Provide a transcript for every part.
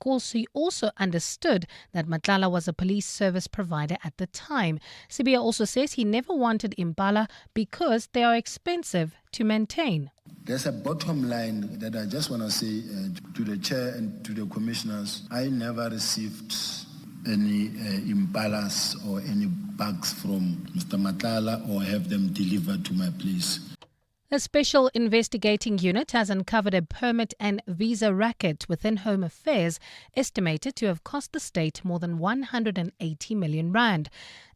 course, he also understood that Matlala was a police service provider at the time. Sibiya also says he never wanted Impala because they are expensive to maintain. There's a bottom line that I just want to say to the chair and to the commissioners. I never received any impalas or any bags from Mr. Matlala or have them delivered to my place. A special investigating unit has uncovered a permit and visa racket within Home Affairs estimated to have cost the state more than 180 million rand.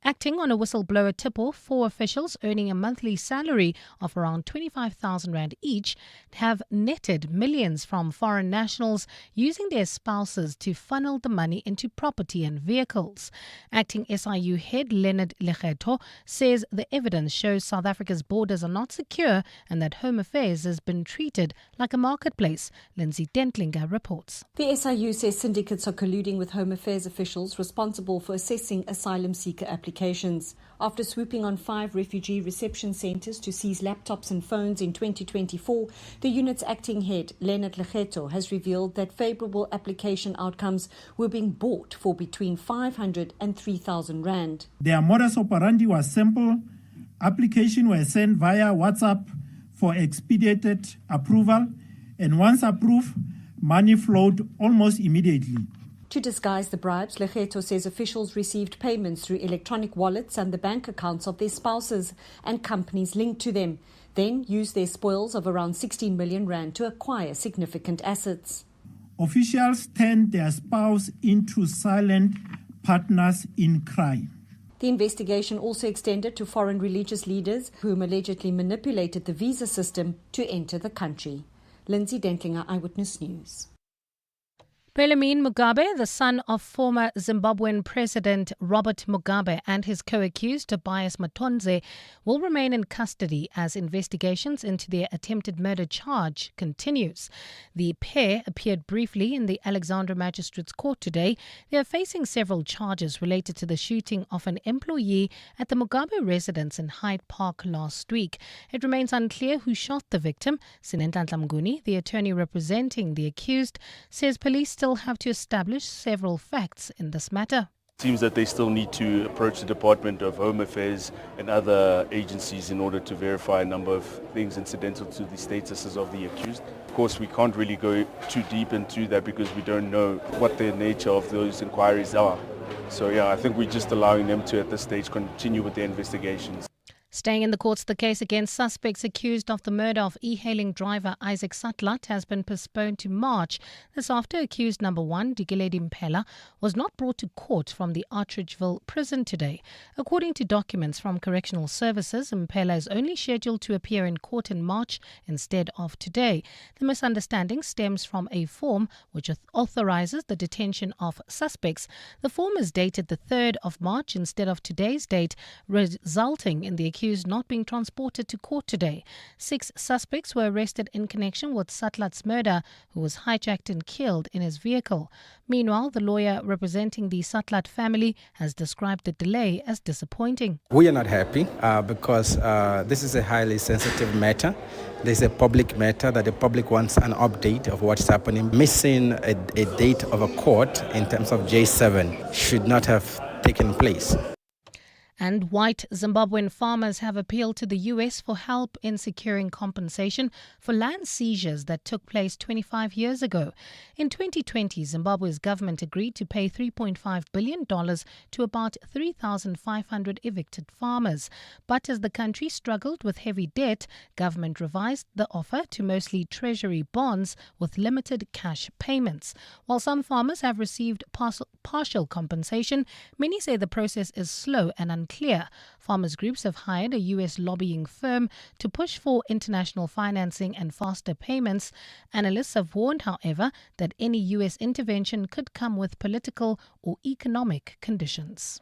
Acting on a whistleblower tip-off, 4 officials earning a monthly salary of around 25,000 rand each have netted millions from foreign nationals using their spouses to funnel the money into property and vehicles. Acting SIU head Leonard Lekgetho says the evidence shows South Africa's borders are not secure and that Home Affairs has been treated like a marketplace. Lindsay Dentlinger reports. The SIU says syndicates are colluding with Home Affairs officials responsible for assessing asylum seeker applications. After swooping on 5 refugee reception centres to seize laptops and phones in 2024, the unit's acting head, Leonard Lekgetho, has revealed that favourable application outcomes were being bought for between 500 and 3,000 rand. Their modus operandi was simple. Applications were sent via WhatsApp for expedited approval, and once approved, money flowed almost immediately. To disguise the bribes, Lekgetho says officials received payments through electronic wallets and the bank accounts of their spouses and companies linked to them, then used their spoils of around 16 million rand to acquire significant assets. Officials turned their spouse into silent partners in crime. The investigation also extended to foreign religious leaders whom allegedly manipulated the visa system to enter the country. Lindsay Dentlinger, Eyewitness News. Perlman Mugabe, the son of former Zimbabwean President Robert Mugabe, and his co-accused Tobias Matonze will remain in custody as investigations into their attempted murder charge continues. The pair appeared briefly in the Alexandra Magistrates Court today. They are facing several charges related to the shooting of an employee at the Mugabe residence in Hyde Park last week. It remains unclear who shot the victim. Sinenhlanhla Mnguni, the attorney representing the accused, says police still have to establish several facts in this matter. It seems that they still need to approach the Department of Home Affairs and other agencies in order to verify a number of things incidental to the statuses of the accused. Of course, we can't really go too deep into that because we don't know what the nature of those inquiries are. So I think we're just allowing them to, at this stage, continue with their investigations. Staying in the courts, the case against suspects accused of the murder of e-hailing driver Isaac Satlat has been postponed to March. This after accused number 1, Digiledi Mpela, was not brought to court from the Artridgeville prison today. According to documents from Correctional Services, Mpela is only scheduled to appear in court in March instead of today. The misunderstanding stems from a form which authorizes the detention of suspects. The form is dated the 3rd of March instead of today's date, resulting in the accused not being transported to court today. 6 suspects were arrested in connection with Satlat's murder, who was hijacked and killed in his vehicle. Meanwhile, the lawyer representing the Satlat family has described the delay as disappointing. We are not happy because this is a highly sensitive matter. There's a public matter that the public wants an update of what's happening. Missing a date of a court in terms of J7 should not have taken place. And white Zimbabwean farmers have appealed to the U.S. for help in securing compensation for land seizures that took place 25 years ago. In 2020, Zimbabwe's government agreed to pay $3.5 billion to about 3,500 evicted farmers. But as the country struggled with heavy debt, government revised the offer to mostly treasury bonds with limited cash payments. While some farmers have received partial compensation, many say the process is slow and unclear. Farmers groups have hired a U.S. lobbying firm to push for international financing and faster payments. Analysts have warned, however, that any U.S. intervention could come with political or economic conditions.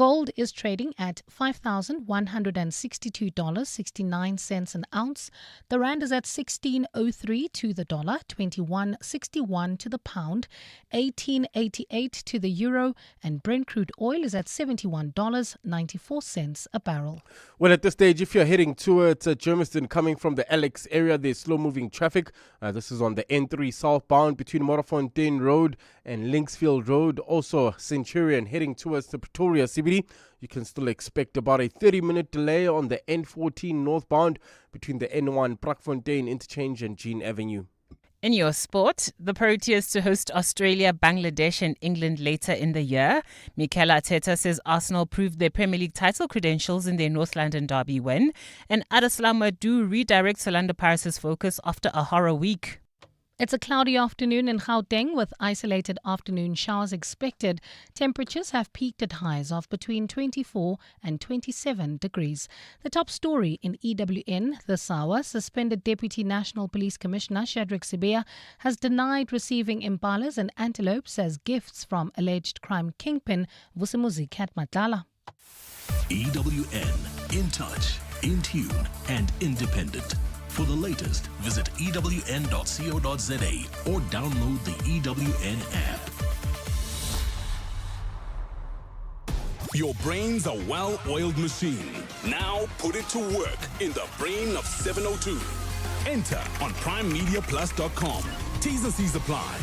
Gold is trading at $5,162.69 an ounce. The rand is at 16.03 to the dollar, 21.61 to the pound, 18.88 to the euro, and Brent crude oil is at $71.94 a barrel. Well, at this stage, if you're heading towards Germiston coming from the Alex area, there's slow-moving traffic. This is on the N3 southbound between Morafontein Road and Linksfield Road. Also, Centurion heading towards the Pretoria CBD. You can still expect about a 30-minute delay on the N14 northbound between the N1 Brakfontein interchange and Jean Avenue. In your sport, the Proteas to host Australia, Bangladesh and England later in the year. Mikel Arteta says Arsenal proved their Premier League title credentials in their North London derby win. And Adeslam Madu redirects Orlando Pirates' focus after a horror week. It's a cloudy afternoon in Gauteng with isolated afternoon showers expected. Temperatures have peaked at highs of between 24 and 27 degrees. The top story in EWN this hour, suspended Deputy National Police Commissioner Shadrack Sibiya has denied receiving impalas and antelopes as gifts from alleged crime kingpin Vusimuzi Katmatala. EWN, in touch, in tune and independent. For the latest, visit ewn.co.za or download the EWN app. Your brain's a well-oiled machine. Now put it to work in the brain of 702. Enter on primemediaplus.com. T's and C's apply.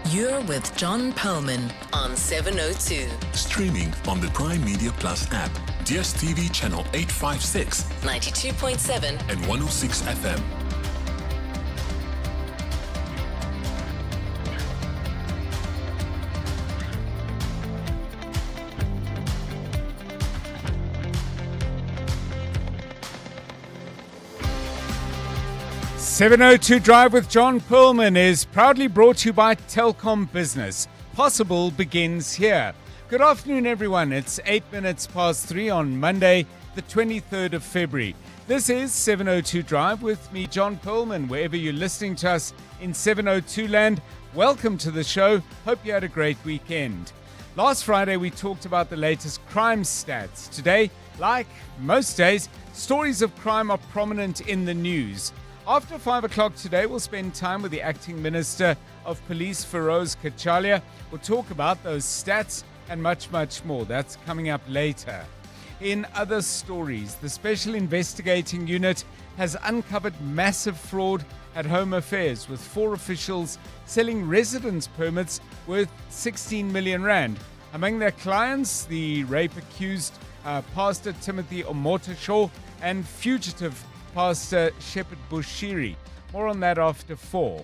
You're with John Perlman on 702. Streaming on the Prime Media Plus app. DSTV channel 856, 92.7 and 106 FM. .702 Drive with John Perlman is proudly brought to you by Telkom Business. Possible begins here. Good afternoon, everyone. It's 8 minutes past 3 on Monday, the 23rd of February. This is 702 Drive with me, John Perlman. Wherever you're listening to us in 702 land, welcome to the show. Hope you had a great weekend. Last Friday, we talked about the latest crime stats. Today, like most days, stories of crime are prominent in the news. After 5 o'clock today, we'll spend time with the Acting Minister of Police, Feroz Kachalia. We'll talk about those stats and much, much more. That's coming up later. In other stories, the Special Investigating Unit has uncovered massive fraud at Home Affairs, with 4 officials selling residence permits worth 16 million rand. Among their clients, the rape-accused Pastor Timothy Omotosho and fugitive Pastor Shepherd Bushiri. More on that after 4.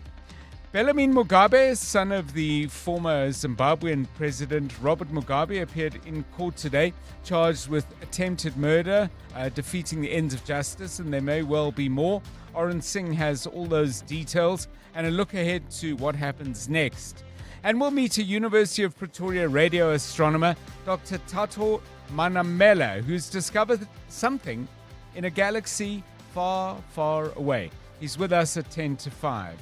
Bellarmine Mugabe, son of the former Zimbabwean President Robert Mugabe, appeared in court today, charged with attempted murder, defeating the ends of justice, and there may well be more. Oren Singh has all those details and a look ahead to what happens next. And we'll meet a University of Pretoria radio astronomer, Dr. Tato Manamela, who's discovered something in a galaxy far, far away. He's with us at 10 to 5.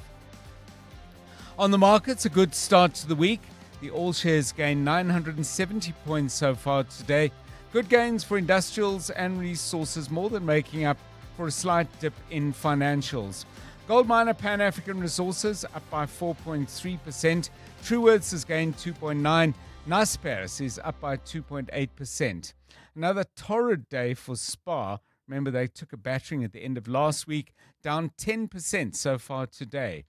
On the markets, a good start to the week. The all shares gained 970 points so far today. Good gains for industrials and resources, more than making up for a slight dip in financials. Gold miner Pan African Resources up by 4.3%. Truworths has gained 2.9%. Naspers is up by 2.8%. Another torrid day for SPAR. Remember, they took a battering at the end of last week, down 10% so far today.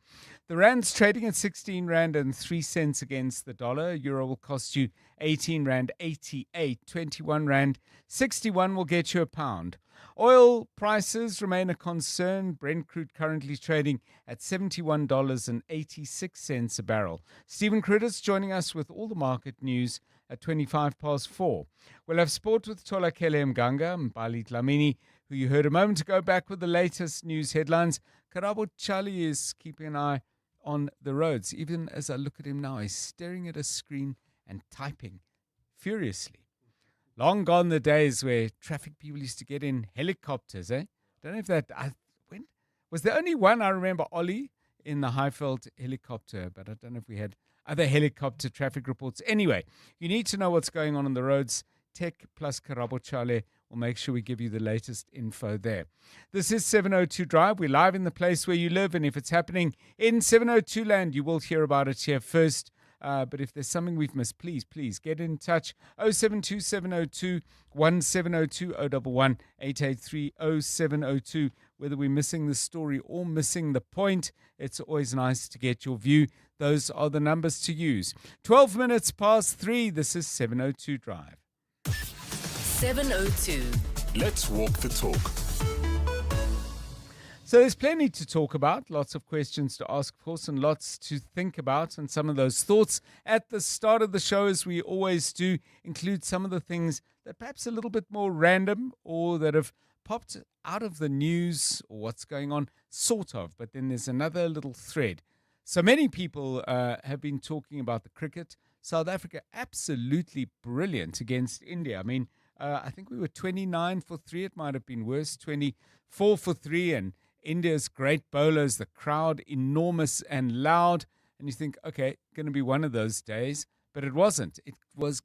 The rand's trading at 16 rand and 3 cents against the dollar. Euro will cost you 18 rand 88. 21 rand 61 will get you a pound. Oil prices remain a concern. Brent crude currently trading at $71.86 a barrel. Stephen Critters joining us with all the market news at 25 past 4. We'll have sport with Tolakele Mganga, Mbali Dlamini, who you heard a moment ago, back with the latest news headlines. Karabo Charlie is keeping an eye on the roads. Even as I look at him now, he's staring at a screen and typing furiously. Long gone the days where traffic people used to get in helicopters, eh? Don't know if that... when was there only one, I remember, Ollie, in the Highveld helicopter, but I don't know if we had other helicopter traffic reports. Anyway, you need to know what's going on the roads. Tech plus Karabo Chale will make sure we give you the latest info there. This is 702 Drive. We're live in the place where you live, and if it's happening in 702 land, you will hear about it here first. But if there's something we've missed, please get in touch. 072 702 1702 011 883 0702. Whether we're missing the story or missing the point, it's always nice to get your view. Those are the numbers to use. 12 minutes past 3. This is 702 Drive. 702. Let's walk the talk. So there's plenty to talk about, lots of questions to ask, of course, and lots to think about. And some of those thoughts at the start of the show, as we always do, include some of the things that perhaps a little bit more random or that have popped out of the news or what's going on, sort of. But then there's another little thread. So many people have been talking about the cricket. South Africa, absolutely brilliant against India. I mean, I think we were 29 for 3. It might have been worse, 24 for 3. And India's great bowlers, the crowd enormous and loud. And you think, okay, going to be one of those days. But it wasn't.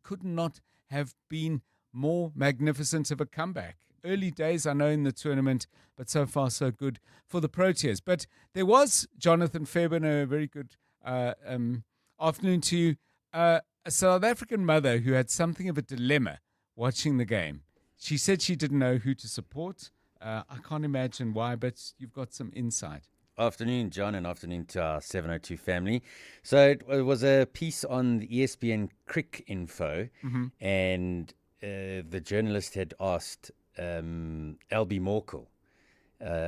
Could not have been more magnificent of a comeback. Early days, I know, in the tournament, but so far so good for the Proteas. But there was, Jonathan Fairbairn, a very good afternoon to you. A South African mother who had something of a dilemma watching the game. She said she didn't know who to support. I can't imagine why, but you've got some insight. Afternoon, John, and afternoon to our 702 family. So it was a piece on the ESPN Crick Info, and the journalist had asked Albie Morkel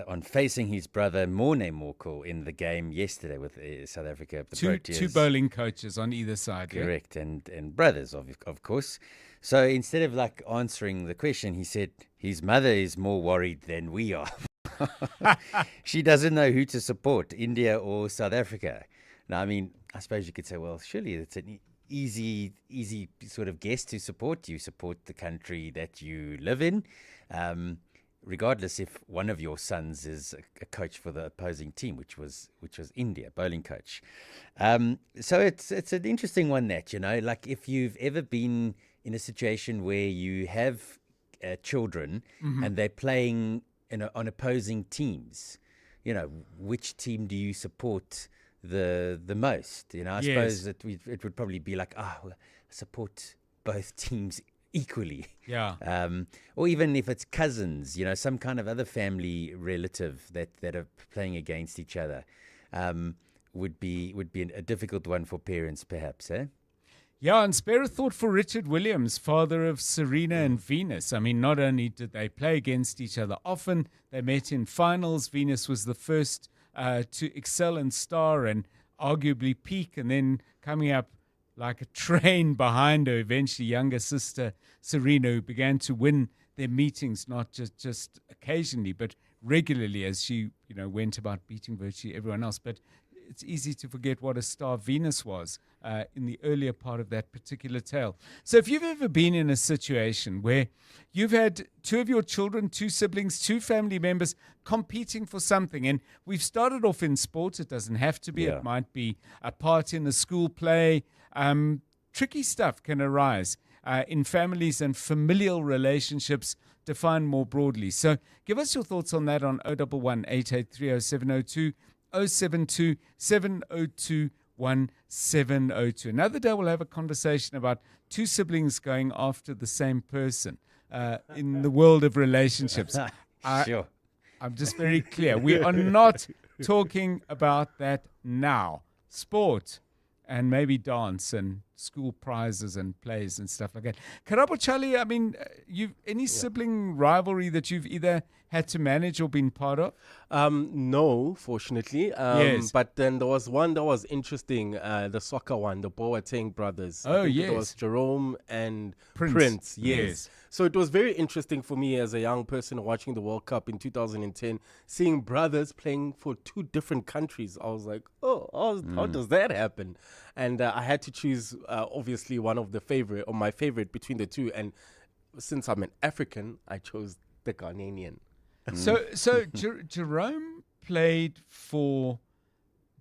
on facing his brother Morne Morkel in the game yesterday with South Africa. The Proteas. Two bowling coaches on either side. Correct, and brothers, of course. So instead of answering the question, he said his mother is more worried than we are. She doesn't know who to support, India or South Africa. Now, I mean, I suppose you could say, well, surely it's an easy sort of guess to support. You support the country that you live in, regardless if one of your sons is a coach for the opposing team, which was India, bowling coach. So it's an interesting one that, like if you've ever been in a situation where you have children and they're playing on opposing teams, which team do you support the most? I suppose that it would probably be like, support both teams equally. Yeah. Or even if it's cousins, some kind of other family relative that are playing against each other, would be a difficult one for parents, perhaps, eh? Yeah, and spare a thought for Richard Williams, father of Serena and Venus. I mean, not only did they play against each other often, they met in finals. Venus was the first to excel and star and arguably peak, and then coming up like a train behind her, eventually younger sister Serena, who began to win their meetings, not just occasionally, but regularly as she went about beating virtually everyone else. But it's easy to forget what a star Venus was in the earlier part of that particular tale. So if you've ever been in a situation where you've had two of your children, two siblings, two family members competing for something, and we've started off in sports, it doesn't have to be, it might be a part in a school play. Tricky stuff can arise in families and familial relationships defined more broadly. So give us your thoughts on that on 011 883 0702. 072 702 1702. Another day we'll have a conversation about two siblings going after the same person in the world of relationships. Sure. I'm just very clear. We are not talking about that now. Sport and maybe dance and school prizes and plays and stuff like that. Karabo Chali, I mean, any sibling rivalry that you've either had to manage or been part of? No, fortunately. Yes. But then there was one that was interesting, the soccer one, the Boateng brothers. Oh, I think yes. It was Jerome and Prince. Yes. So it was very interesting for me as a young person watching the World Cup in 2010, seeing brothers playing for two different countries. I was like, how does that happen? And I had to choose, obviously, one of my favorite between the two. And since I'm an African, I chose the Ghanaian. So Jerome played for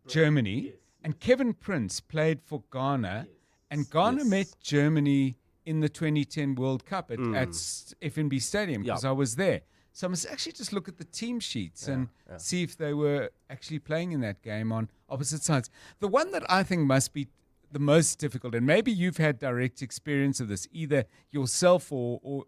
Germany, And Kevin Prince played for Ghana, and Ghana met Germany in the 2010 World Cup at FNB Stadium, because I was there. So I must actually just look at the team sheets and see if they were actually playing in that game on opposite sides. The one that I think must be the most difficult, and maybe you've had direct experience of this, either yourself or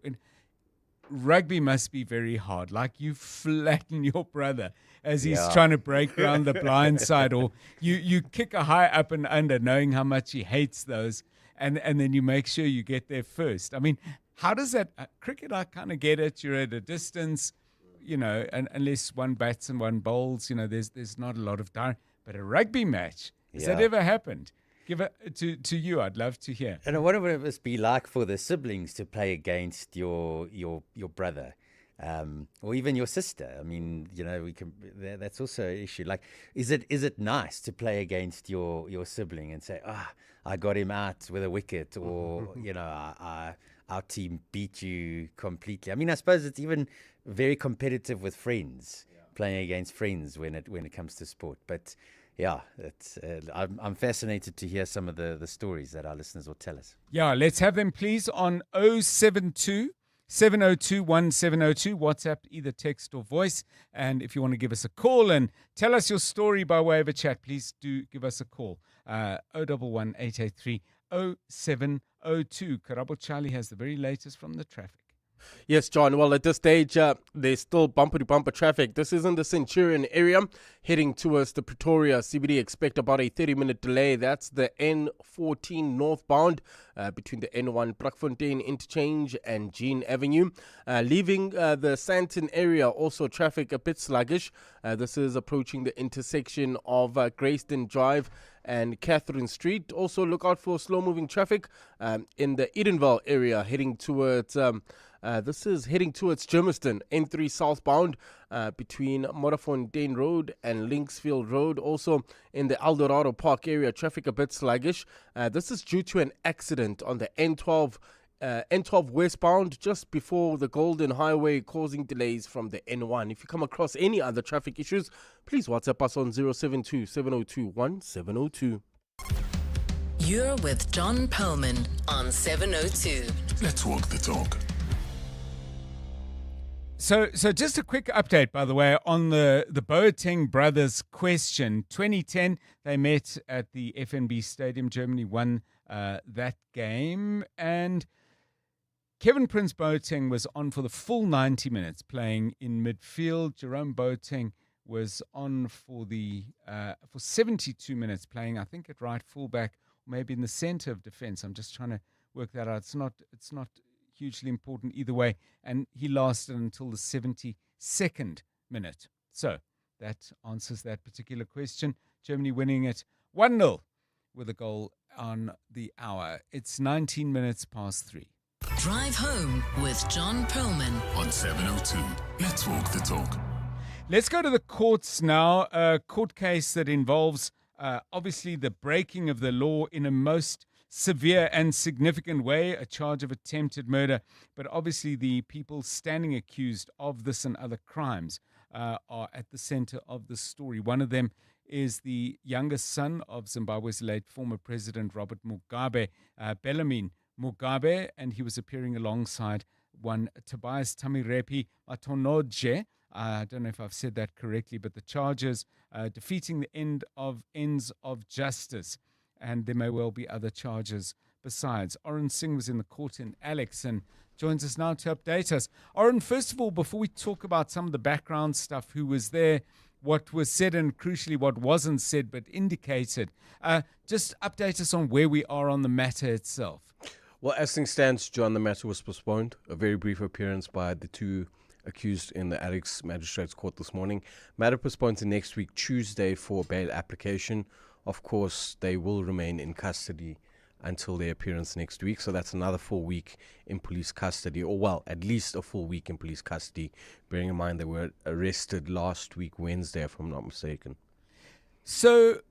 rugby must be very hard. Like you flatten your brother as he's trying to break down the blind side, or you kick a high up and under knowing how much he hates those, and then you make sure you get there first. I mean, how does that cricket? I kind of get it. You're at a distance, and unless one bats and one bowls, there's not a lot of time. But a rugby match, has that ever happened? Give it to you. I'd love to hear. And what would it must be like for the siblings to play against your brother, or even your sister? I mean, we can. That's also an issue. Like, is it nice to play against your sibling and say, I got him out with a wicket, or our team beat you completely? I mean, I suppose it's even very competitive with friends, playing against friends when it comes to sport. But yeah, I'm fascinated to hear some of the stories that our listeners will tell us. Yeah, let's have them, please, on 072 702 1702. WhatsApp, either text or voice. And if you want to give us a call and tell us your story by way of a chat, please do give us a call. 011 883 0702. Karabo Charlie has the very latest from the traffic. Yes, John. Well, at this stage, there's still bumper-to-bumper traffic. This is in the Centurion area, heading towards the Pretoria CBD. Expect about a 30-minute delay. That's the N14 northbound between the N1 Brakfontein interchange and Jean Avenue. Leaving the Sandton area, also traffic a bit sluggish. This is approaching the intersection of Grayston Drive and Catherine Street. Also, look out for slow-moving traffic in the Edenvale area, heading towards... this is heading towards Germiston, N3 southbound between Modderfontein Road and Linksfield Road. Also in the Eldorado Park area, traffic a bit sluggish. This is due to an accident on the N12 westbound just before the Golden Highway, causing delays from the N1. If you come across any other traffic issues, please WhatsApp us on 072 702 1702. You're with John Perlman on 702. Let's walk the talk. So just a quick update, by the way, on the Boateng brothers question. 2010, they met at the FNB Stadium. Germany won that game. And Kevin Prince Boateng was on for the full 90 minutes playing in midfield. Jerome Boateng was on for 72 minutes playing, I think, at right fullback, or maybe in the center of defense. I'm just trying to work that out. It's not hugely important either way, and he lasted until the 72nd minute. So that answers that particular question. Germany winning it 1-0 with a goal on the hour. It's 19 minutes past 3. Drive home with John Perlman on 702. Let's walk the talk. Let's go to the courts now. A court case that involves obviously the breaking of the law in a most severe and significant way, a charge of attempted murder. But obviously the people standing accused of this and other crimes are at the center of the story. One of them is the youngest son of Zimbabwe's late former president, Robert Mugabe, Bellarmine Mugabe, and he was appearing alongside one Tobias Tamirepi Atonoje. I don't know if I've said that correctly, but the charges defeating the ends of justice. And there may well be other charges besides. Oren Singh was in the court in Alex and joins us now to update us. Oren, first of all, before we talk about some of the background stuff, who was there, what was said, and crucially what wasn't said but indicated, just update us on where we are on the matter itself. Well, as things stands, John, the matter was postponed. A very brief appearance by the two accused in the Alex Magistrates Court this morning. Matter postponed to next week, Tuesday, for bail application. Of course, they will remain in custody until their appearance next week. So that's another full week in police custody, or well, at least a full week in police custody, bearing in mind they were arrested last week, Wednesday, if I'm not mistaken. So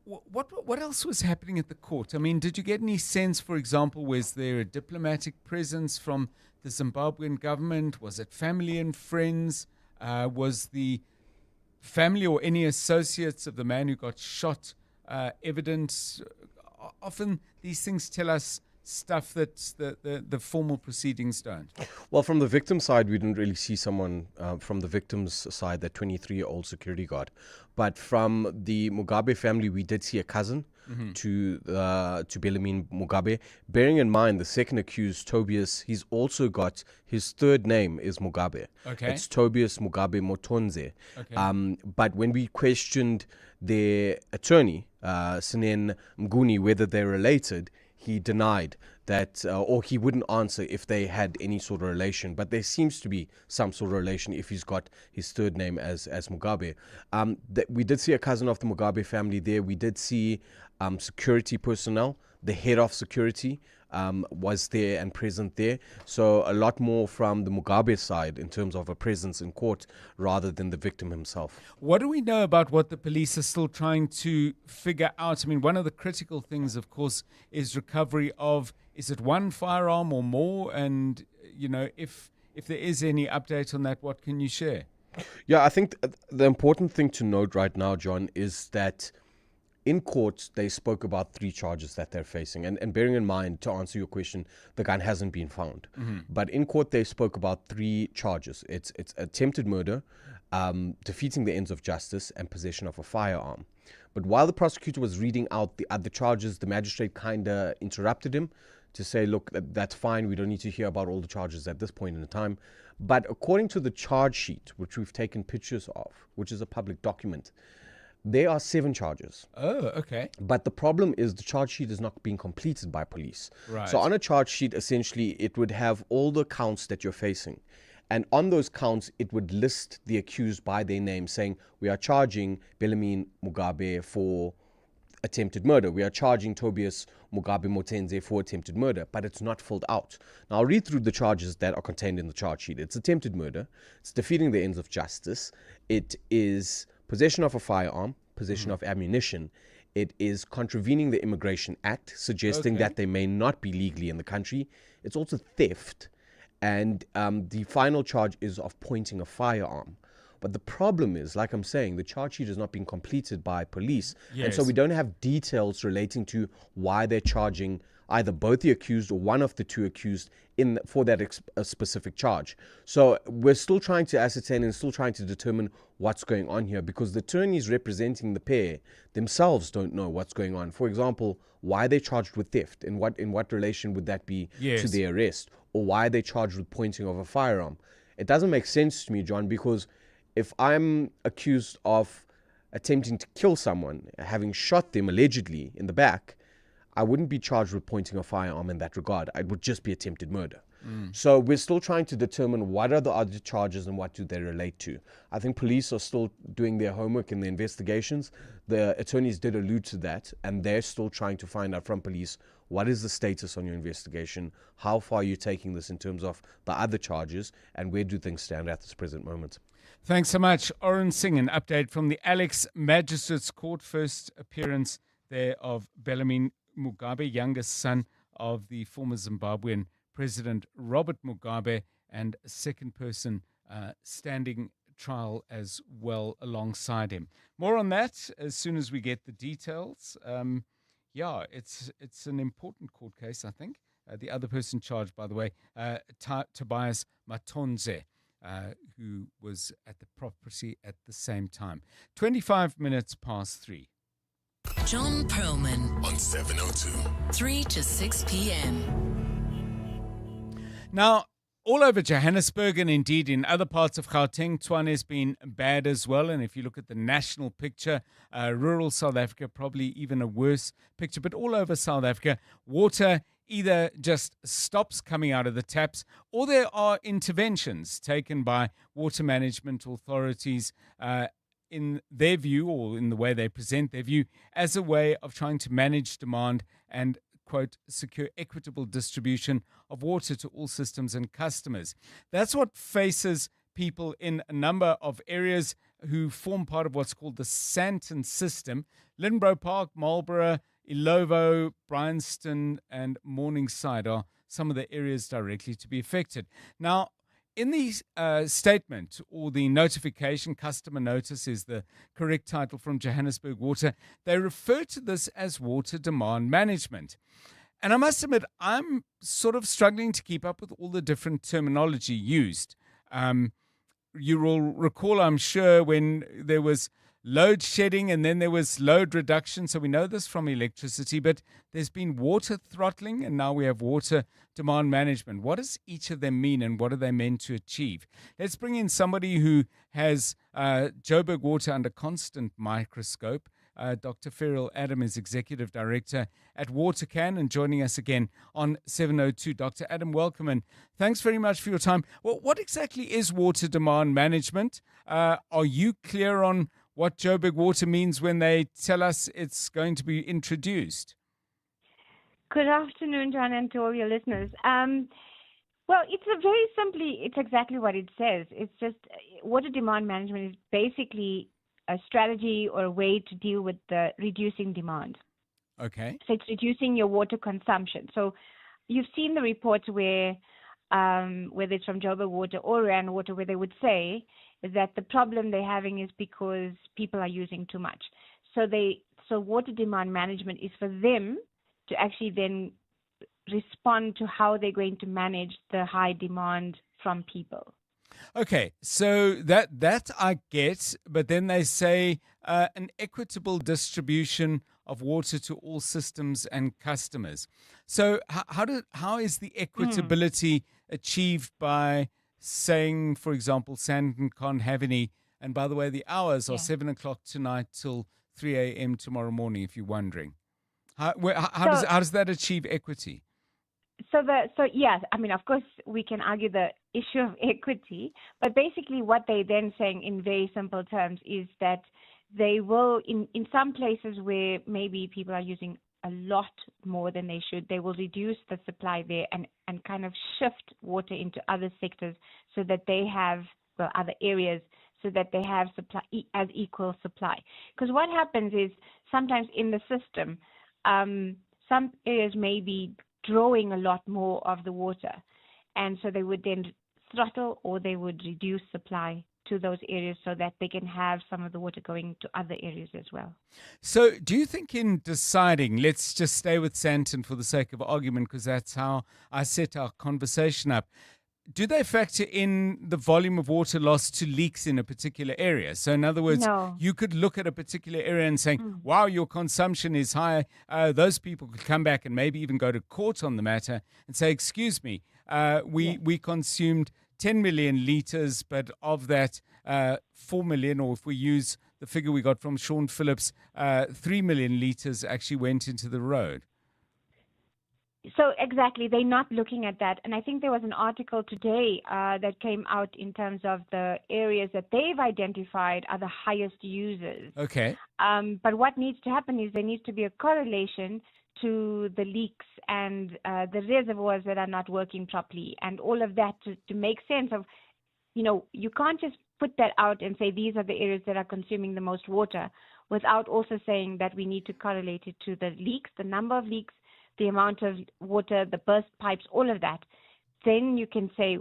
what else was happening at the court? I mean, did you get any sense, for example, was there a diplomatic presence from the Zimbabwean government? Was it family and friends? Was the family or any associates of the man who got shot evidence? Often these things tell us stuff that the formal proceedings don't. Well, from the victim side, we didn't really see someone from the victim's side, that 23-year-old security guard. But from the Mugabe family, we did see a cousin to Bellarmine Mugabe. Bearing in mind, the second accused, Tobias, he's also got his third name is Mugabe. Okay. It's Tobias Mugabe Motonze. Okay. But when we questioned their attorney, Sinen Mguni, whether they're related, he denied that, or he wouldn't answer if they had any sort of relation. But there seems to be some sort of relation if he's got his third name as Mugabe. We did see a cousin of the Mugabe family there. We did see security personnel. The head of security was there and present there. So a lot more from the Mugabe side in terms of a presence in court rather than the victim himself. What do we know about what the police are still trying to figure out? I mean, one of the critical things, of course, is recovery of, is it one firearm or more? And, you know, if there is any update on that, what can you share? Yeah, I think the important thing to note right now, John, is that in court, they spoke about 3 charges that they're facing. And bearing in mind, to answer your question, the gun hasn't been found. But in court, they spoke about 3 charges. It's attempted murder, defeating the ends of justice, and possession of a firearm. But while the prosecutor was reading out the other charges, the magistrate kind of interrupted him to say, look, that's fine. We don't need to hear about all the charges at this point in time. But according to the charge sheet, which we've taken pictures of, which is a public document, there are 7 charges. Oh, okay. But the problem is the charge sheet is not being completed by police. Right. So on a charge sheet, essentially, it would have all the counts that you're facing. And on those counts, it would list the accused by their name, saying, we are charging Bellarmine Mugabe for attempted murder. We are charging Tobias Mugabe Motenze for attempted murder, but it's not filled out. Now, I'll read through the charges that are contained in the charge sheet. It's attempted murder. It's defeating the ends of justice. It is possession of a firearm, possession of ammunition. It is contravening the Immigration Act, suggesting that they may not be legally in the country. It's also theft. And the final charge is of pointing a firearm. But the problem is, like I'm saying, the charge sheet has not been completed by police. Yes. And so we don't have details relating to why they're charging either both the accused or one of the 2 accused for that specific charge. So we're still trying to ascertain and still trying to determine what's going on here, because the attorneys representing the pair themselves don't know what's going on. For example, why are they charged with theft? In what relation would that be to their arrest? Or why are they charged with pointing of a firearm? It doesn't make sense to me, John, because if I'm accused of attempting to kill someone, having shot them allegedly in the back, I wouldn't be charged with pointing a firearm in that regard. It would just be attempted murder. So we're still trying to determine what are the other charges and what do they relate to. I think police are still doing their homework in the investigations. The attorneys did allude to that, and they're still trying to find out from police, what is the status on your investigation? How far are you taking this in terms of the other charges, and where do things stand at this present moment? Thanks so much. Oren Singh, an update from the Alex Magistrates Court. First appearance there of Bellarmine Mugabe, youngest son of the former Zimbabwean President Robert Mugabe, and a second person standing trial as well alongside him. More on that as soon as we get the details. It's an important court case, I think. The other person charged, by the way, Tobias Matonze, who was at the property at the same time. 25 minutes past 3. John Perlman On 702. 3 to 6 p.m. Now, all over Johannesburg and indeed in other parts of Gauteng, Tshwane has been bad as well. And if you look at the national picture, rural South Africa, probably even a worse picture. But all over South Africa, water either just stops coming out of the taps, or there are interventions taken by water management authorities in their view, or in the way they present their view, as a way of trying to manage demand and, quote, secure equitable distribution of water to all systems and customers. That's what faces people in a number of areas who form part of what's called the Sandton system. Linbro Park, Marlborough, Ilovo, Bryanston and Morningside are some of the areas directly to be affected. Now, in the statement or the notification, customer notice is the correct title from Johannesburg Water, they refer to this as water demand management. And I must admit, I'm sort of struggling to keep up with all the different terminology used. You will recall, I'm sure, when there was load shedding and then there was load reduction. So we know this from electricity, but there's been water throttling and now we have water demand management. What does each of them mean and what are they meant to achieve? Let's bring in somebody who has Joburg Water under constant microscope. Dr. Ferrell Adam is Executive Director at WaterCan and joining us again on 702. Dr. Adam, welcome and thanks very much for your time. Well, what exactly is water demand management? Are you clear on what Joburg Water means when they tell us it's going to be introduced? Good afternoon, John, and to all your listeners. Well, it's exactly what it says. It's just water demand management is basically a strategy or a way to deal with the reducing demand. Okay. So it's reducing your water consumption. So you've seen the reports where, whether it's from Joburg Water or Rand Water, where they would say that the problem they're having is because people are using too much. So water demand management is for them to actually then respond to how they're going to manage the high demand from people. Okay, so that I get, but then they say an equitable distribution of water to all systems and customers. So how is the equitability achieved by saying, for example, Sandton can't have any, and by the way, the hours are 7 o'clock tonight till 3 a.m. tomorrow morning, if you're wondering. How does that achieve equity? Yes, I mean, of course, we can argue the issue of equity, but basically what they then saying in very simple terms is that they will, in some places where maybe people are using a lot more than they should, they will reduce the supply there and kind of shift water into other sectors so that they have, well, other areas, so that they have supply as equal supply. Because what happens is sometimes in the system, some areas may be drawing a lot more of the water, and so they would then throttle or they would reduce supply to those areas so that they can have some of the water going to other areas as well. So do you think in deciding, let's just stay with Sandton for the sake of argument because that's how I set our conversation up, do they factor in the volume of water lost to leaks in a particular area? So in other words, you could look at a particular area and saying, wow, your consumption is high. Those people could come back and maybe even go to court on the matter and say, excuse me, we consumed 10 million litres, but of that 4 million, or if we use the figure we got from Sean Phillips, 3 million litres actually went into the road. So exactly, they're not looking at that. And I think there was an article today that came out in terms of the areas that they've identified are the highest users. Okay. But what needs to happen is there needs to be a correlation to the leaks and the reservoirs that are not working properly and all of that to make sense of, you can't just put that out and say these are the areas that are consuming the most water without also saying that we need to correlate it to the leaks, the number of leaks, the amount of water, the burst pipes, all of that. Then you can say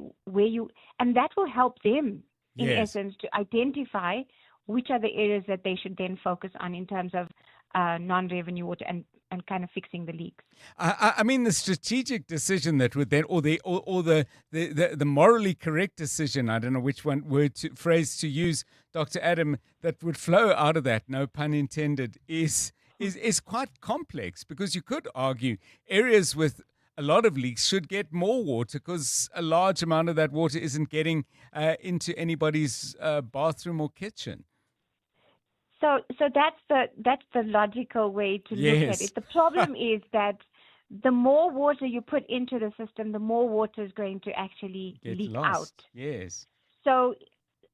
and that will help them, in essence, to identify which are the areas that they should then focus on in terms of non-revenue water and kind of fixing the leaks. I mean, the strategic decision that would then, or the morally correct decision, I don't know which phrase to use, Dr. Adam, that would flow out of that, no pun intended, is quite complex, because you could argue areas with a lot of leaks should get more water because a large amount of that water isn't getting into anybody's bathroom or kitchen. So that's the logical way to look at it. The problem is that the more water you put into the system, the more water is going to actually leak out. Yes. So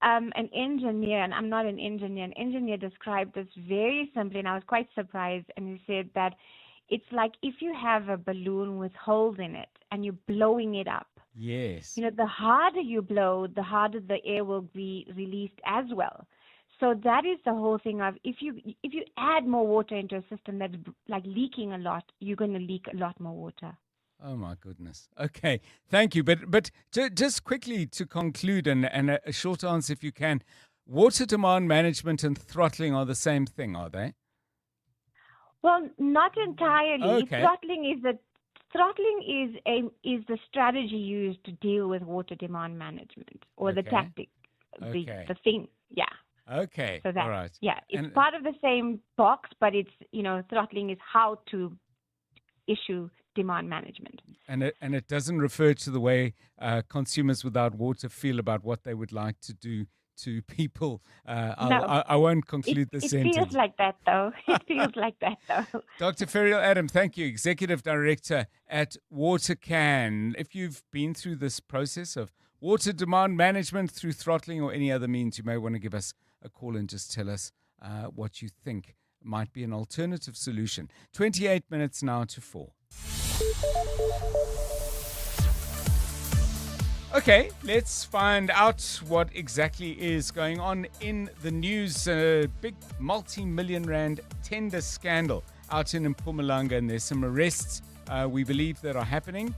an engineer, and I'm not an engineer described this very simply, and I was quite surprised, and he said that it's like if you have a balloon with holes in it and you're blowing it up. Yes. The harder you blow, the harder the air will be released as well. So that is the whole thing of if you add more water into a system that's like leaking a lot, you're going to leak a lot more water. Oh, my goodness. Okay, thank you. But just quickly to conclude, and a short answer if you can, water demand management and throttling are the same thing, are they? Well, not entirely. Okay. Throttling is the strategy used to deal with water demand management, or the Okay. tactic, Okay. the thing. Yeah. Okay, So that, all right. yeah, it's And- part of the same box, but it's, throttling is how to issue demand management. And it doesn't refer to the way consumers without water feel about what they would like to do to people. I won't conclude the sentence. It feels like that, though. It feels like that, though. Dr. Ferial Adam, thank you, Executive Director at WaterCan. If you've been through this process of water demand management through throttling or any other means, you may want to give us a call and just tell us what you think might be an alternative solution. 28 minutes now to 4. Okay, let's find out what exactly is going on in the news. A big multi-million rand tender scandal out in Mpumalanga, and there's some arrests we believe that are happening.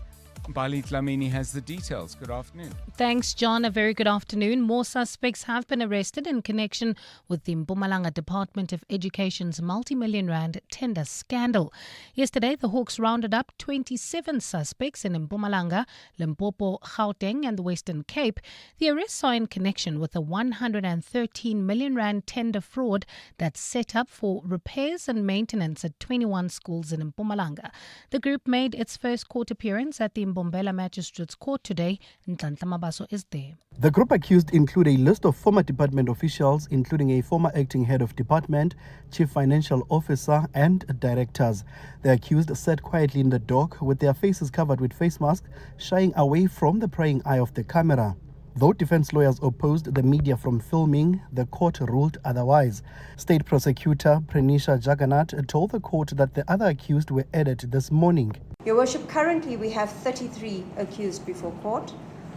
Bali Dlamini has the details. Good afternoon. Thanks, John. A very good afternoon. More suspects have been arrested in connection with the Mpumalanga Department of Education's multi-million rand tender scandal. Yesterday, the Hawks rounded up 27 suspects in Mpumalanga, Limpopo, Gauteng and the Western Cape. The arrests are in connection with a 113 million rand tender fraud that's set up for repairs and maintenance at 21 schools in Mpumalanga. The group made its first court appearance at the Mbombela Magistrates Court today. Nhlanhla Mabaso is there. The group accused include a list of former department officials, including a former acting head of department, chief financial officer, and directors. The accused sat quietly in the dock with their faces covered with face masks, shying away from the prying eye of the camera. Though defense lawyers opposed the media from filming, the court ruled otherwise. State prosecutor Prenisha Jagannath told the court that the other accused were added this morning. Your Worship, currently we have 33 accused before court.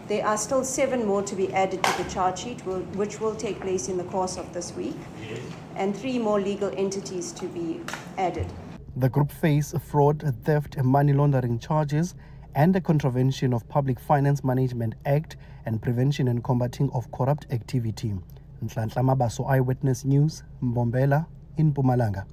There are still 7 more to be added to the charge sheet, which will take place in the course of this week, and 3 more legal entities to be added. The group face fraud, theft, and money laundering charges and the contravention of Public Finance Management Act and Prevention and Combating of Corrupt Activity. Nhlanhla Mabaso, Eyewitness News, Mbombela in Mpumalanga.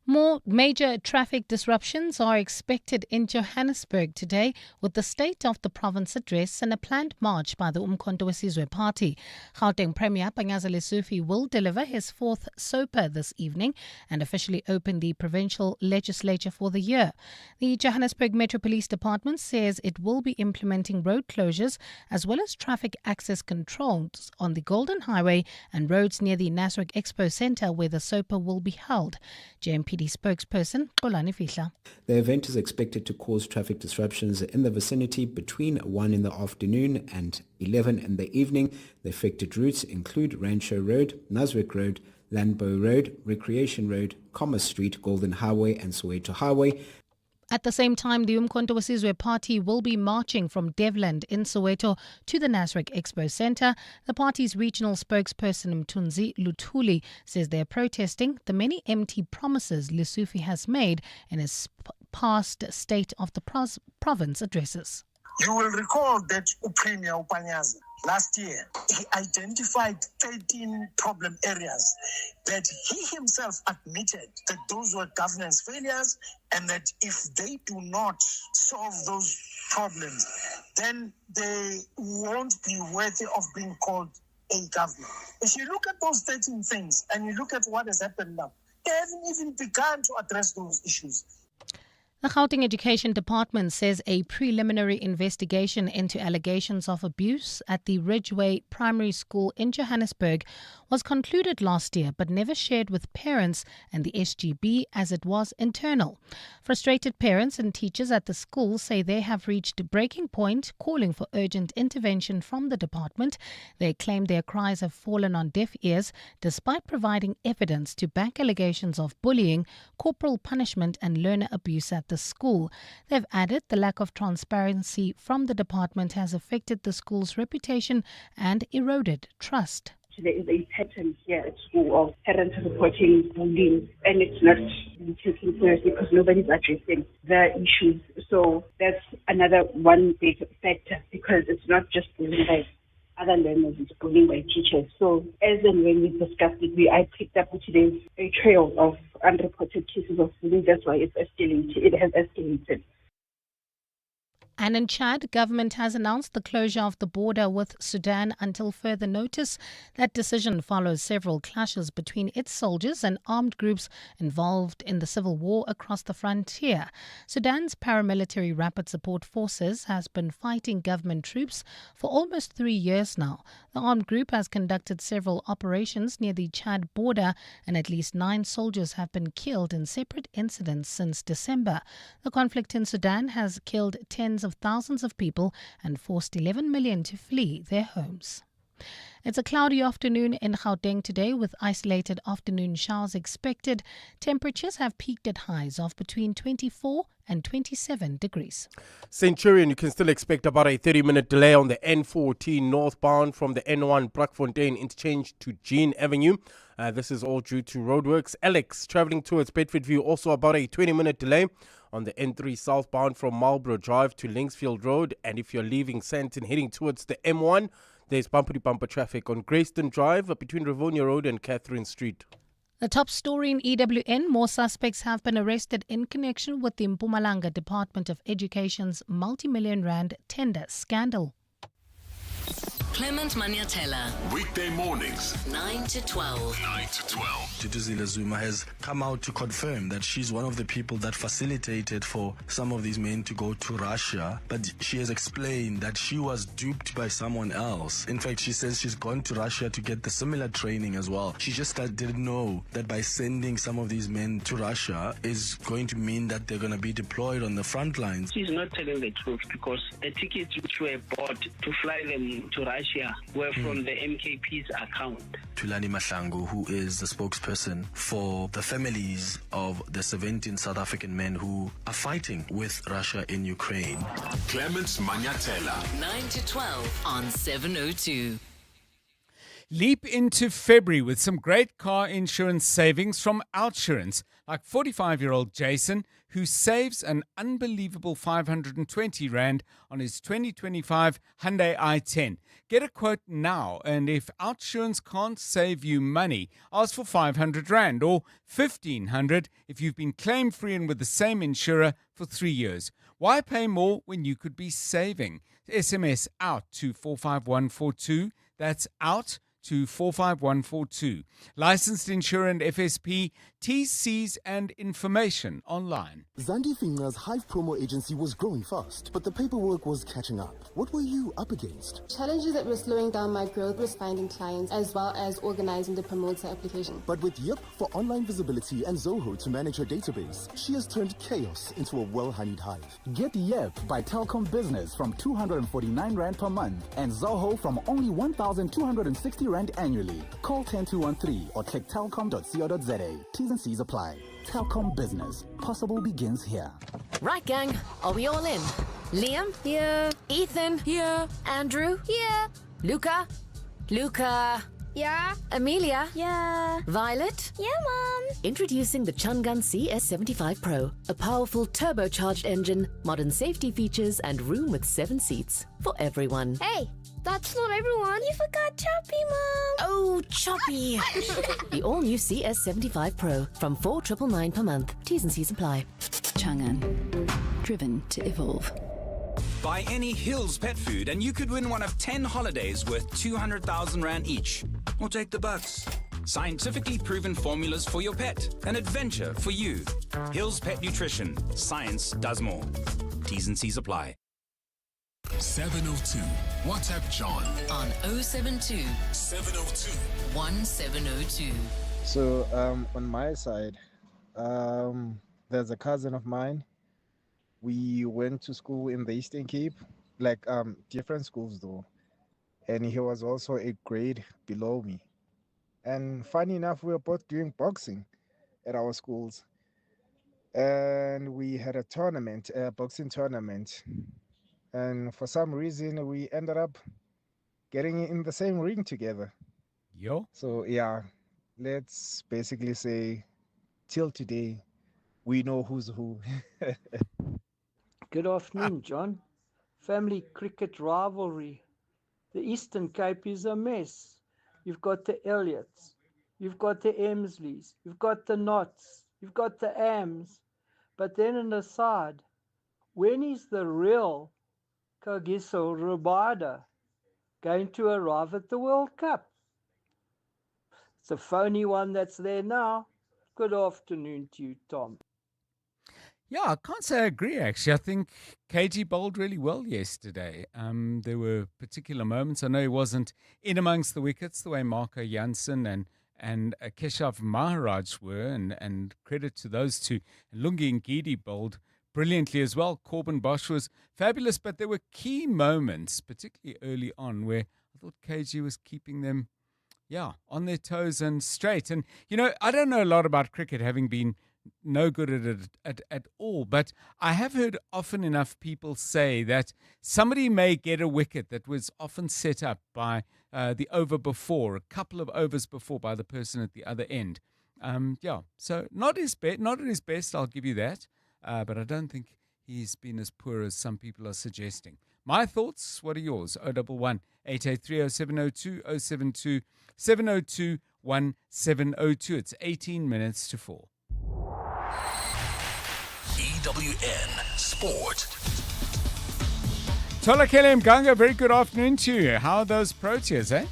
More major traffic disruptions are expected in Johannesburg today, with the State of the Province address and a planned march by the Umkhonto weSizwe Party. Gauteng Premier Panyaza Lesufi will deliver his 4th SOPA this evening and officially open the provincial legislature for the year. The Johannesburg Metro Police Department says it will be implementing road closures as well as traffic access controls on the Golden Highway and roads near the Nasrec Expo Centre where the SOPA will be held. JMPD spokesperson Xolani Fihla. The event is expected to cause traffic disruptions in the vicinity between 1 in the afternoon and 11 in the evening. The affected routes include Rancho Road, Nasrec Road, Landbow Road, Recreation Road, Commerce Street, Golden Highway and Soweto Highway. At the same time, the Umkhonto weSizwe Party will be marching from Devland in Soweto to the Nasrec Expo Centre. The party's regional spokesperson Mthunzi Luthuli says they're protesting the many empty promises Lesufi has made in his past State of the Province addresses. You will recall that Premier Upanyaza last year, he identified 13 problem areas that he himself admitted that those were governance failures and that if they do not solve those problems, then they won't be worthy of being called a government. If you look at those 13 things and you look at what has happened now, they haven't even begun to address those issues. The Gauteng Education Department says a preliminary investigation into allegations of abuse at the Ridgeway Primary School in Johannesburg was concluded last year but never shared with parents and the SGB as it was internal. Frustrated parents and teachers at the school say they have reached breaking point, calling for urgent intervention from the department. They claim their cries have fallen on deaf ears despite providing evidence to back allegations of bullying, corporal punishment and learner abuse at the school. They've added the lack of transparency from the department has affected the school's reputation and eroded trust. there is a pattern here at school of parents reporting bullying, and it's not being taken seriously because nobody's addressing the issues. So that's another one big factor, because it's not just bullying by other learners, it's bullying by teachers. So as and when we discussed it, I picked up today's a trail of unreported cases of bullying. That's why it has escalated. And in Chad, government has announced the closure of the border with Sudan until further notice. That decision follows several clashes between its soldiers and armed groups involved in the civil war across the frontier. Sudan's paramilitary Rapid Support Forces has been fighting government troops for almost 3 years now. The armed group has conducted several operations near the Chad border, and at least 9 soldiers have been killed in separate incidents since December. The conflict in Sudan has killed tens of thousands of people and forced 11 million to flee their homes. It's a cloudy afternoon in Gauteng today with isolated afternoon showers expected. Temperatures have peaked at highs of between 24 and 27 degrees. Centurion, you can still expect about a 30-minute delay on the N14 northbound from the N1 Brakfontein interchange to Jean Avenue. This is all due to roadworks. Alex, travelling towards Bedfordview, also about a 20-minute delay on the N3 southbound from Marlborough Drive to Linksfield Road. And if you're leaving Sandton heading towards the M1, there's bumper-to-bumper traffic on Greyston Drive between Rivonia Road and Catherine Street. The top story in EWN, more suspects have been arrested in connection with the Mpumalanga Department of Education's multi-million rand tender scandal. Clement Maniatella. Weekday mornings, 9 to 12. 9 to 12. Tutuzile Zuma has come out to confirm that she's one of the people that facilitated for some of these men to go to Russia, but she has explained that she was duped by someone else. In fact, she says she's gone to Russia to get the similar training as well. She just didn't know that by sending some of these men to Russia is going to mean that they're going to be deployed on the front lines. She's not telling the truth, because the tickets which were bought to fly them to Russia were from the MKP's account. Tulani Mahlangu, who is the spokesperson for the families of the 17 South African men who are fighting with Russia in Ukraine. Clement Maniatella. 9 to 12 on 702. Leap into February with some great car insurance savings from Outsurance, like 45-year-old Jason, who saves an unbelievable 520 Rand on his 2025 Hyundai i10. Get a quote now, and if Outsurance can't save you money, ask for 500 Rand or 1,500 if you've been claim-free and with the same insurer for 3 years. Why pay more when you could be saving? SMS out to 45142. That's out to 45142. Licensed insurer and FSP, TCs and information online. Zandi Finga's Hive promo agency was growing fast, but the paperwork was catching up. What were you up against? Challenges that were slowing down my growth was finding clients as well as organizing the promoter application. But with Yep for online visibility and Zoho to manage her database, she has turned chaos into a well-honeyed hive. Get Yep by Telkom Business from 249 Rand per month and Zoho from only 1,260 Rand annually. Call 10213 or click telkom.co.za. T's and C's apply. Telkom Business. Possible begins here. Right, gang. Are we all in? Liam? Here. Ethan? Here. Andrew? Here. Luca? Luca? Yeah. Amelia? Yeah. Violet? Yeah, Mom. Introducing the Chungun CS75 Pro. A powerful turbocharged engine, modern safety features, and room with 7 seats. For everyone. Hey, that's not everyone. You forgot Choppy, Mom. Oh, Choppy. The all-new CS75 Pro from 4,999 per month. T's and C's apply. Chang'an. Driven to evolve. Buy any Hills pet food and you could win one of 10 holidays worth 200,000 Rand each. Or take the bucks. Scientifically proven formulas for your pet. An adventure for you. Hills Pet Nutrition. Science does more. T's and C's apply. 702. WhatsApp John on 072 702 1702. So on my side, there's a cousin of mine. We went to school in the Eastern Cape, like different schools though, and he was also a grade below me. And funny enough, we were both doing boxing at our schools, and we had a tournament, a boxing tournament, and for some reason we ended up getting in the same ring together. Yo. So yeah, let's basically say till today we know who's who. Good afternoon, John. Family cricket rivalry. The Eastern Cape is a mess. You've got the Elliots, you've got the Emsleys, you've got the Knots, you've got the Ams. But then an aside, when is the real Kagiso Rabada going to arrive at the World Cup? It's a phony one that's there now. Good afternoon to you, Tom. Yeah, I can't say I agree, actually. I think KG bowled really well yesterday. There were particular moments. I know he wasn't in amongst the wickets the way Marco Jansen and Keshav Maharaj were, and credit to those two. Lungi Ngidi bowled brilliantly as well. Corbin Bosch was fabulous, but there were key moments, particularly early on, where I thought KG was keeping them, on their toes and straight. And, I don't know a lot about cricket, having been no good at it at all, but I have heard often enough people say that somebody may get a wicket that was often set up by the over before, a couple of overs before, by the person at the other end. So not at his best, I'll give you that, but I don't think he's been as poor as some people are suggesting. My thoughts, what are yours? 011 883 0702 072 702 1702. It's 18 minutes to 4. EWN Sport. Tolakele Mganga, very good afternoon to you. How are those Proteas, eh?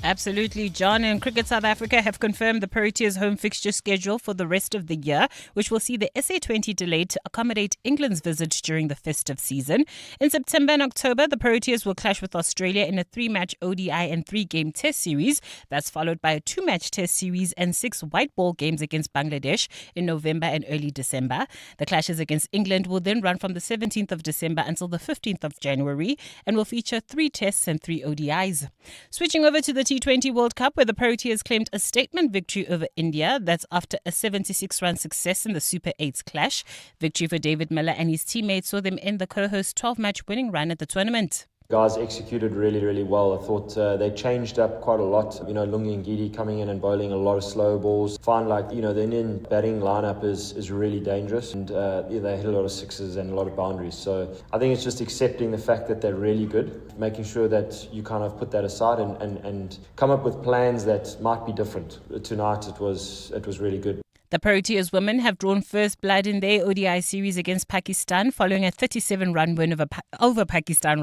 Absolutely, John. And Cricket South Africa have confirmed the Proteas' home fixture schedule for the rest of the year, which will see the SA20 delayed to accommodate England's visit during the festive season. In September and October, the Proteas will clash with Australia in a 3-match ODI and 3-game Test series. That's followed by a 2-match Test series and 6 white ball games against Bangladesh in November and early December. The clashes against England will then run from the 17th of December until the 15th of January and will feature 3 Tests and 3 ODIs. Switching over to the T20 World Cup, where the Proteas claimed a statement victory over India. That's after a 76-run success in the Super 8s clash. Victory for David Miller and his teammates saw them end the co-host 12-match winning run at the tournament. Guys executed really, really well. I thought they changed up quite a lot. Lungi Ngidi coming in and bowling a lot of slow balls. Find the Indian batting lineup is really dangerous, and they hit a lot of sixes and a lot of boundaries. So I think it's just accepting the fact that they're really good, making sure that you kind of put that aside and come up with plans that might be different. Tonight it was really good. The Proteas women have drawn first blood in their ODI series against Pakistan following a 37-run win over Pakistan.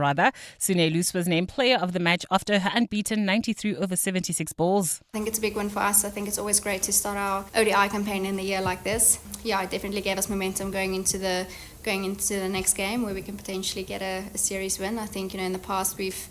Sunelus was named player of the match after her unbeaten 93 over 76 balls. I think it's a big win for us. I think it's always great to start our ODI campaign in the year like this. Yeah, it definitely gave us momentum going into the next game where we can potentially get a series win. I think in the past we've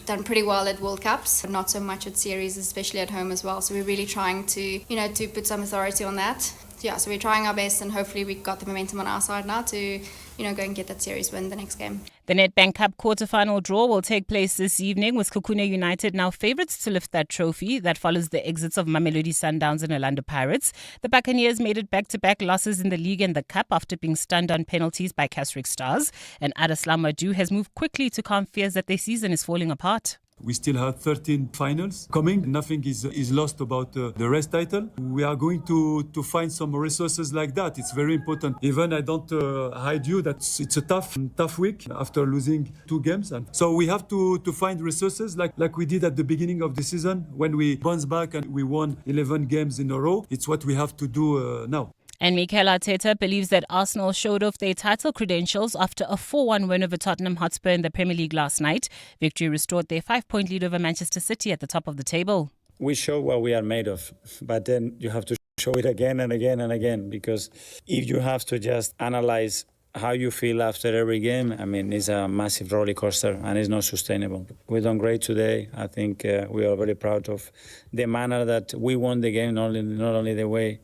done pretty well at World Cups, but not so much at series, especially at home as well. So we're really trying to to put some authority on that. Yeah, so we're trying our best, and hopefully we've got the momentum on our side now to go and get that series win the next game. The Nedbank Cup quarter-final draw will take place this evening, with Kukune United now favourites to lift that trophy. That follows the exits of Mamelodi Sundowns and Orlando Pirates. The Buccaneers made it back-to-back losses in the league and the cup after being stunned on penalties by Kasrick Stars. And Adeslam Madu has moved quickly to calm fears that their season is falling apart. We still have 13 finals coming. Nothing is lost about the rest title. We are going to find some resources like that. It's very important. Even I don't hide you that it's a tough week after losing 2 games. And so we have to find resources like we did at the beginning of the season when we bounced back and we won 11 games in a row. It's what we have to do now. And Mikel Arteta believes that Arsenal showed off their title credentials after a 4-1 win over Tottenham Hotspur in the Premier League last night. Victory restored their 5-point lead over Manchester City at the top of the table. We show what we are made of, but then you have to show it again and again and again, because if you have to just analyze how you feel after every game, it's a massive roller coaster and it's not sustainable. We've done great today. I think we are very proud of the manner that we won the game, not only the way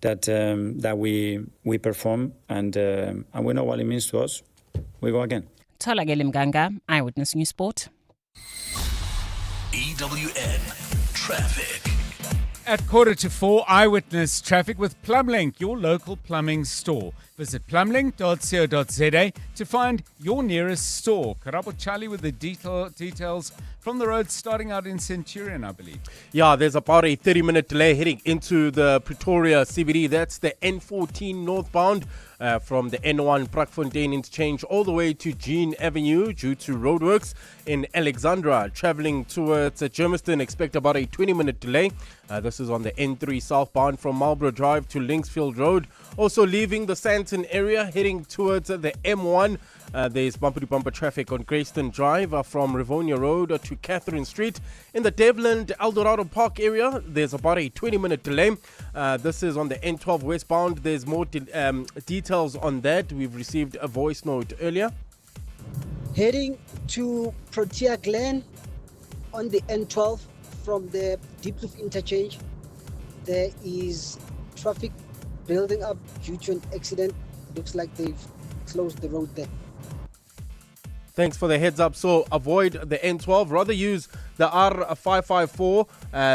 that we perform, and we know what it means to us. We go again. Tolakele Mganga, Eyewitness News Sport. EWN Traffic. At 3:45, eyewitness traffic with Plumlink, your local plumbing store. Visit plumlink.co.za to find your nearest store. Karabo Charlie with the details from the road starting out in Centurion, I believe. Yeah, there's about a 30-minute delay heading into the Pretoria CBD. That's the N14 northbound. From the N1 Brakfontein interchange all the way to Jean Avenue due to roadworks in Alexandra. Traveling towards Germiston, expect about a 20-minute delay. This is on the N3 southbound from Marlborough Drive to Linksfield Road. Also leaving the Sandton area, heading towards the M1. There's bumper-to-bumper traffic on Greyston Drive from Rivonia Road to Catherine Street. In the Devland Eldorado Park area, there's about a 20-minute delay. This is on the N12 westbound. There's more details on that. We've received a voice note earlier. Heading to Protea Glen on the N12 from the Deepkloof interchange, there is traffic building up due to an accident. Looks like they've closed the road there. Thanks for the heads up. So avoid the N12. Rather use the R554.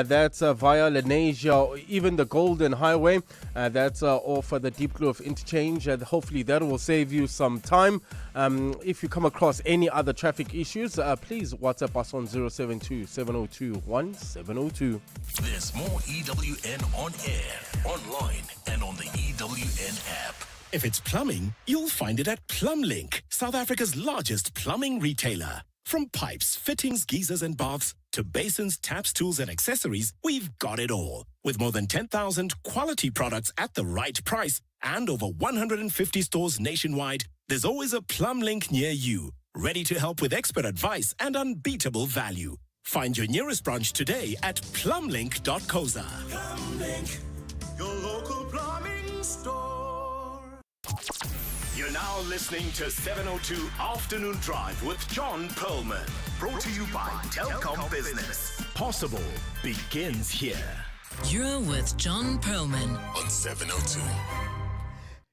That's via Lenasia, or even the Golden Highway. That's off the Deepkloof interchange. Hopefully that will save you some time. If you come across any other traffic issues, please WhatsApp us on 072-702-1702. There's more EWN on air, online, and on the EWN app. If it's plumbing, you'll find it at Plumlink, South Africa's largest plumbing retailer. From pipes, fittings, geysers and baths, to basins, taps, tools and accessories, we've got it all. With more than 10,000 quality products at the right price and over 150 stores nationwide, there's always a Plumlink near you, ready to help with expert advice and unbeatable value. Find your nearest branch today at plumlink.coza. Plumlink, your local plumbing store. You're now listening to 702 Afternoon Drive with John Perlman. Brought to you by Telkom Business. Possible begins here. You're with John Perlman on 702.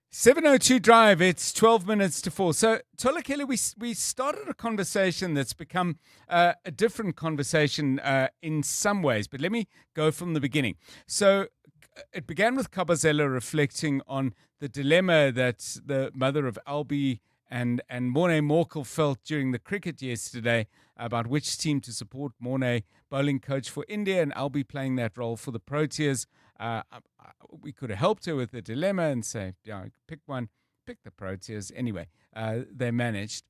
702 Drive, it's 12 minutes to 4. So, Tola Kelly, we started a conversation that's become a different conversation in some ways, but let me go from the beginning. So, it began with Kabazela reflecting on the dilemma that the mother of Albie and Morne Morkel felt during the cricket yesterday about which team to support. Morne, bowling coach for India, and Albie playing that role for the Proteas. We could have helped her with the dilemma and say, yeah, pick one, pick the Proteas. Anyway, they managed.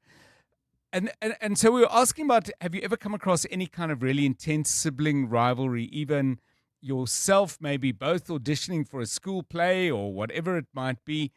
And so we were asking about, have you ever come across any kind of really intense sibling rivalry, even yourself, maybe both auditioning for a school play or whatever it might be?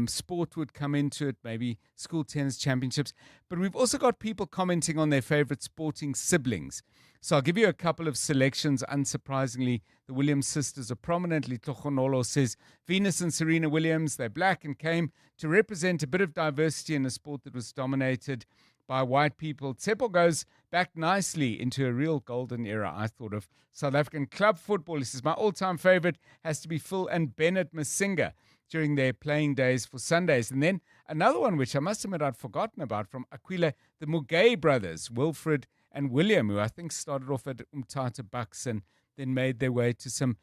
Sport would come into it, maybe school tennis championships. But we've also got people commenting on their favorite sporting siblings. So I'll give you a couple of selections. Unsurprisingly, the Williams sisters are prominently. Tlogonolo says, Venus and Serena Williams, they're black and came to represent a bit of diversity in a sport that was dominated by white people. Tsepo goes back nicely into a real golden era, I thought, of South African club football. He says, my all-time favorite has to be Phil and Bennett Masinga during their playing days for Sundays. And then another one, which I must admit I'd forgotten about, from Aquila, the Mugai brothers, Wilfred and William, who I think started off at Umtata Bucks and then made their way to some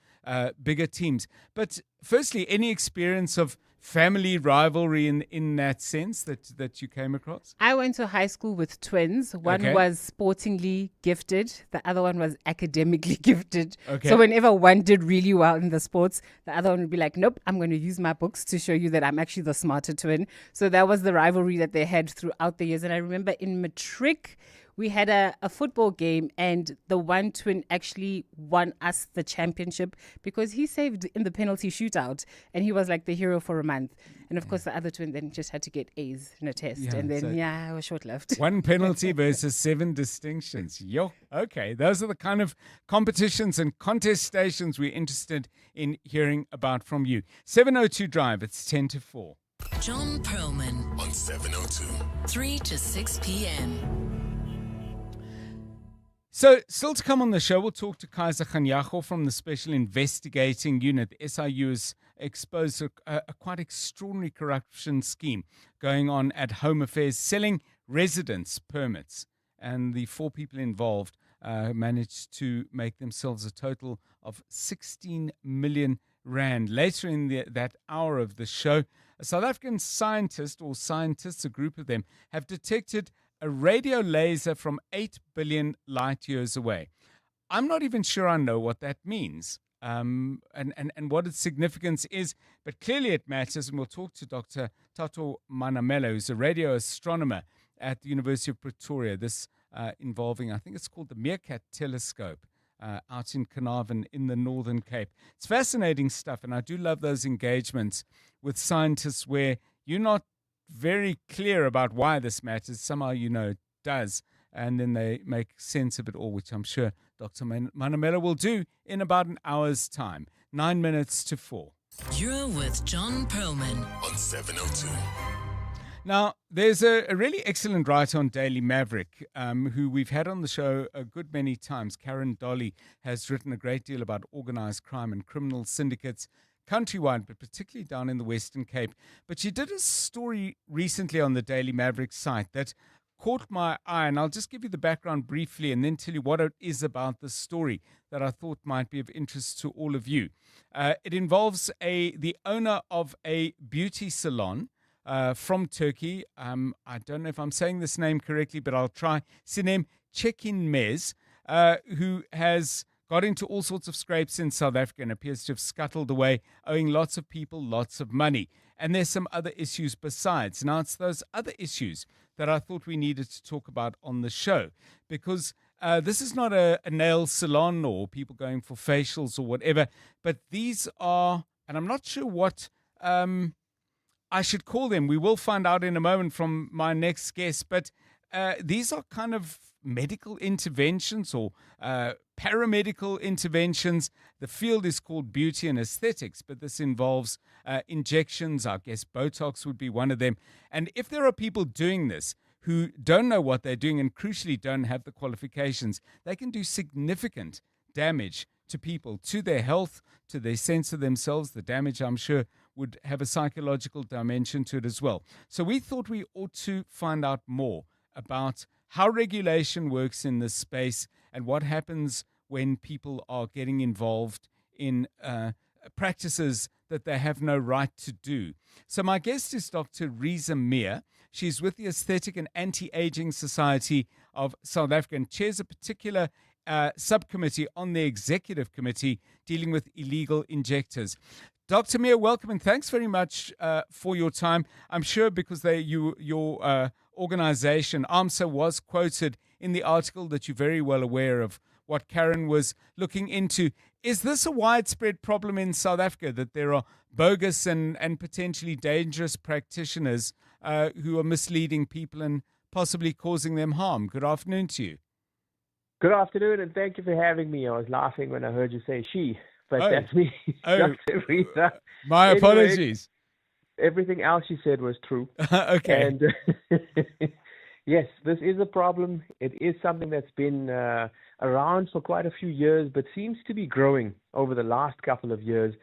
bigger teams. But firstly, any experience of family rivalry in that sense that you came across? I went to high school with twins. One was sportingly gifted. The other one was academically gifted. Okay. So whenever one did really well in the sports, the other one would be like, nope, I'm going to use my books to show you that I'm actually the smarter twin. So that was the rivalry that they had throughout the years. And I remember in matric, we had a football game, and the one twin actually won us the championship because he saved in the penalty shootout, and he was like the hero for a month. And of course, the other twin then just had to get A's in a test, and then I was short-lived. One penalty versus 7 distinctions. Yo, okay. Those are the kind of competitions and contestations we're interested in hearing about from you. 702 Drive, it's 10 to 4. John Perlman on 702. 3 to 6 p.m. So, still to come on the show, we'll talk to Kaiser Khanyago from the Special Investigating Unit. The SIU has exposed a quite extraordinary corruption scheme going on at Home Affairs, selling residence permits. And the 4 people involved managed to make themselves a total of 16 million rand. Later in that hour of the show, a South African scientist or scientists, a group of them, have detected a radio laser from 8 billion light years away. I'm not even sure I know what that means and what its significance is, but clearly it matters. And we'll talk to Dr. Tato Manamela, who's a radio astronomer at the University of Pretoria. This involving, I think it's called the Meerkat Telescope out in Carnarvon in the Northern Cape. It's fascinating stuff, and I do love those engagements with scientists where you're not very clear about why this matters. Somehow you know it does, and then they make sense of it all, which I'm sure Dr. Manamela will do in about an hour's time. 9 minutes to 4. You're with John Perlman on 702. Now, there's a really excellent writer on Daily Maverick who we've had on the show a good many times. Karen Dolly has written a great deal about organized crime and criminal syndicates countrywide, but particularly down in the Western Cape. But she did a story recently on the Daily Maverick site that caught my eye, and I'll just give you the background briefly and then tell you what it is about the story that I thought might be of interest to all of you. It involves the owner of a beauty salon from Turkey. I don't know if I'm saying this name correctly, but I'll try. Sinem Çekinmez, who has got into all sorts of scrapes in South Africa and appears to have scuttled away, owing lots of people lots of money. And there's some other issues besides. Now, it's those other issues that I thought we needed to talk about on the show, because this is not a nail salon or people going for facials or whatever, but these are, and I'm not sure what I should call them. We will find out in a moment from my next guest, but these are kind of medical interventions or paramedical interventions. The field is called beauty and aesthetics, but this involves injections. I guess Botox would be one of them. And if there are people doing this who don't know what they're doing and crucially don't have the qualifications, they can do significant damage to people, to their health, to their sense of themselves. The damage, I'm sure, would have a psychological dimension to it as well. So we thought we ought to find out more about how regulation works in this space and what happens when people are getting involved in practices that they have no right to do. So my guest is Dr. Riza Mir. She's with the Aesthetic and Anti-Aging Society of South Africa and chairs a particular subcommittee on the executive committee dealing with illegal injectors. Dr. Mir, welcome and thanks very much for your time. I'm sure because your organization, AMSA, was quoted in the article that you're very well aware of what Karen was looking into. Is this a widespread problem in South Africa, that there are bogus and potentially dangerous practitioners who are misleading people and possibly causing them harm? Good afternoon to you. Good afternoon, and thank you for having me. I was laughing when I heard you say she, but that's me, Dr. Riza. My apologies. Everything else you said was true. Okay. And yes, this is a problem. It is something that's been around for quite a few years, but seems to be growing over the last couple of years.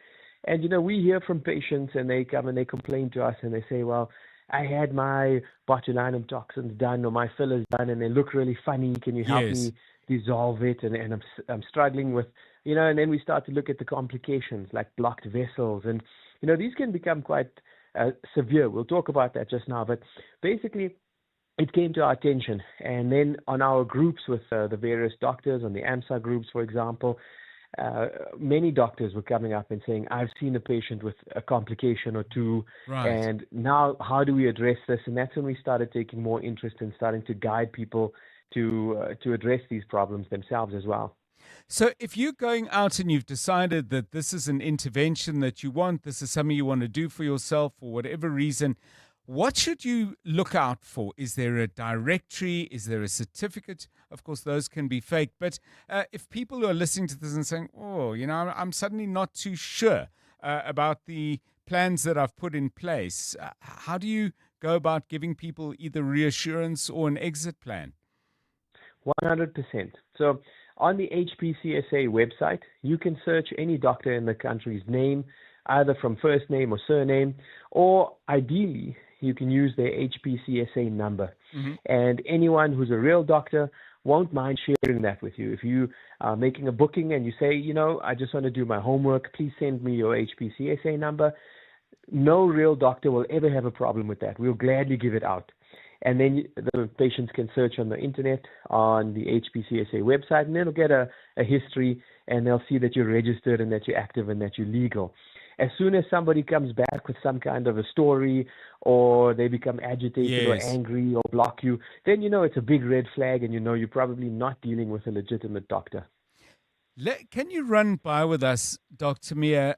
And, you know, we hear from patients and they come and they complain to us and they say, well, I had my botulinum toxins done or my fillers done and they look really funny. Can you help me dissolve it? And I'm struggling with, you know, and then we start to look at the complications like blocked vessels. And, you know, these can become quite severe. We'll talk about that just now. But basically, it came to our attention. And then on our groups with the various doctors, on the AMSA groups, for example, many doctors were coming up and saying, I've seen a patient with a complication or two, and now how do we address this? And that's when we started taking more interest in starting to guide people to address these problems themselves as well. So if you're going out and you've decided that this is an intervention that you want, this is something you want to do for yourself for whatever reason, what should you look out for? Is there a directory? Is there a certificate? Of course, those can be fake. But if people are listening to this and saying, oh, you know, I'm suddenly not too sure about the plans that I've put in place, how do you go about giving people either reassurance or an exit plan? 100%. So on the HPCSA website, you can search any doctor in the country's name, either from first name or surname, or ideally, you can use their HPCSA number. Mm-hmm. And anyone who's a real doctor won't mind sharing that with you. If you are making a booking and you say, I just want to do my homework, please send me your HPCSA number. No real doctor will ever have a problem with that. We'll gladly give it out. And then the patients can search on the internet, on the HPCSA website, and they'll get a history, and they'll see that you're registered and that you're active and that you're legal. As soon as somebody comes back with some kind of a story, or they become agitated or angry or block you, then it's a big red flag, and you're probably not dealing with a legitimate doctor. Can you run by with us, Dr. Mia,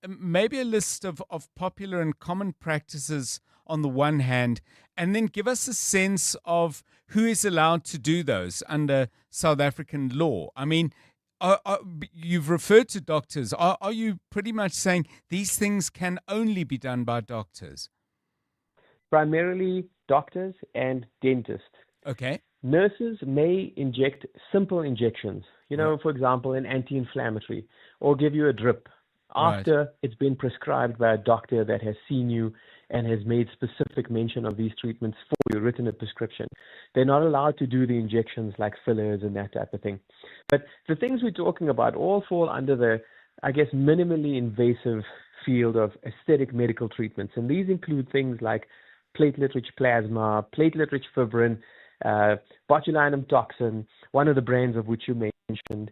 maybe a list of popular and common practices on the one hand, and then give us a sense of who is allowed to do those under South African law? I mean, you've referred to doctors. Are you pretty much saying these things can only be done by doctors? Primarily doctors and dentists. Okay. Nurses may inject simple injections, for example, an anti-inflammatory, or give you a drip after it's been prescribed by a doctor that has seen you and has made specific mention of these treatments for you, written a prescription. They're not allowed to do the injections like fillers and that type of thing. But the things we're talking about all fall under the, minimally invasive field of aesthetic medical treatments. And these include things like platelet-rich plasma, platelet-rich fibrin, botulinum toxin, one of the brands of which you mentioned,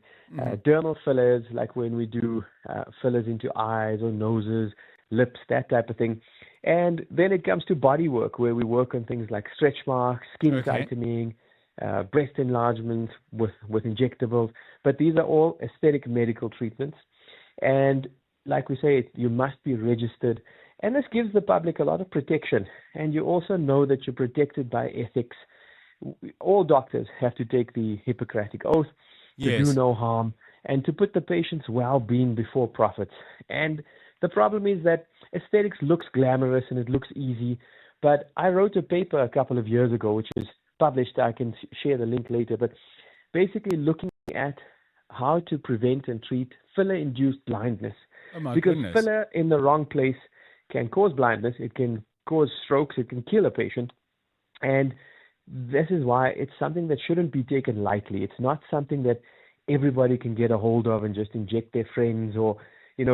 dermal fillers, like when we do fillers into eyes or noses, lips, that type of thing. And then it comes to body work, where we work on things like stretch marks, skin tightening, breast enlargement with injectables. But these are all aesthetic medical treatments. And like we say, you must be registered. And this gives the public a lot of protection. And you also know that you're protected by ethics. All doctors have to take the Hippocratic Oath to do no harm and to put the patient's well-being before profits. And the problem is that aesthetics looks glamorous and it looks easy, but I wrote a paper a couple of years ago, which is published. I can share the link later, but basically looking at how to prevent and treat filler-induced blindness. Because filler in the wrong place can cause blindness, it can cause strokes, it can kill a patient, and this is why it's something that shouldn't be taken lightly. It's not something that everybody can get a hold of and just inject their friends, or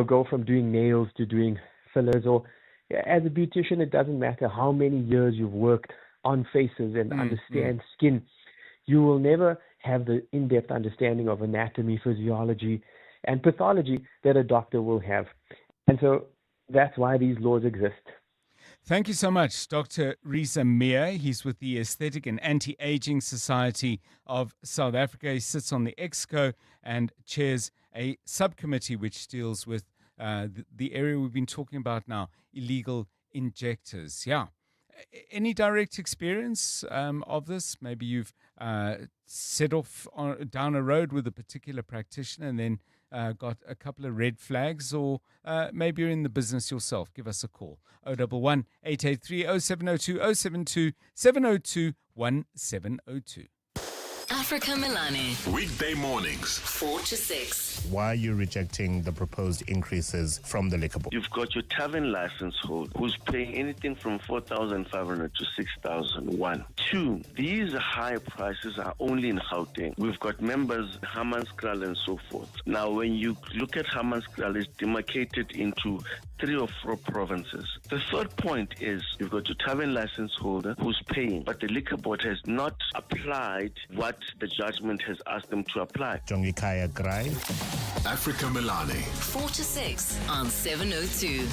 go from doing nails to doing fillers. Or as a beautician, it doesn't matter how many years you've worked on faces and understand skin. You will never have the in-depth understanding of anatomy, physiology, and pathology that a doctor will have. And so that's why these laws exist. Thank you so much, Dr. Risa Mia. He's with the Aesthetic and Anti-Aging Society of South Africa. He sits on the EXCO and chairs a subcommittee which deals with the area we've been talking about now, illegal injectors. Yeah. Any direct experience of this? Maybe you've set off down a road with a particular practitioner and then got a couple of red flags, or maybe you're in the business yourself. Give us a call. 011 883 0702 072 702 1702. Africa Milani. Weekday mornings, 4 to 6. Why are you rejecting the proposed increases from the liquor board? You've got your tavern license holder who's paying anything from 4,500 to 6,000. 1. 2. These high prices are only in Gauteng. We've got members, Hammanskraal and so forth. Now, when you look at Hammanskraal, it's demarcated into 3 or 4 provinces. The third point is you've got your tavern license holder who's paying, but the liquor board has not applied what the judgment has asked them to apply. Jongikaya Grai. Africa Milani. 4 to 6 on 702.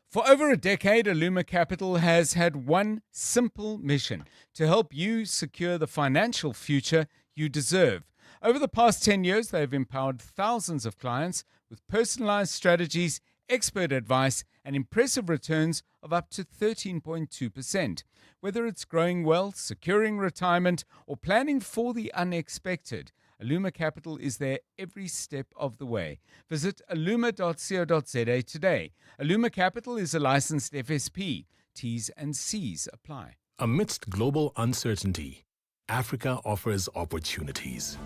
For over a decade, Aluma Capital has had one simple mission: to help you secure the financial future you deserve. Over the past 10 years, they've empowered thousands of clients with personalized strategies, expert advice, and impressive returns of up to 13.2%. Whether it's growing wealth, securing retirement, or planning for the unexpected, Aluma Capital is there every step of the way. Visit aluma.co.za today. Aluma Capital is a licensed FSP. T's and C's apply. Amidst global uncertainty, Africa offers opportunities.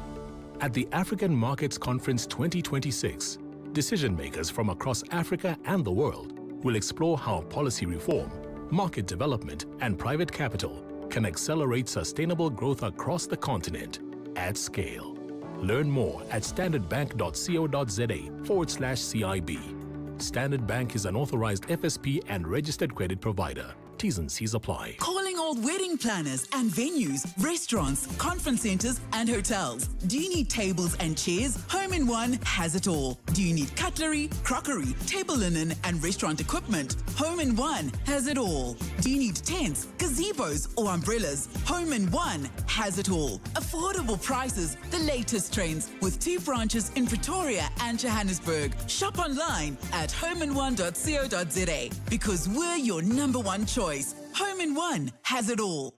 At the African Markets Conference 2026, decision makers from across Africa and the world will explore how policy reform, market development, and private capital can accelerate sustainable growth across the continent at scale. Learn more at standardbank.co.za/CIB. Standard Bank is an authorized FSP and registered credit provider. T's and C's apply. Calling all wedding planners and venues, restaurants, conference centers, and hotels. Do you need tables and chairs? Home in One has it all. Do you need cutlery, crockery, table linen, and restaurant equipment? Home in One has it all. Do you need tents, gazebos, or umbrellas? Home in One has it all. Affordable prices, the latest trends, with 2 branches in Pretoria and Johannesburg. Shop online at homein1.co.za because we're your #1 choice. Home in One has it all.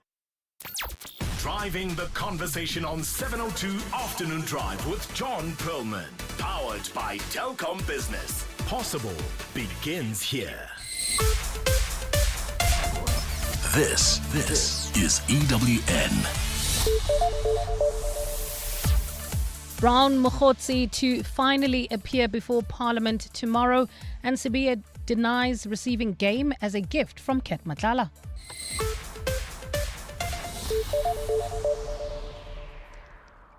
Driving the conversation on 702 Afternoon Drive with John Perlman. Powered by Telkom Business. Possible begins here. This is EWN. Brown Mokhotsi to finally appear before Parliament tomorrow, and Sibiya denies receiving game as a gift from Ket Matlala.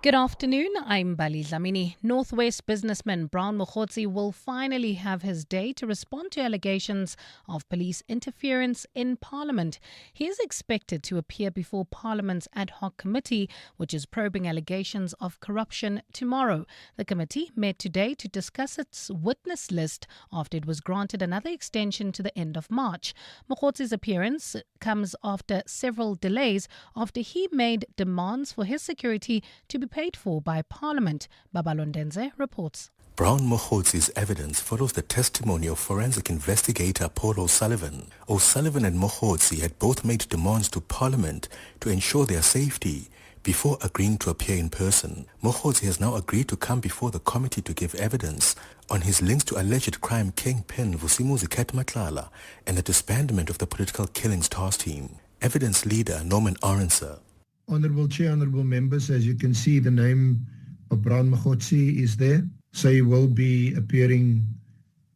Good afternoon, I'm Bali Dlamini. Northwest businessman Brown Mokhotsi will finally have his day to respond to allegations of police interference in Parliament. He is expected to appear before Parliament's ad hoc committee, which is probing allegations of corruption tomorrow. The committee met today to discuss its witness list after it was granted another extension to the end of March. Mokhotsi's appearance comes after several delays after he made demands for his security to be paid for by Parliament. Babalondenze reports. Brown Mokhotsi's evidence follows the testimony of forensic investigator Paul O'Sullivan. O'Sullivan and Mokhotsi had both made demands to Parliament to ensure their safety before agreeing to appear in person. Mokhotsi has now agreed to come before the committee to give evidence on his links to alleged crime kingpin Vusimuzi Ket Matlala and the disbandment of the political killings task team. Evidence leader Norman Arendse. Honourable Chair, honourable members, as you can see, the name of Brown Mokhotsi is there. So he will be appearing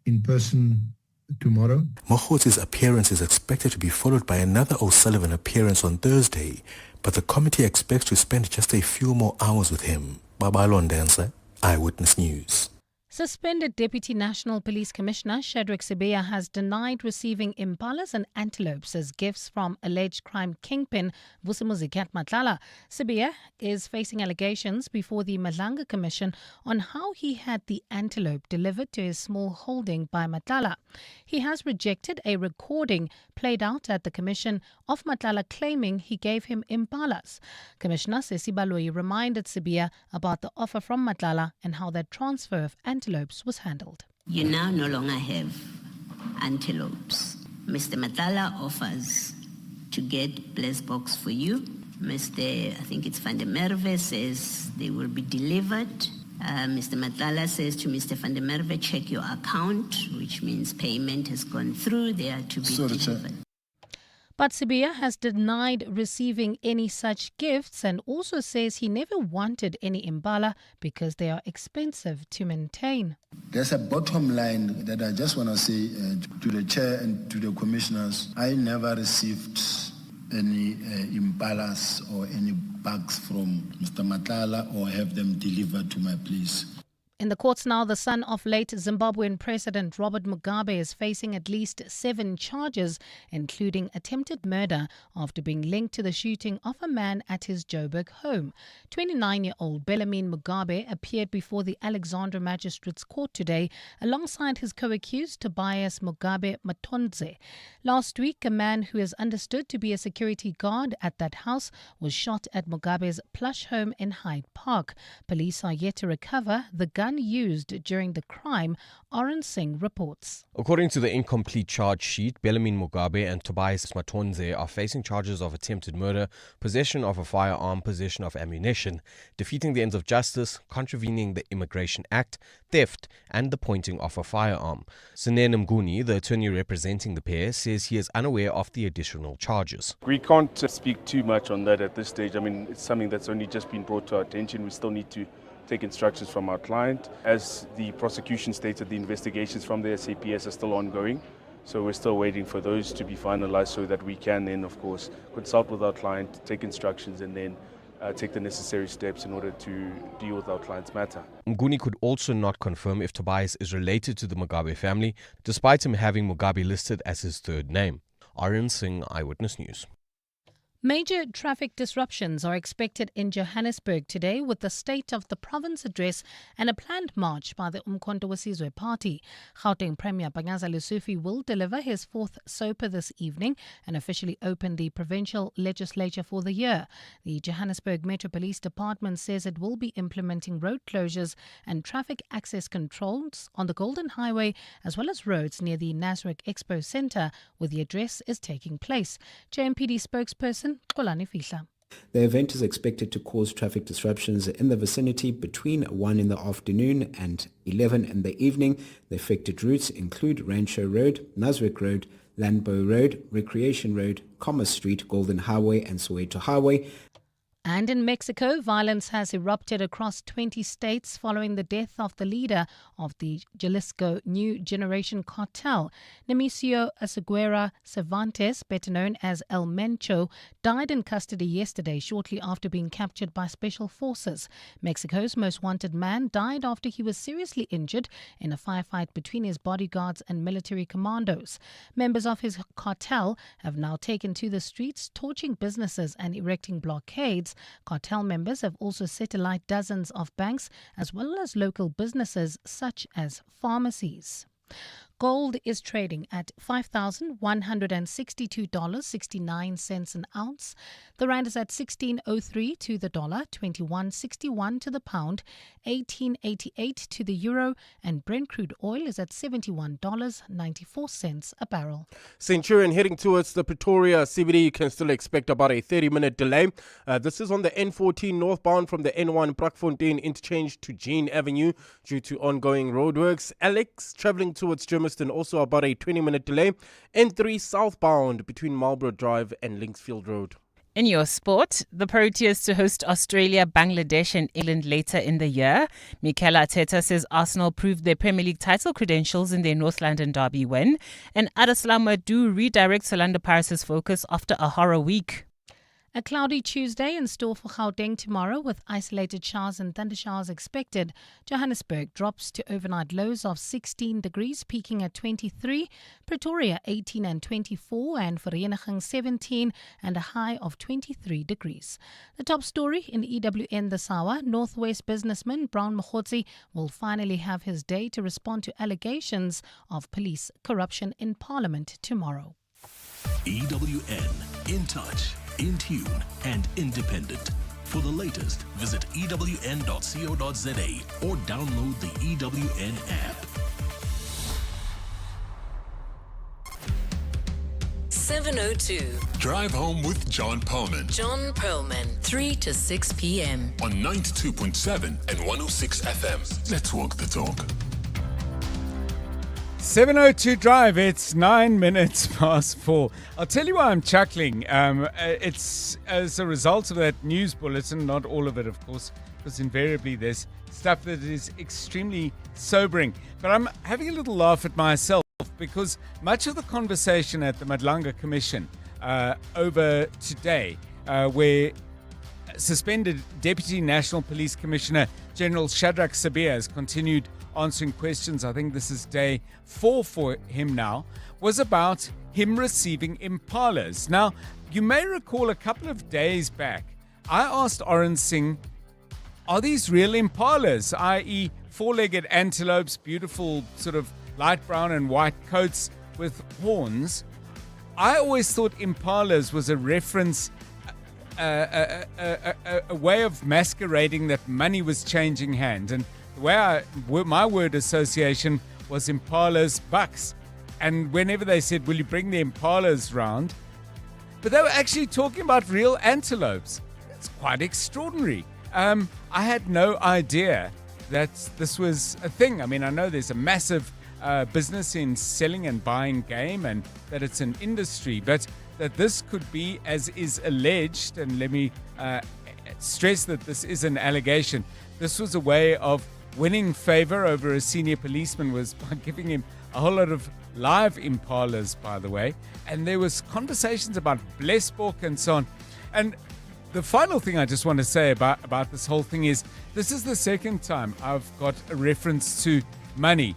in person tomorrow. Mokhotsi's appearance is expected to be followed by another O'Sullivan appearance on Thursday, but the committee expects to spend just a few more hours with him. Babalondense, Eyewitness News. Suspended Deputy National Police Commissioner Shadrack Sibiya has denied receiving impalas and antelopes as gifts from alleged crime kingpin Vusimuzi Ket Matlala. Sibiya is facing allegations before the Madlanga Commission on how he had the antelope delivered to his small holding by Matlala. He has rejected a recording played out at the commission of Matlala claiming he gave him impalas. Commissioner Sesi Baloyi reminded Sibiya about the offer from Matlala and how that transfer of antelopes was handled. You now no longer have antelopes. Mr. Matlala offers to get blessed box for you. I think it's Van der Merwe says they will be delivered. Mr. Matlala says to Mr. Van der Merwe, check your account, which means payment has gone through. They are to be delivered. But Sibiya has denied receiving any such gifts and also says he never wanted any imbala because they are expensive to maintain. There's a bottom line that I just want to say to the chair and to the commissioners. I never received any imbalas or any bags from Mr. Matlala or have them delivered to my place. In the courts now, the son of late Zimbabwean President Robert Mugabe is facing at least 7 charges, including attempted murder after being linked to the shooting of a man at his Joburg home. 29-year-old Bellarmine Mugabe appeared before the Alexandra Magistrates Court today alongside his co-accused Tobias Mugabe Matonze. Last week, a man who is understood to be a security guard at that house was shot at Mugabe's plush home in Hyde Park. Police are yet to recover the gun used during the crime, Oren Singh reports. According to the incomplete charge sheet, Bellarmine Mugabe and Tobias Matonze are facing charges of attempted murder, possession of a firearm, possession of ammunition, defeating the ends of justice, contravening the Immigration Act, theft, and the pointing of a firearm. Sunene Mguni, the attorney representing the pair, says he is unaware of the additional charges. We can't speak too much on that at this stage. I mean, it's something that's only just been brought to our attention. We still need to take instructions from our client. As the prosecution stated, the investigations from the SAPS are still ongoing. So we're still waiting for those to be finalized so that we can then, of course, consult with our client, take instructions, and then take the necessary steps in order to deal with our client's matter. Mguni could also not confirm if Tobias is related to the Mugabe family, despite him having Mugabe listed as his third name. Aryan Singh, Eyewitness News. Major traffic disruptions are expected in Johannesburg today with the State of the Province address and a planned march by the Umkhonto weSizwe Party. Gauteng Premier Panyaza Lesufi will deliver his fourth SOPA this evening and officially open the provincial legislature for the year. The Johannesburg Metro Police Department says it will be implementing road closures and traffic access controls on the Golden Highway as well as roads near the Nasrec Expo Centre where the address is taking place. JMPD spokesperson Kolani Fihla. The event is expected to cause traffic disruptions in the vicinity between 1 in the afternoon and 11 in the evening. The affected routes include Rancho Road, Nasrec Road, Landbow Road, Recreation Road, Commerce Street, Golden Highway and Soweto Highway. And in Mexico, violence has erupted across 20 states following the death of the leader of the Jalisco New Generation Cartel. Nemesio Azuquera Cervantes, better known as El Mencho, died in custody yesterday shortly after being captured by special forces. Mexico's most wanted man died after he was seriously injured in a firefight between his bodyguards and military commandos. Members of his cartel have now taken to the streets, torching businesses and erecting blockades. Cartel members have also set alight dozens of banks as well as local businesses such as pharmacies. Gold is trading at $5,162.69 an ounce. The rand is at 16.03 to the dollar, 21.61 to the pound, 18.88 to the euro, and Brent crude oil is at $71.94 a barrel. Centurion heading towards the Pretoria CBD. You can still expect about a 30-minute delay. This is on the N14 northbound from the N1 Brakfontein interchange to Jean Avenue due to ongoing roadworks. Alex travelling towards Germiston, also about a 20-minute delay. N3 southbound between Marlborough Drive and Linksfield Road. In your sport, the Proteas to host Australia, Bangladesh and England later in the year. Mikel Arteta says Arsenal proved their Premier League title credentials in their North London derby win. And Adesola Madu redirects Orlando Pirates' focus after a horror week. A cloudy Tuesday in store for Gauteng tomorrow with isolated showers and thundershowers expected. Johannesburg drops to overnight lows of 16 degrees, peaking at 23. Pretoria 18 and 24 and Vereeniging 17 and a high of 23 degrees. The top story in EWN this hour, Northwest businessman Brown Mokhotsi will finally have his day to respond to allegations of police corruption in Parliament tomorrow. EWN, in touch, in tune and independent. For the latest, visit ewn.co.za or download the EWN app. 702. Drive home with John Perlman. John Perlman, 3 to 6 p.m. On 92.7 and 106 FM. Let's walk the talk. 702 Drive, it's 9 minutes past 4. I'll tell you why I'm chuckling. It's as a result of that news bulletin, not all of it, of course, because invariably there's stuff that is extremely sobering. But I'm having a little laugh at myself because much of the conversation at the Madlanga Commission over today, where suspended Deputy National Police Commissioner General Shadrach Sabia has continued answering questions, I think this is day 4 for him now, was about him receiving impalas. Now, you may recall a couple of days back, I asked Aryan Singh, are these real impalas, i.e. four-legged antelopes, beautiful sort of light brown and white coats with horns? I always thought impalas was a reference, a way of masquerading that money was changing hands. And the way my word association was impalas, bucks. And whenever they said, will you bring the impalas round? But they were actually talking about real antelopes. It's quite extraordinary. I had no idea that this was a thing. I mean, I know there's a massive business in selling and buying game and that it's an industry, but that this could be, as is alleged, and let me stress that this is an allegation, this was a way of winning favor over a senior policeman was by giving him a whole lot of live impalas, by the way, and there was conversations about Blesbok and so on. And the final thing I just want to say about this whole thing is this is the second time I've got a reference to money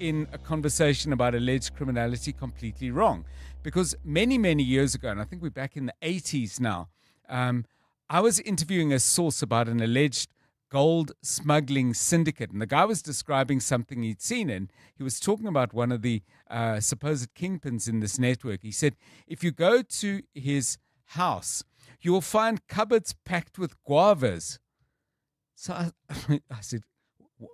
in a conversation about alleged criminality completely wrong. Because many, many years ago, and I think we're back in the 80s now, I was interviewing a source about an alleged gold smuggling syndicate. And the guy was describing something he'd seen, and he was talking about one of the supposed kingpins in this network. He said, if you go to his house, you will find cupboards packed with guavas. So I said,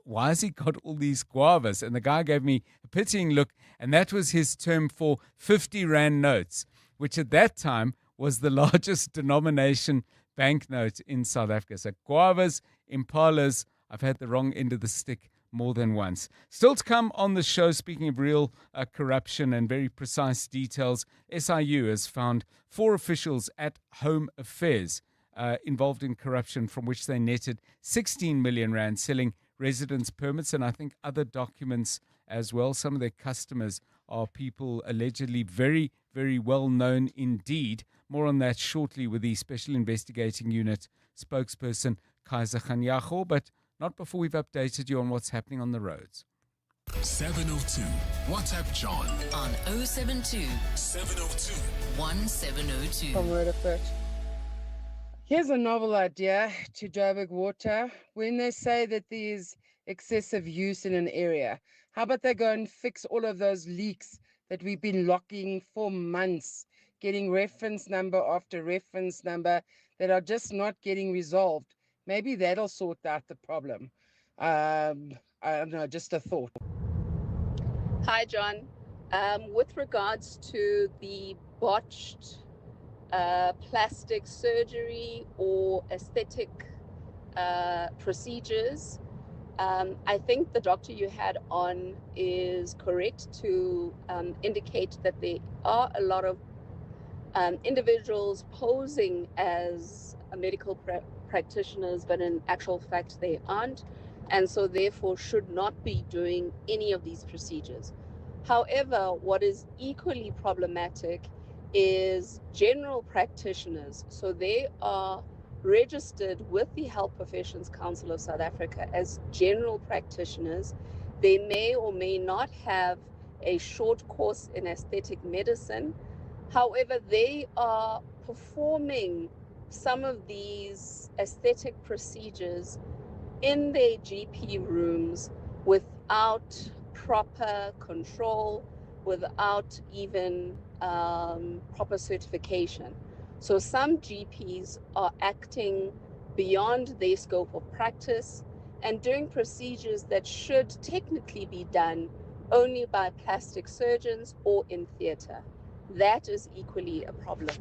why has he got all these guavas? And the guy gave me a pitying look, and that was his term for 50 Rand notes, which at that time was the largest denomination banknote in South Africa. So guavas, impalas, I've had the wrong end of the stick more than once. Still to come on the show, speaking of real corruption and very precise details, SIU has found 4 officials at Home Affairs involved in corruption, from which they netted 16 million Rand, selling residence permits and I think other documents as well. Some of their customers are people allegedly very, very well known indeed. More on that shortly with the Special Investigating Unit spokesperson Kaiser Khanyago, but not before we've updated you on what's happening on the roads. 702. WhatsApp John on 072 702 1702. From Rudderford. Here's a novel idea to Joburg Water. When they say that there's excessive use in an area, how about they go and fix all of those leaks that we've been locking for months, getting reference number after reference number that are just not getting resolved? Maybe that'll sort out the problem. I don't know, just a thought. Hi, John. With regards to the botched plastic surgery or aesthetic procedures, I think the doctor you had on is correct to indicate that there are a lot of individuals posing as medical practitioners, but in actual fact they aren't, and so therefore should not be doing any of these procedures. However, what is equally problematic is general practitioners. So they are registered with the Health Professions Council of South Africa as general practitioners. They may or may not have a short course in aesthetic medicine. However, they are performing some of these aesthetic procedures in their GP rooms without proper control, without even proper certification. So some GPs are acting beyond their scope of practice and doing procedures that should technically be done only by plastic surgeons or in theatre. That is equally a problem.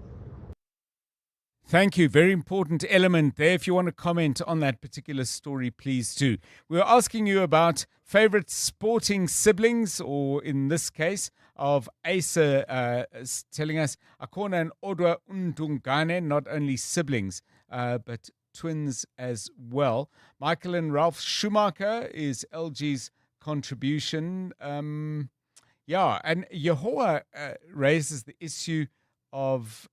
Thank you. Very important element there. If you want to comment on that particular story, please do. We're asking you about favorite sporting siblings, or in this case, of Asa telling us, Akona and Odwa Undungane, not only siblings, but twins as well. Michael and Ralph Schumacher is LG's contribution. And Yehoah raises the issue of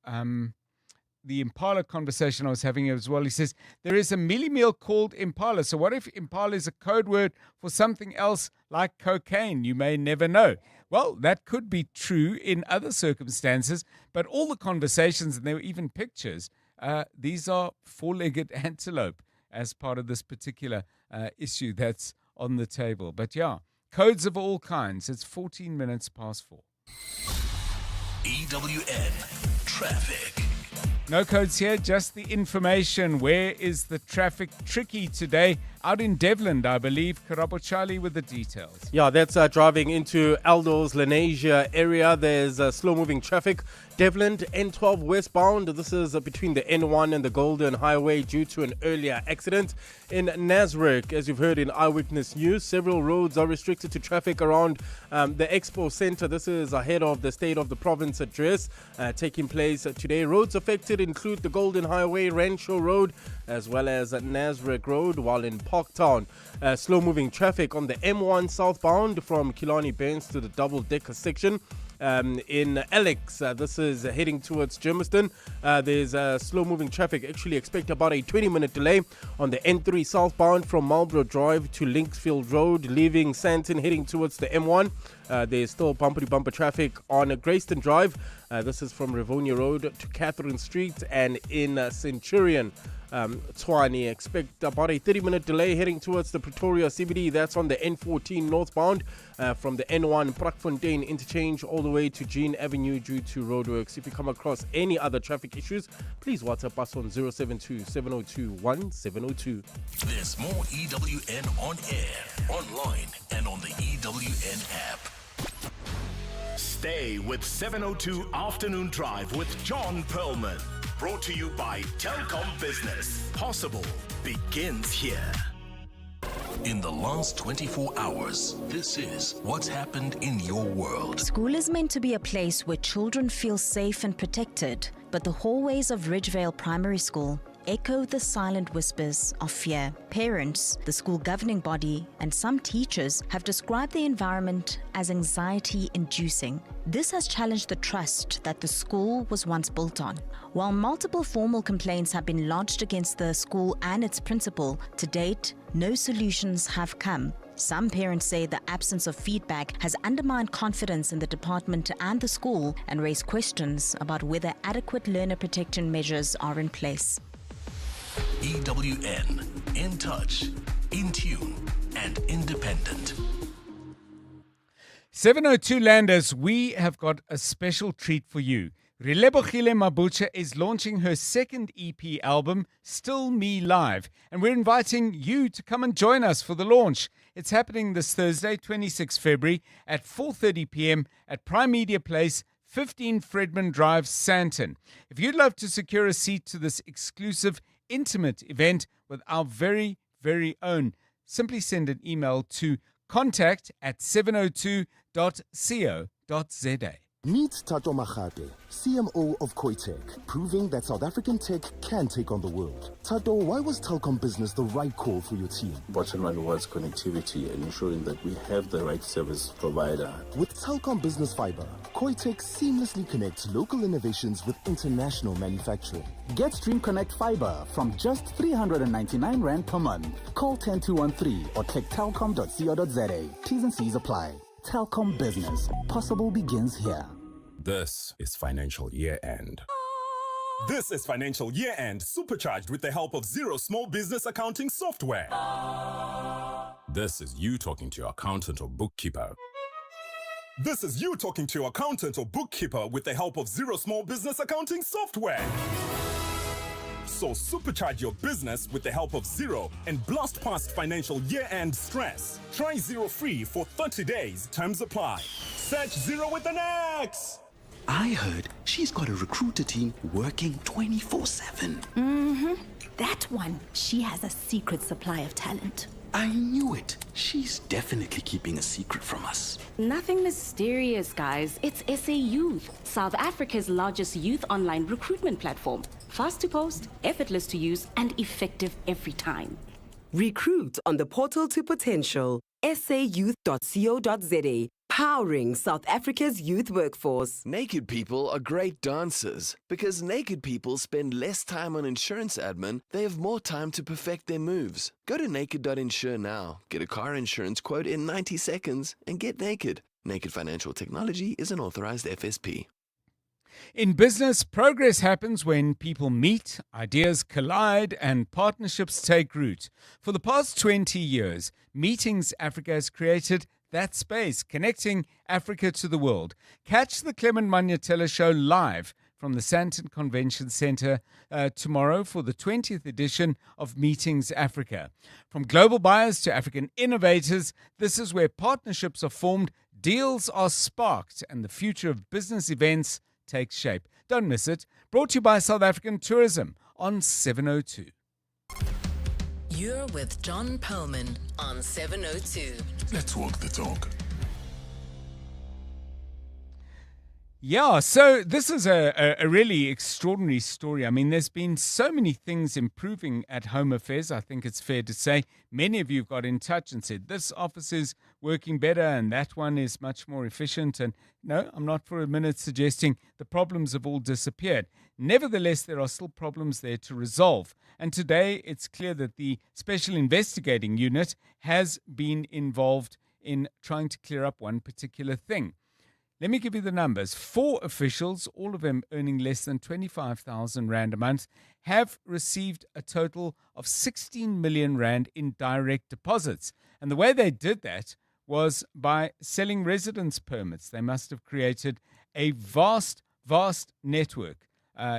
the Impala conversation I was having as well. He says, there is a mealie meal called Impala. So what if Impala is a code word for something else like cocaine? You may never know. Well, that could be true in other circumstances, but all the conversations, and there were even pictures, these are four-legged antelope as part of this particular issue that's on the table. But yeah, codes of all kinds. It's 14 minutes past 4. EWN Traffic. No codes here, just the information. Where is the traffic tricky today? Out in Devland, I believe. Karabo Charlie with the details. Yeah, that's driving into Aldo's Lenasia area. There's slow-moving traffic Devland, N12 westbound. This is between the N1 and the Golden Highway due to an earlier accident. In Nasrec, as you've heard in Eyewitness News, several roads are restricted to traffic around the Expo Center. This is ahead of the State of the Province address taking place today. Roads affected include the Golden Highway, Rancho Road, as well as Nasrec Road, while in Parktown, slow-moving traffic on the M1 southbound from Killarney Bends to the double-decker section. In Alex, this is heading towards Germiston. There's slow-moving traffic. Actually expect about a 20-minute delay on the N3 southbound from Marlborough Drive to Linksfield Road, leaving Sandton heading towards the M1. There's still bumper-to-bumper traffic on Greyston Drive. This is from Rivonia Road to Catherine Street, and in Centurion. Tshwane, expect about a 30-minute delay heading towards the Pretoria CBD. That's on the N14 northbound from the N1 Brakfontein interchange all the way to Jean Avenue due to roadworks. If you come across any other traffic issues, please WhatsApp us on 072-702-1702. There's more EWN on air, online, and on the EWN app. Stay with 702 Afternoon Drive with John Perlman. Brought to you by Telkom Business. Possible begins here. In the last 24 hours, this is what's happened in your world. School is meant to be a place where children feel safe and protected, but the hallways of Ridgevale Primary School echo the silent whispers of fear. Parents, the school governing body, and some teachers have described the environment as anxiety-inducing. This has challenged the trust that the school was once built on. While multiple formal complaints have been lodged against the school and its principal, to date, no solutions have come. Some parents say the absence of feedback has undermined confidence in the department and the school and raised questions about whether adequate learner protection measures are in place. EWN, in touch, in tune, and independent. 702 Landers, we have got a special treat for you. Relebogile Mabucha is launching her second EP album, Still Me Live, and we're inviting you to come and join us for the launch. It's happening this Thursday, 26 February at 4:30 p.m. at Prime Media Place, 15 Fredman Drive, Sandton. If you'd love to secure a seat to this exclusive, intimate event with our very, very own, simply send an email to contact@702.co.za. Meet Tato Magate, CMO of Koitek, proving that South African tech can take on the world. Tato, why was Telkom Business the right call for your team? Bottom line was connectivity and ensuring that we have the right service provider. With Telkom Business Fiber, Koitek seamlessly connects local innovations with international manufacturing. Get Stream Connect Fiber from just 399 Rand per month. Call 10213 or click telkom.co.za. T's and C's apply. Telkom Business. Possible begins here. This is financial year end. This is financial year end supercharged with the help of Zero Small Business Accounting Software. This is you talking to your accountant or bookkeeper. This is you talking to your accountant or bookkeeper with the help of Zero Small Business Accounting Software. So supercharge your business with the help of Zero and blast past financial year-end stress. Try Zero free for 30 days. Terms apply. Search Zero with an X. I heard she's got a recruiter team working 24/7. That one. She has a secret supply of talent. I knew it. She's definitely keeping a secret from us. Nothing mysterious, guys. It's SA Youth, South Africa's largest youth online recruitment platform. Fast to post, effortless to use, and effective every time. Recruit on the portal to potential. sayouth.co.za. Powering South Africa's youth workforce. Naked people are great dancers. Because naked people spend less time on insurance admin, they have more time to perfect their moves. Go to naked.insure now, get a car insurance quote in 90 seconds, and get naked. Naked Financial Technology is an authorized FSP. In business, progress happens when people meet, ideas collide, and partnerships take root. For the past 20 years, Meetings Africa has created that space, connecting Africa to the world. Catch the Clement Manyatela Show live from the Sandton Convention Centre tomorrow for the 20th edition of Meetings Africa. From global buyers to African innovators, this is where partnerships are formed, deals are sparked, and the future of business events takes shape. Don't miss it. Brought to you by South African Tourism on 702. You're with John Perlman on 702. Let's walk the talk. Yeah, so this is a really extraordinary story. I mean, there's been so many things improving at Home Affairs, I think it's fair to say. Many of you got in touch and said, this office is working better and that one is much more efficient. And no, I'm not for a minute suggesting the problems have all disappeared. Nevertheless, there are still problems there to resolve. And today, it's clear that the Special Investigating Unit has been involved in trying to clear up one particular thing. Let me give you the numbers. 4 officials, all of them earning less than 25,000 Rand a month, have received a total of 16 million Rand in direct deposits. And the way they did that was by selling residence permits. They must have created a vast network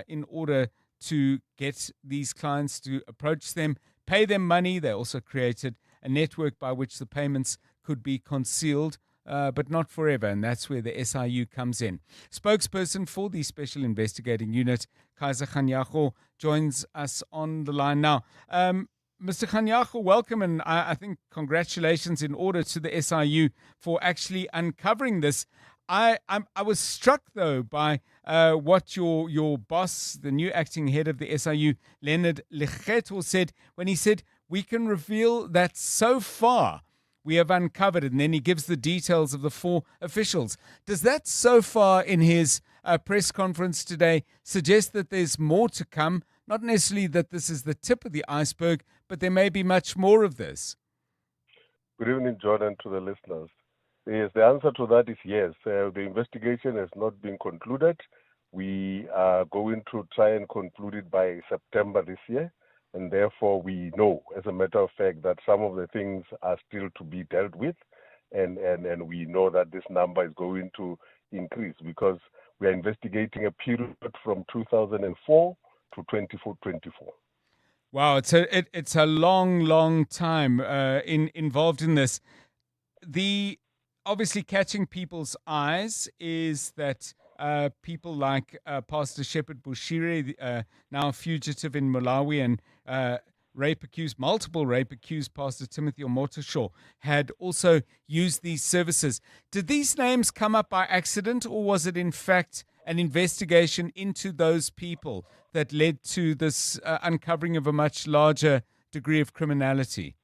in order to get these clients to approach them, pay them money. They also created a network by which the payments could be concealed, but not forever, and that's where the SIU comes in. Spokesperson for the Special Investigating Unit, Kaiser Khanyago, joins us on the line now. Mr. Khanyago, welcome, and I think congratulations in order to the SIU for actually uncovering this. I was struck, though, by what your boss, the new acting head of the SIU, Leonard Lekgetho, said when he said, we can reveal that so far we have uncovered, and then he gives the details of the 4 officials. Does that so far in his press conference today suggest that there's more to come? Not necessarily that this is the tip of the iceberg, but there may be much more of this. Good evening, John, and to the listeners. Yes, the answer to that is yes. The investigation has not been concluded. We are going to try and conclude it by September this year. And therefore, we know, as a matter of fact, that some of the things are still to be dealt with. And we know that this number is going to increase because we are investigating a period from 2004 to 2024. Wow, it's a long time involved in this. The obviously catching people's eyes is that people like Pastor Shepherd Bushire, now a fugitive in Malawi, and multiple rape accused Pastor Timothy Omotosho had also used these services. Did these names come up by accident, or was it in fact an investigation into those people that led to this uncovering of a much larger degree of criminality?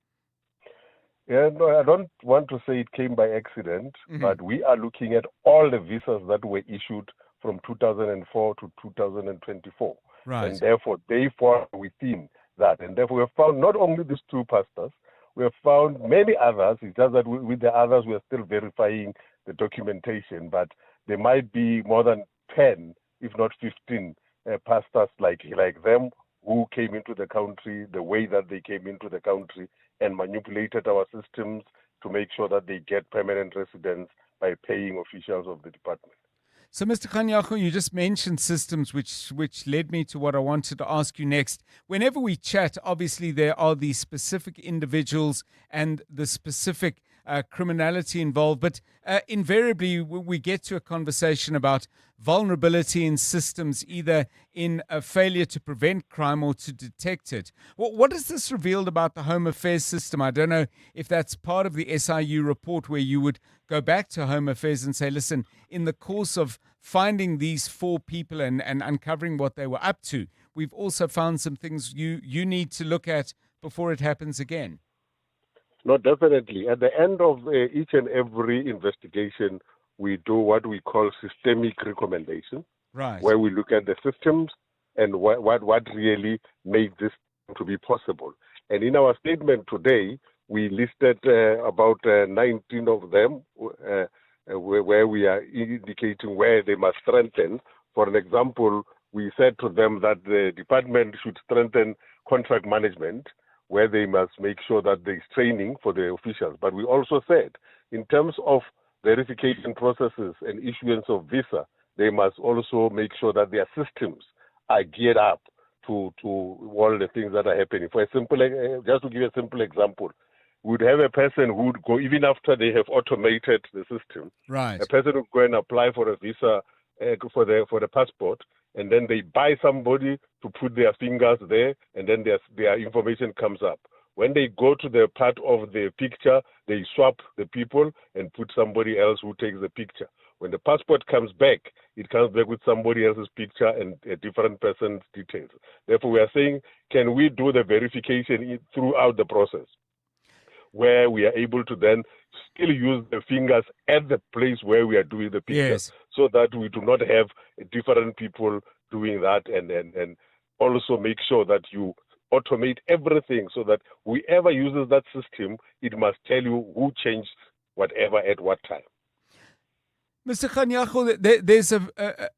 Yeah, no, I don't want to say it came by accident, but we are looking at all the visas that were issued from 2004 to 2024. Right. And therefore, they fall within that. And therefore, we have found not only these 2 pastors, we have found many others. It's just that with the others, we are still verifying the documentation. But there might be more than 10, if not 15, pastors like them who came into the country, the way that they came into the country, and manipulated our systems to make sure that they get permanent residence by paying officials of the department. So, Mr. Khanyago, you just mentioned systems, which led me to what I wanted to ask you next. Whenever we chat, obviously there are these specific individuals and the specific criminality involved, but invariably we get to a conversation about vulnerability in systems, either in a failure to prevent crime or to detect it. What has this revealed about the Home Affairs system? I don't know if that's part of the SIU report where you would go back to Home Affairs and say, listen, in the course of finding these 4 people and uncovering what they were up to, we've also found some things you need to look at before it happens again. No, definitely. At the end of each and every investigation, we do what we call systemic recommendation, right? Where we look at the systems and what really made this to be possible. And in our statement today, we listed about 19 of them where we are indicating where they must strengthen. For an example, we said to them that the department should strengthen contract management, where they must make sure that there is training for the officials. But we also said, in terms of verification processes and issuance of visa, they must also make sure that their systems are geared up to all the things that are happening. For a simple, just to give you a simple example, we would have a person who would go, even after they have automated the system, right? A person would go and apply for a visa for the passport, and then they buy somebody to put their fingers there, and then their information comes up. When they go to the part of the picture, they swap the people and put somebody else who takes the picture. When the passport comes back, it comes back with somebody else's picture and a different person's details. Therefore, we are saying, can we do the verification throughout the process, where we are able to then still use the fingers at the place where we are doing the picture, Yes. so that we do not have different people doing that, and also make sure that you automate everything so that whoever uses that system, it must tell you who changed whatever at what time. Mr. Kganyago, there's a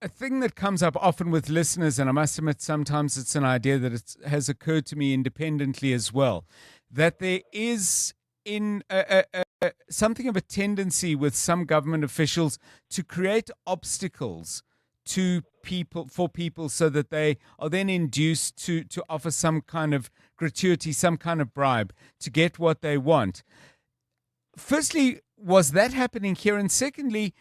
thing that comes up often with listeners, and I must admit sometimes it's an idea that has occurred to me independently as well, that there is in something of a tendency with some government officials to create obstacles for people so that they are then induced to offer some kind of gratuity, some kind of bribe to get what they want. Firstly, was that happening here? And secondly,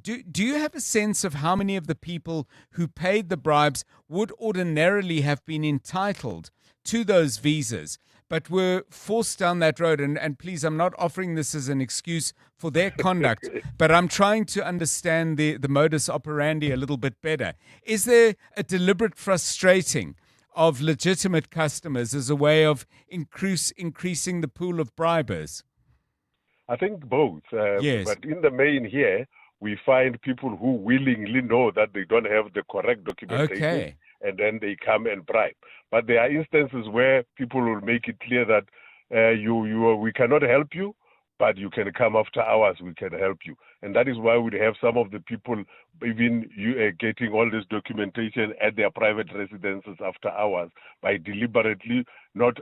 do you have a sense of how many of the people who paid the bribes would ordinarily have been entitled to those visas, but were forced down that road? And please, I'm not offering this as an excuse for their conduct, but I'm trying to understand the modus operandi a little bit better. Is there a deliberate frustrating of legitimate customers as a way of increasing the pool of bribers? I think both. Yes. But in the main here, we find people who willingly know that they don't have the correct documentation, Okay. and then they come and bribe. But there are instances where people will make it clear that we cannot help you, but you can come after hours, we can help you. And that is why we have some of the people even getting all this documentation at their private residences after hours by deliberately not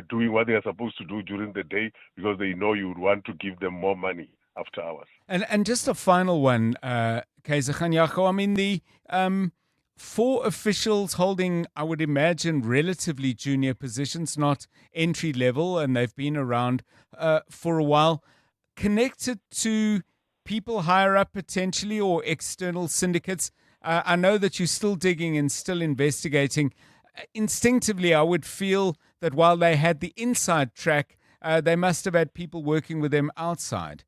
doing what they are supposed to do during the day, because they know you would want to give them more money after hours. And just a final one, Kaiser Kganyago. I mean, the 4 officials holding, I would imagine, relatively junior positions, not entry level, and they've been around for a while, connected to people higher up potentially or external syndicates. I know that you're still digging and still investigating. Instinctively, I would feel that while they had the inside track, they must have had people working with them outside.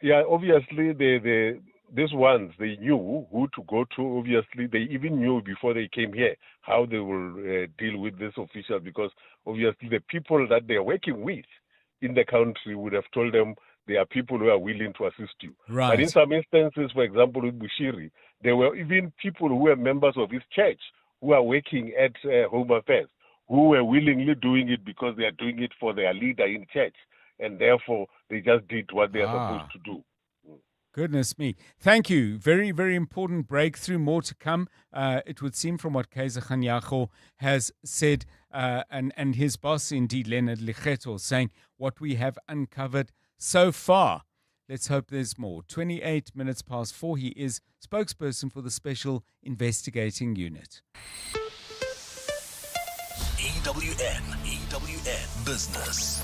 Yeah, obviously, these ones, they knew who to go to. Obviously, they even knew before they came here how they will deal with this official, because obviously the people that they are working with in the country would have told them there are people who are willing to assist you. Right. But in some instances, for example, with Bushiri, there were even people who were members of his church who are working at Home Affairs, who were willingly doing it because they are doing it for their leader in church, and therefore they just did what they are supposed to do. Goodness me. Thank you. Very, very important breakthrough. More to come. It would seem from what Kaiser Kganyago has said, and his boss, indeed, Leonard Legeto, saying what we have uncovered so far. Let's hope there's more. 28 minutes past 4. He is spokesperson for the Special Investigating Unit. EWN Business.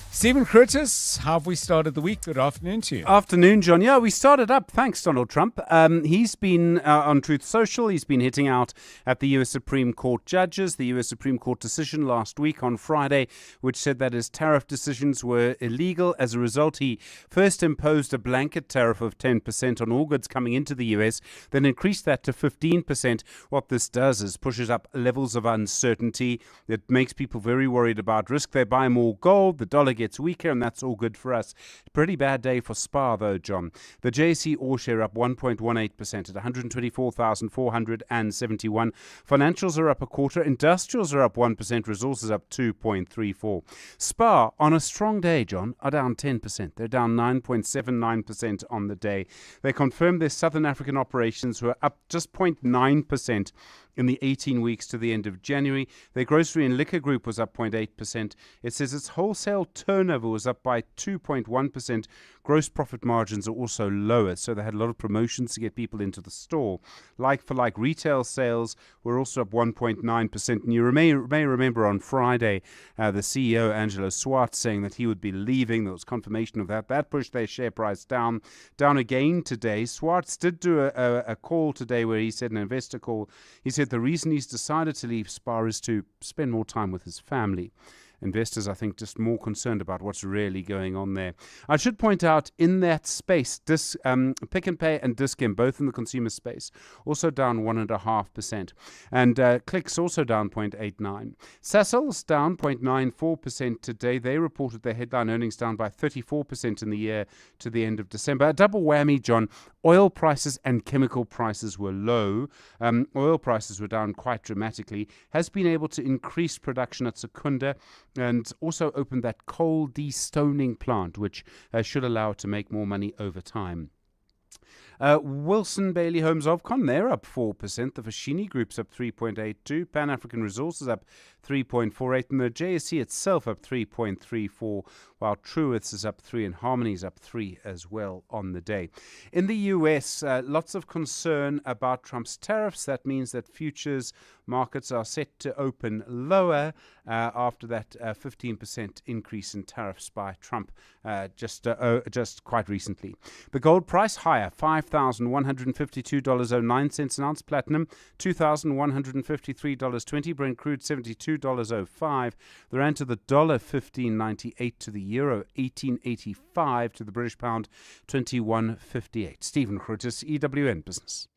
Stephen Curtis, how have we started the week? Good afternoon to you. Afternoon, John. Yeah, we started up. Thanks, Donald Trump. He's been on Truth Social. He's been hitting out at the U.S. Supreme Court judges. The U.S. Supreme Court decision last week on Friday, which said that his tariff decisions were illegal. As a result, he first imposed a blanket tariff of 10% on all goods coming into the U.S., then increased that to 15%. What this does is pushes up levels of uncertainty. It makes people very worried about risk. They buy more gold. The dollar gets weaker, and that's all good for us. Pretty bad day for SPAR, though, John. The JSE All Share up 1.18% at 124,471. Financials are up a quarter. Industrials are up 1%. Resources up 2.34. SPAR, on a strong day, John, are down 10%. They're down 9.79% on the day. They confirmed their Southern African operations were up just 0.9%. in the 18 weeks to the end of January. Their grocery and liquor group was up 0.8%. It says its wholesale turnover was up by 2.1%. Gross profit margins are also lower, so they had a lot of promotions to get people into the store. Like-for-like retail sales were also up 1.9%. And you may remember on Friday, the CEO, Angelo Swart, saying that he would be leaving. There was confirmation of that. That pushed their share price down again today. Swartz did do a call today where he said, an investor call, he said the reason he's decided to leave SPAR is to spend more time with his family. Investors, I think, just more concerned about what's really going on there. I should point out, in that space, Pick n Pay and Dis-Chem, both in the consumer space, also down 1.5%. And Clicks also down 0.89%. Sasol's down 0.94% today. They reported their headline earnings down by 34% in the year to the end of December. A double whammy, John. Oil prices and chemical prices were low. Oil prices were down quite dramatically. Has been able to increase production at Secunda and also opened that coal destoning plant, which should allow it to make more money over time. Wilson Bailey Homes Ofcom, they're up 4%. The Fashini Group's up 3.82%. Pan African Resources up 3.48%. And the JSE itself up 3.34%, while Truworths is up 3% and Harmony's up 3% as well on the day. In the US, lots of concern about Trump's tariffs. That means that futures markets are set to open lower after that 15% increase in tariffs by Trump just quite recently. The gold price higher, $5,152.09 an ounce. Platinum, $2,153.20. Brent crude, $72.05. The rand to the dollar, $15.98 to the euro, $18.85 to the British pound, $21.58. Stephen Grotus, EWN Business.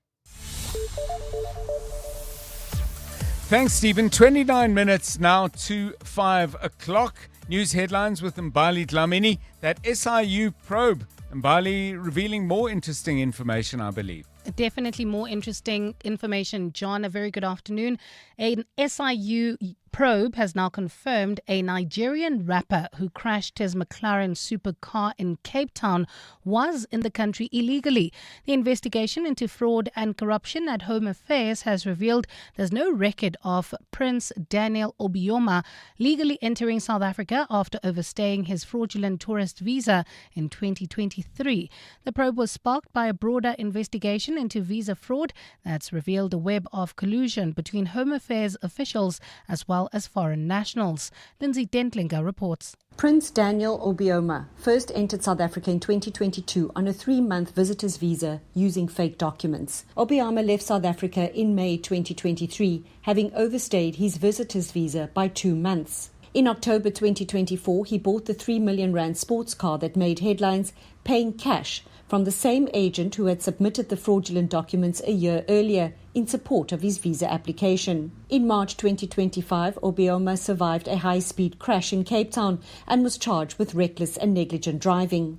Thanks, Stephen. 29 minutes now to 5 o'clock. News headlines with Mbali Dlamini. That SIU probe. Mbali revealing more interesting information, I believe. Definitely more interesting information, John. A very good afternoon. An SIU probe has now confirmed a Nigerian rapper who crashed his McLaren supercar in Cape Town was in the country illegally. The investigation into fraud and corruption at Home Affairs has revealed there's no record of Prince Daniel Obioma legally entering South Africa after overstaying his fraudulent tourist visa in 2023. The probe was sparked by a broader investigation into visa fraud that's revealed a web of collusion between Home Affairs officials as well as foreign nationals. Lindsay Dentlinger reports. Prince Daniel Obioma first entered South Africa in 2022 on a 3-month visitor's visa using fake documents. Obioma left South Africa in May 2023, having overstayed his visitor's visa by 2 months. In October 2024, he bought the 3 million rand sports car that made headlines, paying cash from the same agent who had submitted the fraudulent documents a year earlier in support of his visa application. In March 2025, Obioma survived a high-speed crash in Cape Town and was charged with reckless and negligent driving.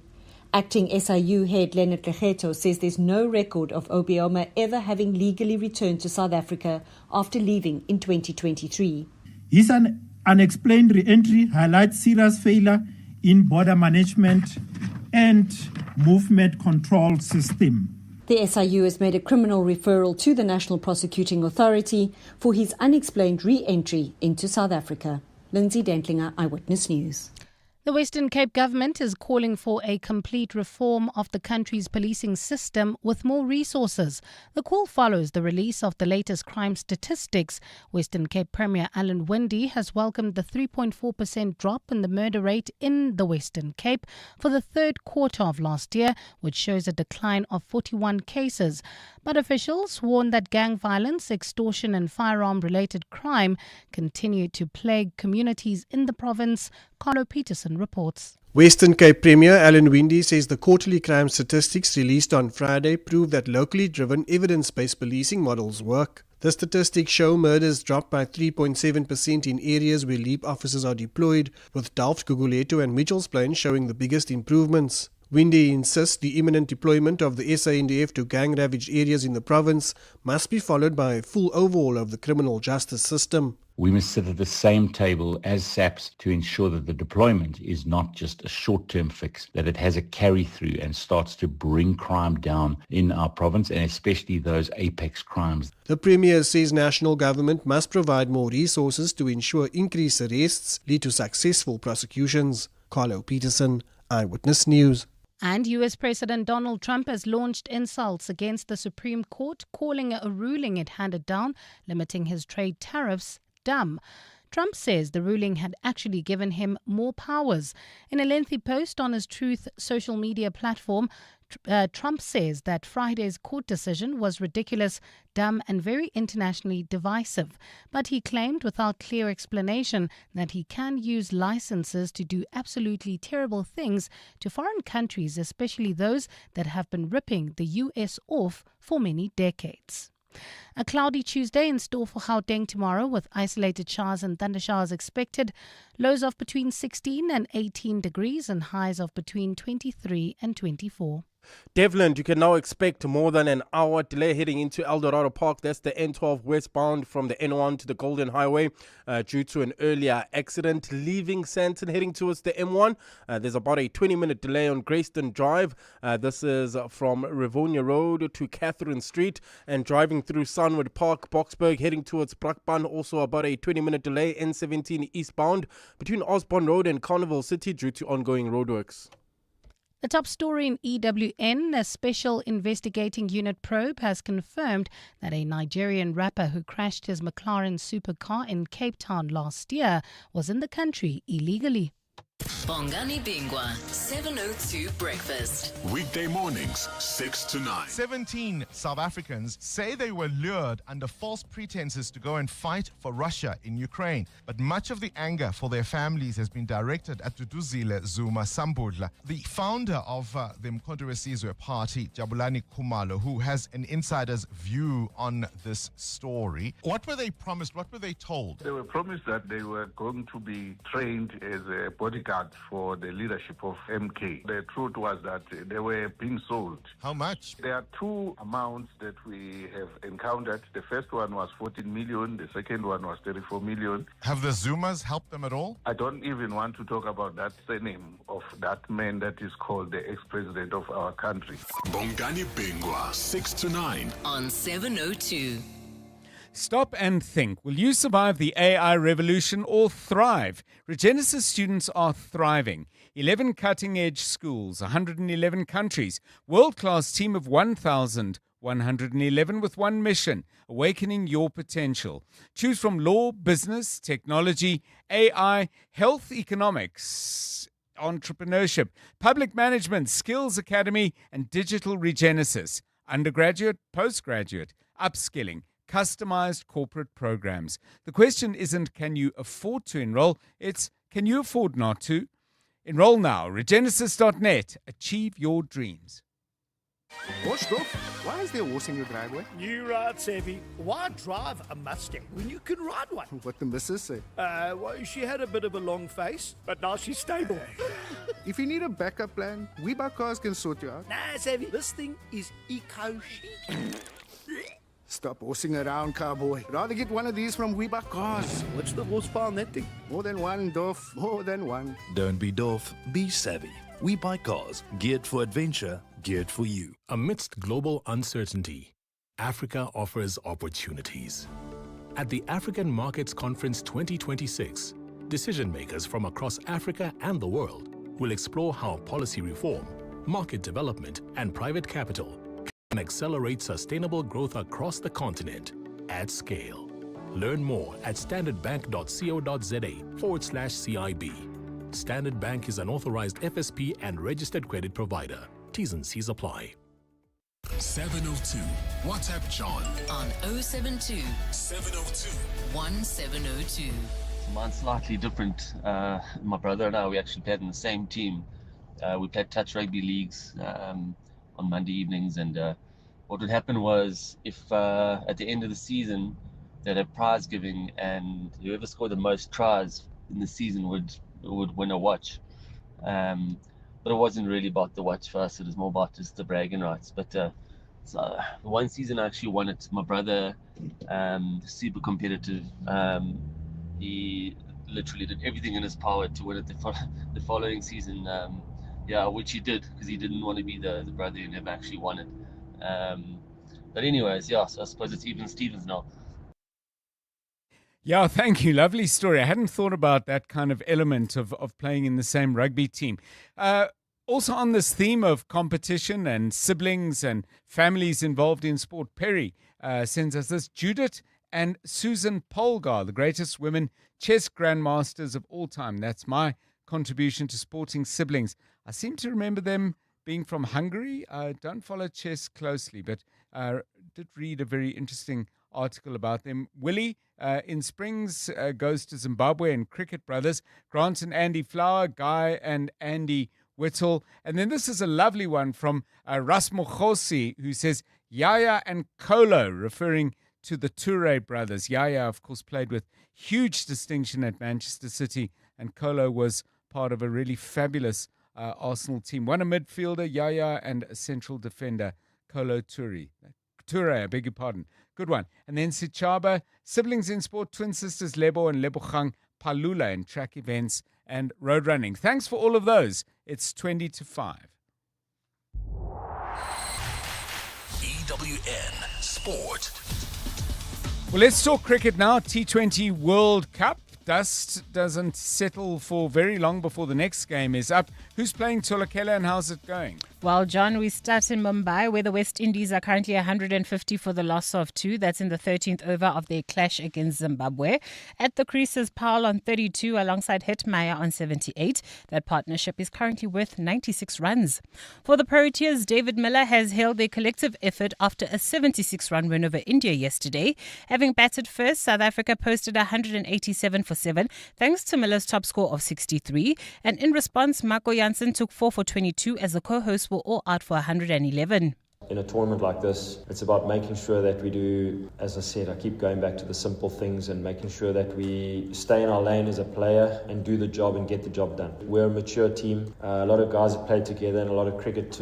Acting SIU head Leonard Legeto says there's no record of Obioma ever having legally returned to South Africa after leaving in 2023. His unexplained re-entry highlights serious failure in border management and movement control system. The SIU has made a criminal referral to the National Prosecuting Authority for his unexplained re-entry into South Africa. Lindsay Dentlinger, Eyewitness News. The Western Cape government is calling for a complete reform of the country's policing system with more resources. The call follows the release of the latest crime statistics. Western Cape Premier Alan Winde has welcomed the 3.4% drop in the murder rate in the Western Cape for the third quarter of last year, which shows a decline of 41 cases. But officials warn that gang violence, extortion and firearm-related crime continue to plague communities in the province. Carlo Peterson reports. Western Cape Premier Alan Winde says the quarterly crime statistics released on Friday prove that locally driven evidence-based policing models work. The statistics show murders dropped by 3.7% in areas where LEAP officers are deployed, with Delft, Guguletu and Mitchells Plain showing the biggest improvements. Winde insists the imminent deployment of the SANDF to gang-ravaged areas in the province must be followed by a full overhaul of the criminal justice system. We must sit at the same table as SAPS to ensure that the deployment is not just a short-term fix, that it has a carry-through and starts to bring crime down in our province, and especially those apex crimes. The Premier says national government must provide more resources to ensure increased arrests lead to successful prosecutions. Carlo Peterson, Eyewitness News. And US President Donald Trump has launched insults against the Supreme Court, calling a ruling it handed down limiting his trade tariffs dumb. Trump says the ruling had actually given him more powers. In a lengthy post on his Truth social media platform, Trump says that Friday's court decision was ridiculous, dumb and very internationally divisive. But he claimed without clear explanation that he can use licenses to do absolutely terrible things to foreign countries, especially those that have been ripping the US off for many decades. A cloudy Tuesday in store for Gauteng tomorrow with isolated showers and thundershowers expected. Lows of between 16 and 18 degrees and highs of between 23 and 24. Devlin, you can now expect more than an hour delay heading into Eldorado Park. That's the N12 westbound from the N1 to the Golden Highway due to an earlier accident. Leaving Sandton heading towards the M1. There's about a 20-minute delay on Grayston Drive. This is from Rivonia Road to Catherine Street. And driving through Sunwood Park, Boksburg heading towards Brakpan. Also about a 20-minute delay N17 eastbound between Osborne Road and Carnival City due to ongoing roadworks. The top story in EWN, a special investigating unit probe has confirmed that a Nigerian rapper who crashed his McLaren supercar in Cape Town last year was in the country illegally. Bongani Bingwa, 702 Breakfast. Weekday mornings, 6 to 9. 17 South Africans say they were lured under false pretenses to go and fight for Russia in Ukraine. But much of the anger for their families has been directed at Duduzile Zuma Sambudla, the founder of the Mkhonto weSizwe Party, Jabulani Khumalo, who has an insider's view on this story. What were they promised? What were they told? They were promised that they were going to be trained as a bodyguard for the leadership of MK. The truth was that they were being sold. How much? There are two amounts that we have encountered. The first one was 14 million. The second one was 34 million. Have the Zumas helped them at all? I don't even want to talk about that surname of that man that is called the ex-president of our country. Bongani Bingwa, 6 to 9. On 702. Stop and think. Will you survive the AI revolution or thrive? Regenesis students are thriving. 11 cutting-edge schools, 111 countries, world-class team of 1,111 with one mission, awakening your potential. Choose from law, business, technology, AI, health, economics, entrepreneurship, public management, skills academy, and digital Regenesis. Undergraduate, postgraduate, upskilling, customized corporate programs. The question isn't can you afford to enroll, it's can you afford not to? Enroll now. Regenesis.net. Achieve your dreams. What's up? Why is there a horse in your driveway? You ride savvy. Why drive a Mustang when you can ride one? What the missus say? Well, she had a bit of a long face, but now she's stable. If you need a backup plan, We Buy Cars can sort you out. Nah, savvy. This thing is eco-chic. Stop horsing around, cowboy. Rather get one of these from We Buy Cars. What's the horsepower on that thing? More than one, Dorf. More than one. Don't be Dorf, be savvy. We Buy Cars. Geared for adventure, geared for you. Amidst global uncertainty, Africa offers opportunities. At the African Markets Conference 2026, decision makers from across Africa and the world will explore how policy reform, market development, and private capital can accelerate sustainable growth across the continent at scale. Learn more at standardbank.co.za/CIB. Standard Bank is an authorized FSP and registered credit provider. T's and C's apply. 702. WhatsApp John on 072 702 1702. Mine's slightly different. My brother and I, we actually played in the same team. We played touch rugby leagues on Monday evenings, and what would happen was if at the end of the season they'd have prize giving, and whoever scored the most tries in the season would win a watch. But it wasn't really about the watch for us, it was more about just the bragging rights. But so one season I actually won it. My brother, super competitive, he literally did everything in his power to win it the following season. Which he did, because he didn't want to be the brother who never actually won it. But anyways, so I suppose it's even Stevens now. Yeah, thank you. Lovely story. I hadn't thought about that kind of element of playing in the same rugby team. Also on this theme of competition and siblings and families involved in sport, Perry sends us this. Judith and Susan Polgar, the greatest women chess grandmasters of all time. That's my contribution to sporting siblings. I seem to remember them being from Hungary. I don't follow chess closely, but did read a very interesting article about them. Willie in Springs goes to Zimbabwe and Cricket Brothers. Grant and Andy Flower, Guy and Andy Whittle. And then this is a lovely one from Rasmokhosi, who says Yaya and Kolo, referring to the Toure brothers. Yaya, of course, played with huge distinction at Manchester City, and Kolo was part of a really fabulous Arsenal team. One a midfielder, Yaya, and a central defender, Kolo Toure. I beg your pardon. Good one. And then Sichaba, siblings in sport, twin sisters Lebo and Lebogang Palula in track events and road running. Thanks for all of those. It's 20-5. EWN Sport. Well, let's talk cricket now. T20 World Cup. Dust doesn't settle for very long before the next game is up. Who's playing Tolakela and how's it going? Well, John, we start in Mumbai, where the West Indies are currently 150 for the loss of 2. That's in the 13th over of their clash against Zimbabwe. At the creases, Powell on 32 alongside Hetmeyer on 78. That partnership is currently worth 96 runs. For the Proteas, David Miller has held their collective effort after a 76-run win over India yesterday. Having batted first, South Africa posted 187 for 7, thanks to Miller's top score of 63. And in response, Marco Jansen took 4 for 22 as the co-hosts were all out for 111. In a tournament like this, it's about making sure that we do, as I said, I keep going back to the simple things and making sure that we stay in our lane as a player and do the job and get the job done. We're a mature team. A lot of guys have played together and a lot of cricket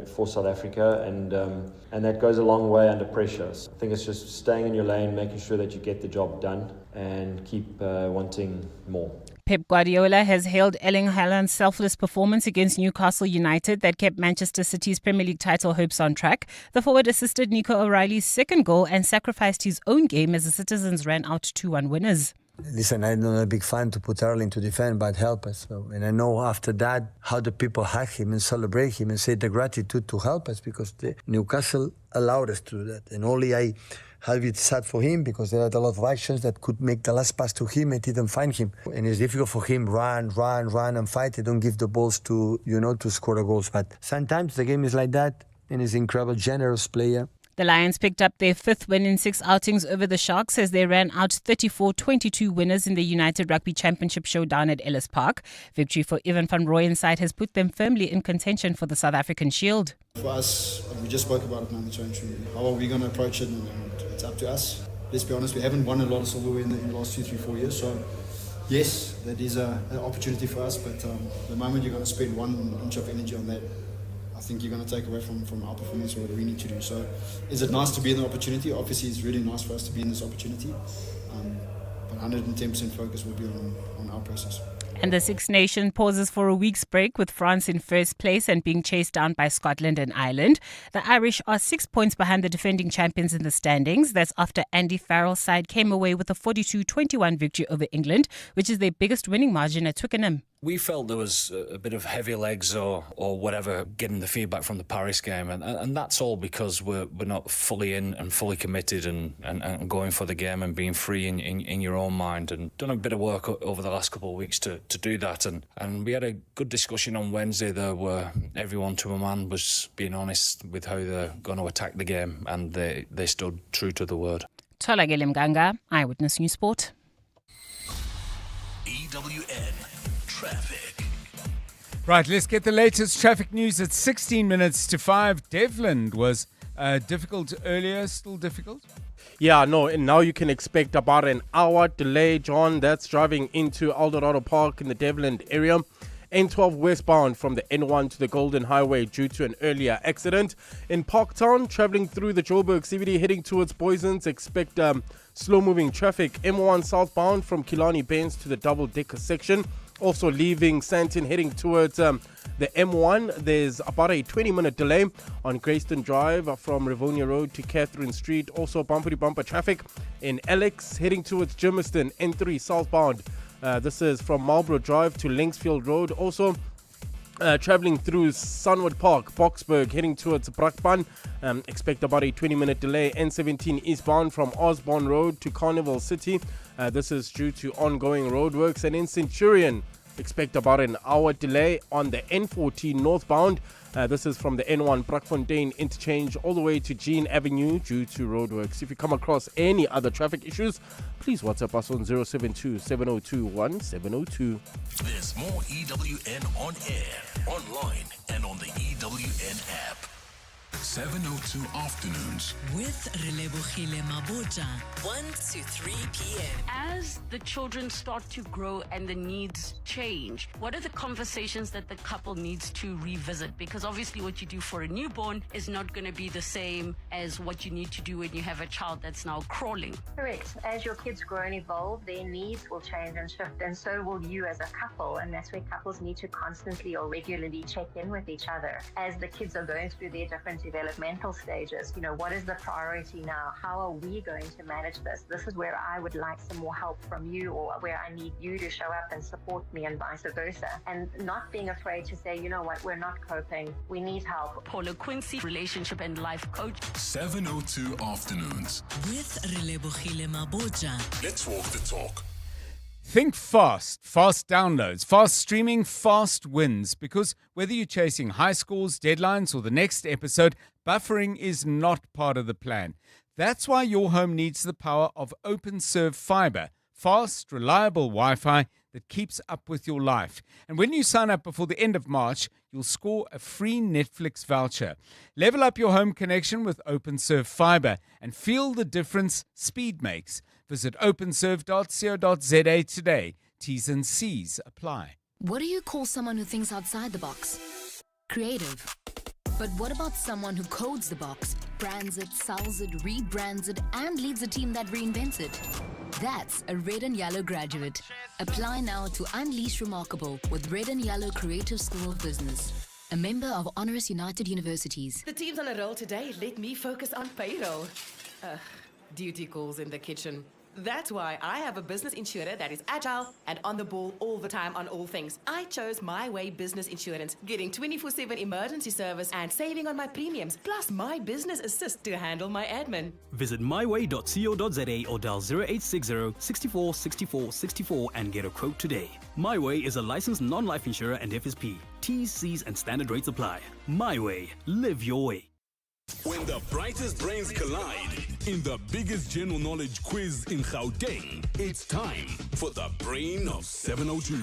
for South Africa, and that goes a long way under pressure. So I think it's just staying in your lane, making sure that you get the job done and keep wanting more. Pep Guardiola has hailed Erling Haaland's selfless performance against Newcastle United that kept Manchester City's Premier League title hopes on track. The forward assisted Nico O'Reilly's second goal and sacrificed his own game as the Citizens ran out 2-1 winners. Listen, I'm not a big fan to put Erling to defend, but help us. And I know after that how the people hug him and celebrate him and say the gratitude to help us, because the Newcastle allowed us to do that. And only I have it sad for him because there are a lot of actions that could make the last pass to him and didn't find him. And it's difficult for him, run and fight. They don't give the balls to score the goals. But sometimes the game is like that, and he's an incredible, generous player. The Lions picked up their 5th win in 6 outings over the Sharks as they ran out 34-22 winners in the United Rugby Championship showdown at Ellis Park. Victory for Evan van Rooyen's side has put them firmly in contention for the South African Shield. For us, we just spoke about it now in the change room. How are we going to approach it? And it's up to us. Let's be honest, we haven't won a lot of silverware in the last 2, 3, 4 years. So, yes, that is an opportunity for us. But the moment you're going to spend 1 inch of energy on that, I think you're going to take away from our performance or what we need to do. So is it nice to be in the opportunity? Obviously, it's really nice for us to be in this opportunity. But 110% focus will be on our process. And the Six Nations pauses for a week's break with France in first place and being chased down by Scotland and Ireland. The Irish are 6 points behind the defending champions in the standings. That's after Andy Farrell's side came away with a 42-21 victory over England, which is their biggest winning margin at Twickenham. We felt there was a bit of heavy legs or whatever getting the feedback from the Paris game, and that's all because we're not fully in and fully committed and going for the game and being free in your own mind, and done a bit of work over the last couple of weeks to do that, and we had a good discussion on Wednesday there where everyone to a man was being honest with how they're going to attack the game, and they stood true to the word. Tolagele Mganga, Eyewitness News Sport. EWN Traffic. Right, let's get the latest traffic news at 16 minutes to 5. Devland was difficult earlier, still difficult? Yeah, no, and now you can expect about an hour delay, John. That's driving into Eldorado Park in the Devland area. N12 westbound from the N1 to the Golden Highway due to an earlier accident. In Parktown, traveling through the Joburg CBD heading towards Boysons, expect slow-moving traffic. M1 southbound from Killarney Bends to the double-decker section. Also leaving Sandton heading towards the M1. There's about a 20-minute delay on Greyston Drive from Rivonia Road to Catherine Street. Also bumper-to-bumper traffic in Alex heading towards Germiston, N3 southbound. This is from Marlborough Drive to Linksfield Road. Also traveling through Sunwood Park, Boksburg, heading towards Brakpan. Expect about a 20-minute delay. N17 eastbound from Osborne Road to Carnival City. This is due to ongoing roadworks. And in Centurion, expect about an hour delay on the N14 northbound. This is from the N1 Brakfontein interchange all the way to Jean Avenue due to roadworks. If you come across any other traffic issues, please WhatsApp us on 072 702 1702. There's more EWN on air, online, and on the EWN app. 702 afternoons with Relebohile Mabota, 1 to 3 p.m. As the children start to grow and the needs change, what are the conversations that the couple needs to revisit? Because obviously what you do for a newborn is not going to be the same as what you need to do when you have a child that's now crawling. Correct. As your kids grow and evolve, their needs will change and shift, and so will you as a couple. And that's where couples need to constantly or regularly check in with each other. As the kids are going through their different developmental stages, what is the priority now? How are we going to manage this? This is where I would like some more help from you, or where I need you to show up and support me, and vice versa. And not being afraid to say, you know what, we're not coping, we need help. Paula Quincy, relationship and life coach. 702 afternoons with Relebohile Mabota. Let's walk the talk. Think fast, fast downloads, fast streaming, fast wins. Because whether you're chasing high scores, deadlines, or the next episode, buffering is not part of the plan. That's why your home needs the power of OpenServe Fiber, fast, reliable Wi-Fi that keeps up with your life. And when you sign up before the end of March, you'll score a free Netflix voucher. Level up your home connection with OpenServe Fiber and feel the difference speed makes. Visit openserve.co.za today. T's and C's apply. What do you call someone who thinks outside the box? Creative. But what about someone who codes the box, brands it, sells it, rebrands it, and leads a team that reinvents it? That's a Red and Yellow graduate. Apply now to Unleash Remarkable with Red and Yellow Creative School of Business. A member of Honoris United Universities. The team's on a roll today. Let me focus on payroll. Duty calls in the kitchen. That's why I have a business insurer that is agile and on the ball all the time on all things. I chose My Way Business Insurance, getting 24/7 emergency service and saving on my premiums, plus my business assist to handle my admin. Visit myway.co.za or dial 0860 64 64 64 and get a quote today. My Way is a licensed non-life insurer and FSP. T's, C's and standard rates apply. My Way. Live your way. When the brightest brains collide in the biggest general knowledge quiz in Gauteng, it's time for the Brain of 702.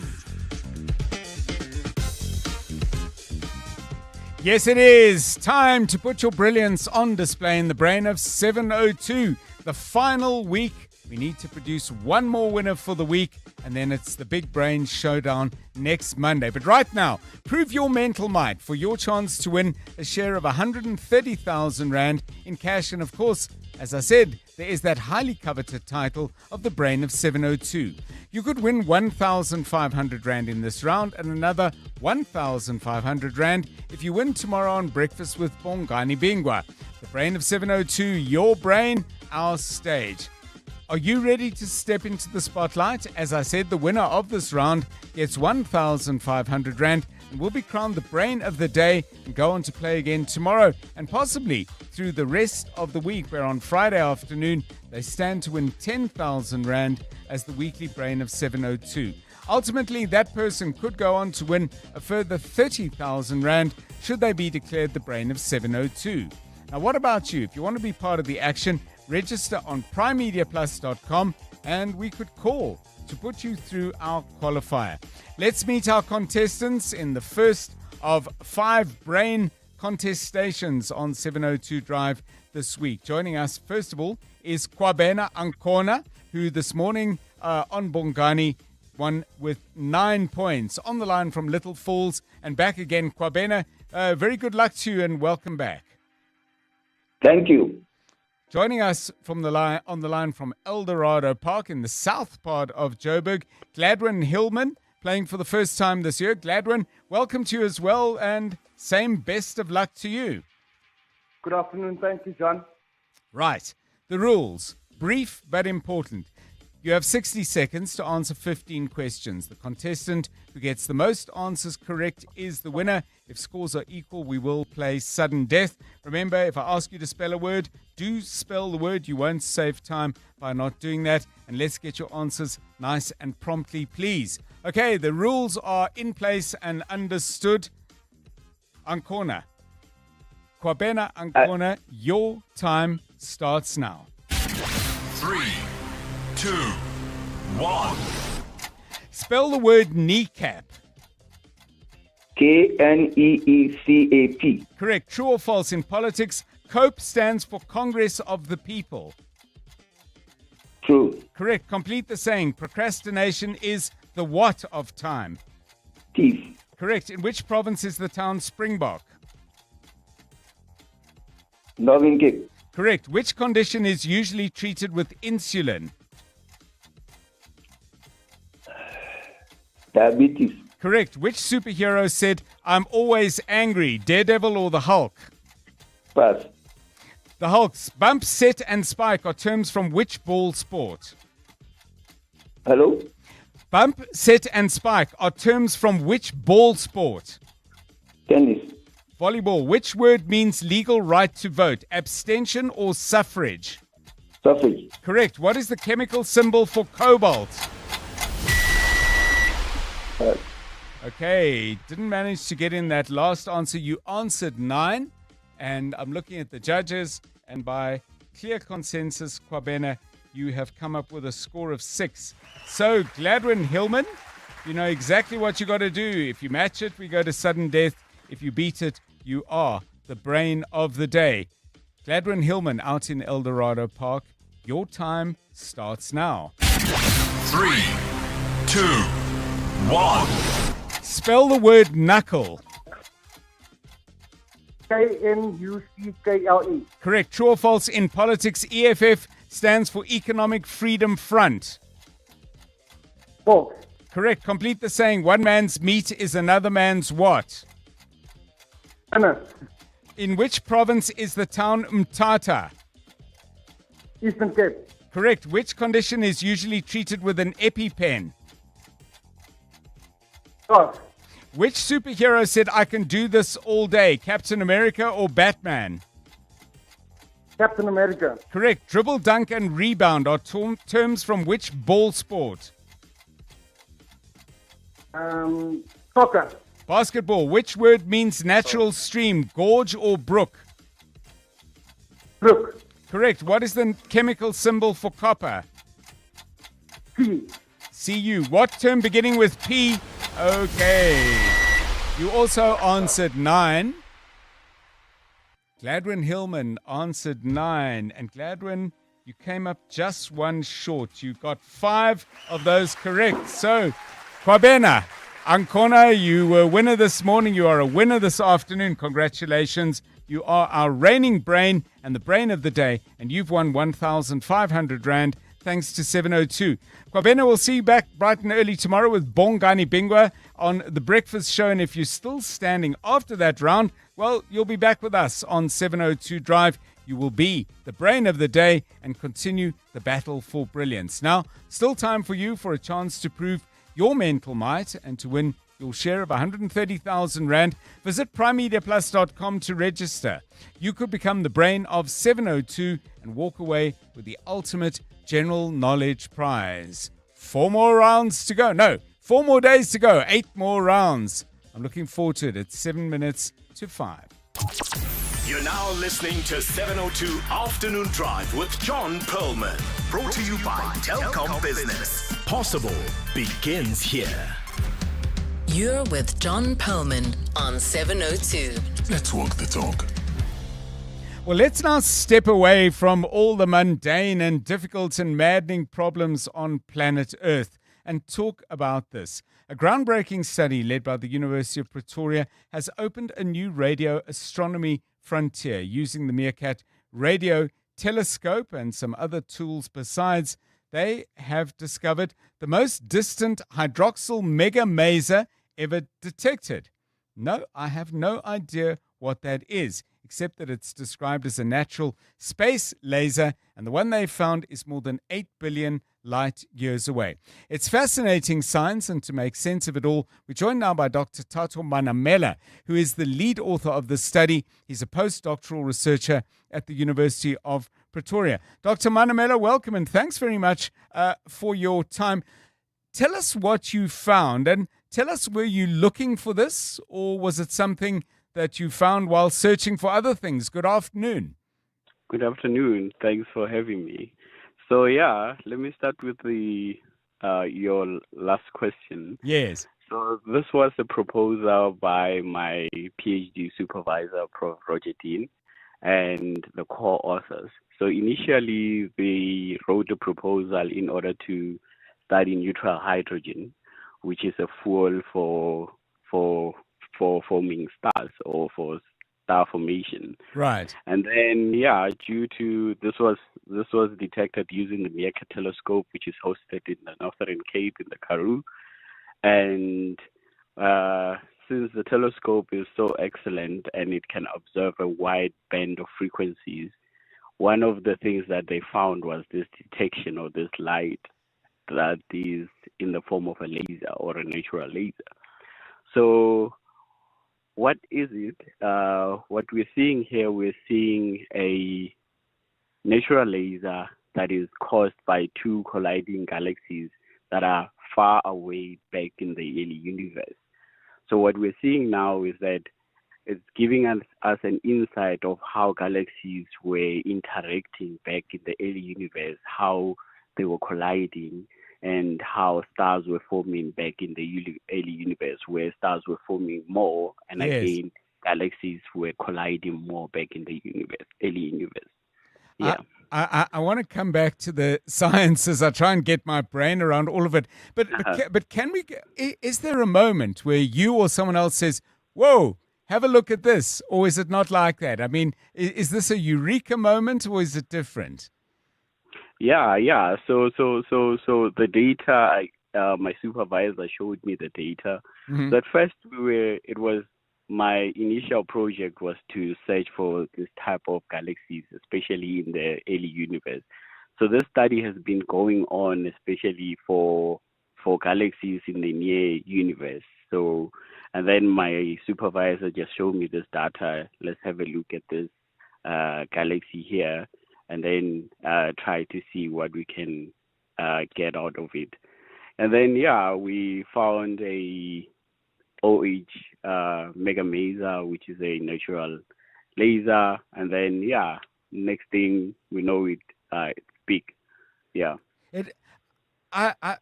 Yes, it is time to put your brilliance on display in the Brain of 702. The final week. We need to produce one more winner for the week, and then it's the Big Brain Showdown next Monday. But right now, prove your mental might for your chance to win a share of 130,000 Rand in cash. And of course, as I said, there is that highly coveted title of the Brain of 702. You could win 1,500 Rand in this round and another 1,500 Rand if you win tomorrow on Breakfast with Bongani Bingwa. The Brain of 702, your brain, our stage. Are you ready to step into the spotlight? As I said, the winner of this round gets 1,500 Rand and will be crowned the Brain of the Day and go on to play again tomorrow and possibly through the rest of the week, where on Friday afternoon they stand to win 10,000 Rand as the weekly Brain of 702. Ultimately, that person could go on to win a further 30,000 Rand should they be declared the Brain of 702. Now, what about you? If you want to be part of the action, register on primemediaplus.com and we could call to put you through our qualifier. Let's meet our contestants in the first of 5 brain contestations on 702 Drive this week. Joining us, first of all, is Kwabena Ankona, who this morning on Bongani one with 9 points. On the line from Little Falls and back again, Kwabena. Very good luck to you and welcome back. Thank you. Joining us from on the line from Eldorado Park in the south part of Joburg, Gladwin Hillman, playing for the first time this year. Gladwin, welcome to you as well, and same best of luck to you. Good afternoon. Thank you, John. Right. The rules. Brief but important. You have 60 seconds to answer 15 questions. The contestant who gets the most answers correct is the winner. If scores are equal, we will play sudden death. Remember, if I ask you to spell a word, do spell the word. You won't save time by not doing that. And let's get your answers nice and promptly, please. Okay, the rules are in place and understood. Ancona. Kwabena Ancona, your time starts now. 3, 2, 1. Spell the word kneecap. Kneecap. Correct. True or false in politics? COPE stands for Congress of the People. True. Correct. Complete the saying. Procrastination is the what of time? Thief. Correct. In which province is the town Springbok? Northern Cape. Correct. Which condition is usually treated with insulin? Diabetes. Correct. Which superhero said, "I'm always angry"? Daredevil or the Hulk? Pass. The Hulk's bump, set, and spike are terms from which ball sport? Hello? Bump, set, and spike are terms from which ball sport? Tennis. Volleyball. Which word means legal right to vote? Abstention or suffrage? Suffrage. Correct. What is the chemical symbol for cobalt? Okay, didn't manage to get in that last answer. You answered 9, and I'm looking at the judges, and by clear consensus, Kwabena, you have come up with a score of 6. So, Gladwin Hillman, you know exactly what you got to do. If you match it, we go to sudden death. If you beat it, you are the brain of the day. Gladwin Hillman out in Eldorado Park. Your time starts now. 3, 2, 1. Spell the word knuckle. Knuckle. Correct. True or false in politics? EFF stands for Economic Freedom Front. False. Correct. Complete the saying. One man's meat is another man's what? Anna. In which province is the town Mthatha? Eastern Cape. Correct. Which condition is usually treated with an EpiPen? False. Which superhero said, "I can do this all day"? Captain America or Batman? Captain America. Correct. Dribble, dunk, and rebound are terms from which ball sport? Soccer. Basketball. Which word means natural stream? Gorge or brook? Brook. Correct. What is the chemical symbol for copper? P. Cu. What term beginning with P? Okay. You also answered 9. Gladwin Hillman answered 9. And Gladwin, you came up just one short. You got 5 of those correct. So, Kwabena Ancona, you were a winner this morning. You are a winner this afternoon. Congratulations. You are our reigning brain and the brain of the day. And you've won 1,500 Rand thanks to 702. Kwabena, we'll see you back bright and early tomorrow with Bongani Bingwa on The Breakfast Show. And if you're still standing after that round, well, you'll be back with us on 702 Drive. You will be the brain of the day and continue the battle for brilliance. Now, still time for you for a chance to prove your mental might and to win your share of 130,000 Rand. Visit primemediaplus.com to register. You could become the brain of 702 and walk away with the ultimate general knowledge prize. 4 more rounds to go. No, 4 more days to go. 8 more rounds. I'm looking forward to it. It's 7 minutes to 5. You're now listening to 702 Afternoon Drive with John Perlman. Brought to you by Telkom Business. Possible begins here. You're with John Perlman on 702. Let's walk the talk. Well, let's now step away from all the mundane and difficult and maddening problems on planet Earth and talk about this. A groundbreaking study led by the University of Pretoria has opened a new radio astronomy frontier using the Meerkat radio telescope and some other tools besides. They have discovered the most distant hydroxyl mega maser ever detected. No, I have no idea what that is, except that it's described as a natural space laser, and the one they found is more than 8 billion light years away. It's fascinating science, and to make sense of it all, we're joined now by Dr. Tato Manamela, who is the lead author of the study. He's a postdoctoral researcher at the University of Pretoria. Dr. Manamela, welcome, and thanks very much for your time. Tell us what you found, and tell us, were you looking for this, or was it something that you found while searching for other things? Good afternoon. Good afternoon. Thanks for having me. So yeah, let me start with the your last question. Yes. So this was a proposal by my PhD supervisor, Prof. Roger Dean, and the co-authors. So initially, they wrote a proposal in order to study neutral hydrogen, which is a fuel for forming stars or for star formation. Right. And then, yeah, due to this was detected using the Meerkat telescope, which is hosted in the Northern Cape in the Karoo. And since the telescope is so excellent and it can observe a wide band of frequencies, one of the things that they found was this detection of this light that is in the form of a laser or a natural laser. So what is it? What we're seeing here, we're seeing a natural laser that is caused by two colliding galaxies that are far away back in the early universe. So what we're seeing now is that it's giving us an insight of how galaxies were interacting back in the early universe, how they were colliding, and how stars were forming back in the early universe, where stars were forming more, and Yes. again, galaxies were colliding more back in the early universe. Yeah. I want to come back to the science as I try and get my brain around all of it. But can we? Is there a moment where you or someone else says, "Whoa, have a look at this," or is it not like that? I mean, is this a eureka moment, or is it different? Yeah. So the data, my supervisor showed me the data. Mhm. So at first, my initial project was to search for this type of galaxies, especially in the early universe. So this study has been going on, especially for galaxies in the near universe. So, and then my supervisor just showed me this data. Let's have a look at this galaxy here, and then try to see what we can get out of it. And then, yeah, we found a OH mega maser, which is a natural laser. And then, yeah, next thing we know it's big. Yeah. I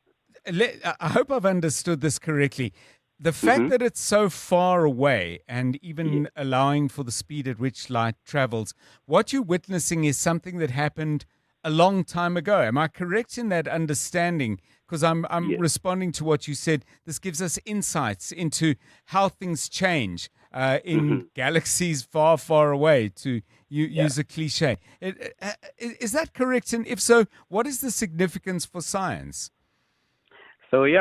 hope I've understood this correctly. The fact that it's so far away and even allowing for the speed at which light travels, what you're witnessing is something that happened a long time ago. Am I correct in that understanding? Because I'm responding to what you said. This gives us insights into how things change in galaxies far, far away, to use a cliche. Is that correct? And if so, what is the significance for science? So you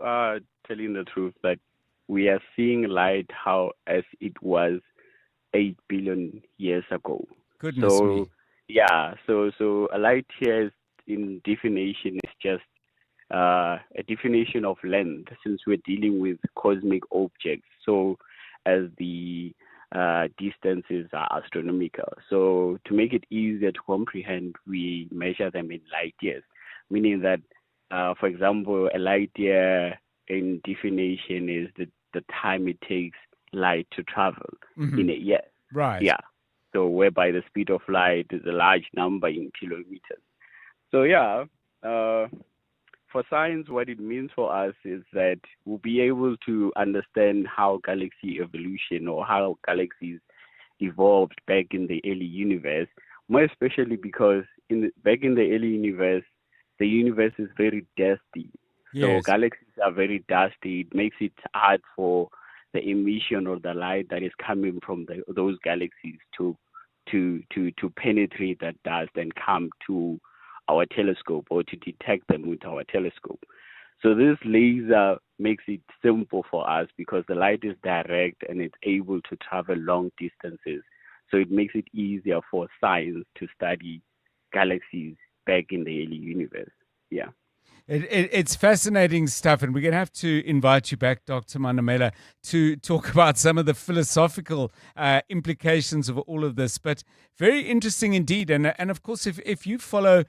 are telling the truth that we are seeing light as it was 8 billion years ago. Goodness me. Yeah, so a light here in definition is just a definition of length, since we're dealing with cosmic objects. So as the distances are astronomical. So to make it easier to comprehend, we measure them in light years, meaning that, for example, a light year in definition is the time it takes light to travel in a year. Right. Yeah. So whereby the speed of light is a large number in kilometers. So yeah, for science, what it means for us is that we'll be able to understand how galaxy evolution or how galaxies evolved back in the early universe, more especially because back in the early universe, the universe is very dusty. So Yes. galaxies are very dusty. It makes it hard for the emission or the light that is coming from those galaxies to penetrate that dust and come to our telescope or to detect them with our telescope. So this laser makes it simple for us because the light is direct and it's able to travel long distances. So it makes it easier for science to study galaxies back in the early universe. Yeah. It's fascinating stuff, and we're going to have to invite you back, Dr. Manamela, to talk about some of the philosophical implications of all of this. But very interesting indeed. And of course, if you follow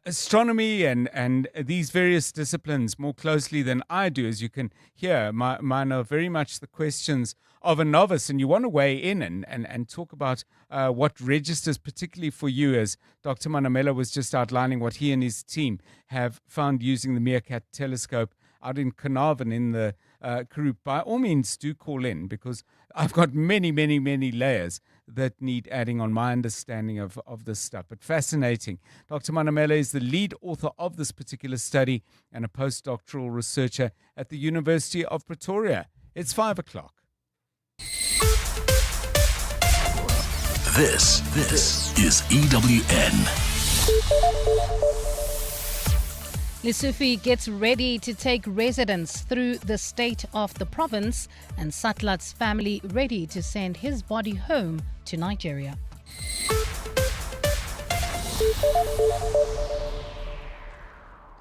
astronomy and these various disciplines more closely than I do, as you can hear, mine are very much the questions of a novice, and you want to weigh in and talk about what registers particularly for you, as Dr. Manamela was just outlining what he and his team have found using the Meerkat telescope out in Carnarvon in the Karoo. By all means, do call in, because I've got many, many, many layers that need adding on my understanding of this stuff. But fascinating. Dr. Manamela is the lead author of this particular study and a postdoctoral researcher at the University of Pretoria. It's 5 o'clock. This is EWN. Lesotho gets ready to take residents through the state of the province, and Satlat's family ready to send his body home to Nigeria.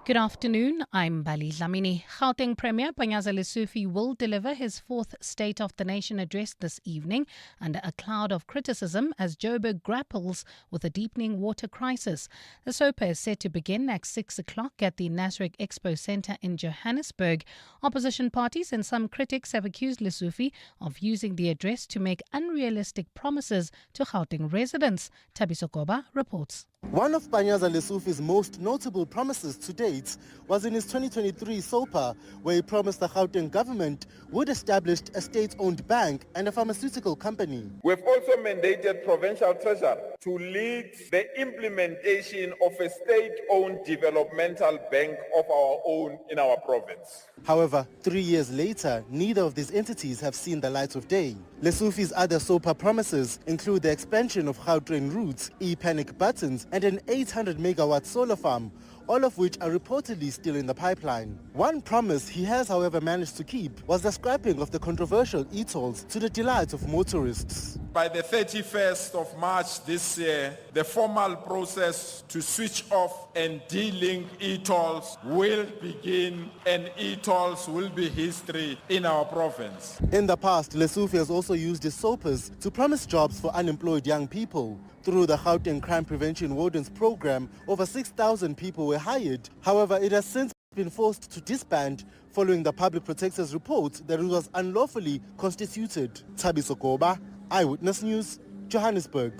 Good afternoon, I'm Bali Lamini. Gauteng Premier Panyaza Lesufi will deliver his fourth State of the Nation address this evening under a cloud of criticism as Joburg grapples with a deepening water crisis. The SOPA is set to begin at 6 o'clock at the Nasrec Expo Centre in Johannesburg. Opposition parties and some critics have accused Lesufi of using the address to make unrealistic promises to Gauteng residents. Thabiso Koba reports. One of Panyaza Lesufi's most notable promises to date was in his 2023 SOPA, where he promised the Gauteng government would establish a state-owned bank and a pharmaceutical company. We've also mandated Provincial Treasurer to lead the implementation of a state-owned developmental bank of our own in our province. However, 3 years later, neither of these entities have seen the light of day. Lesufi's other SOPA promises include the expansion of Gautrain routes, e-panic buttons, and an 800-megawatt solar farm, all of which are reportedly still in the pipeline. One promise he has, however, managed to keep was the scrapping of the controversial e-tolls to the delight of motorists. By the 31st of March this year, the formal process to switch off and de-link e-tolls will begin, and e-tolls will be history in our province. In the past, Lesufi has also used his SOPAs to promise jobs for unemployed young people. Through the Gauteng Crime Prevention Wardens program, over 6,000 people were hired. However, it has since been forced to disband following the public protector's report that it was unlawfully constituted. Thabiso Koba, Eyewitness News, Johannesburg.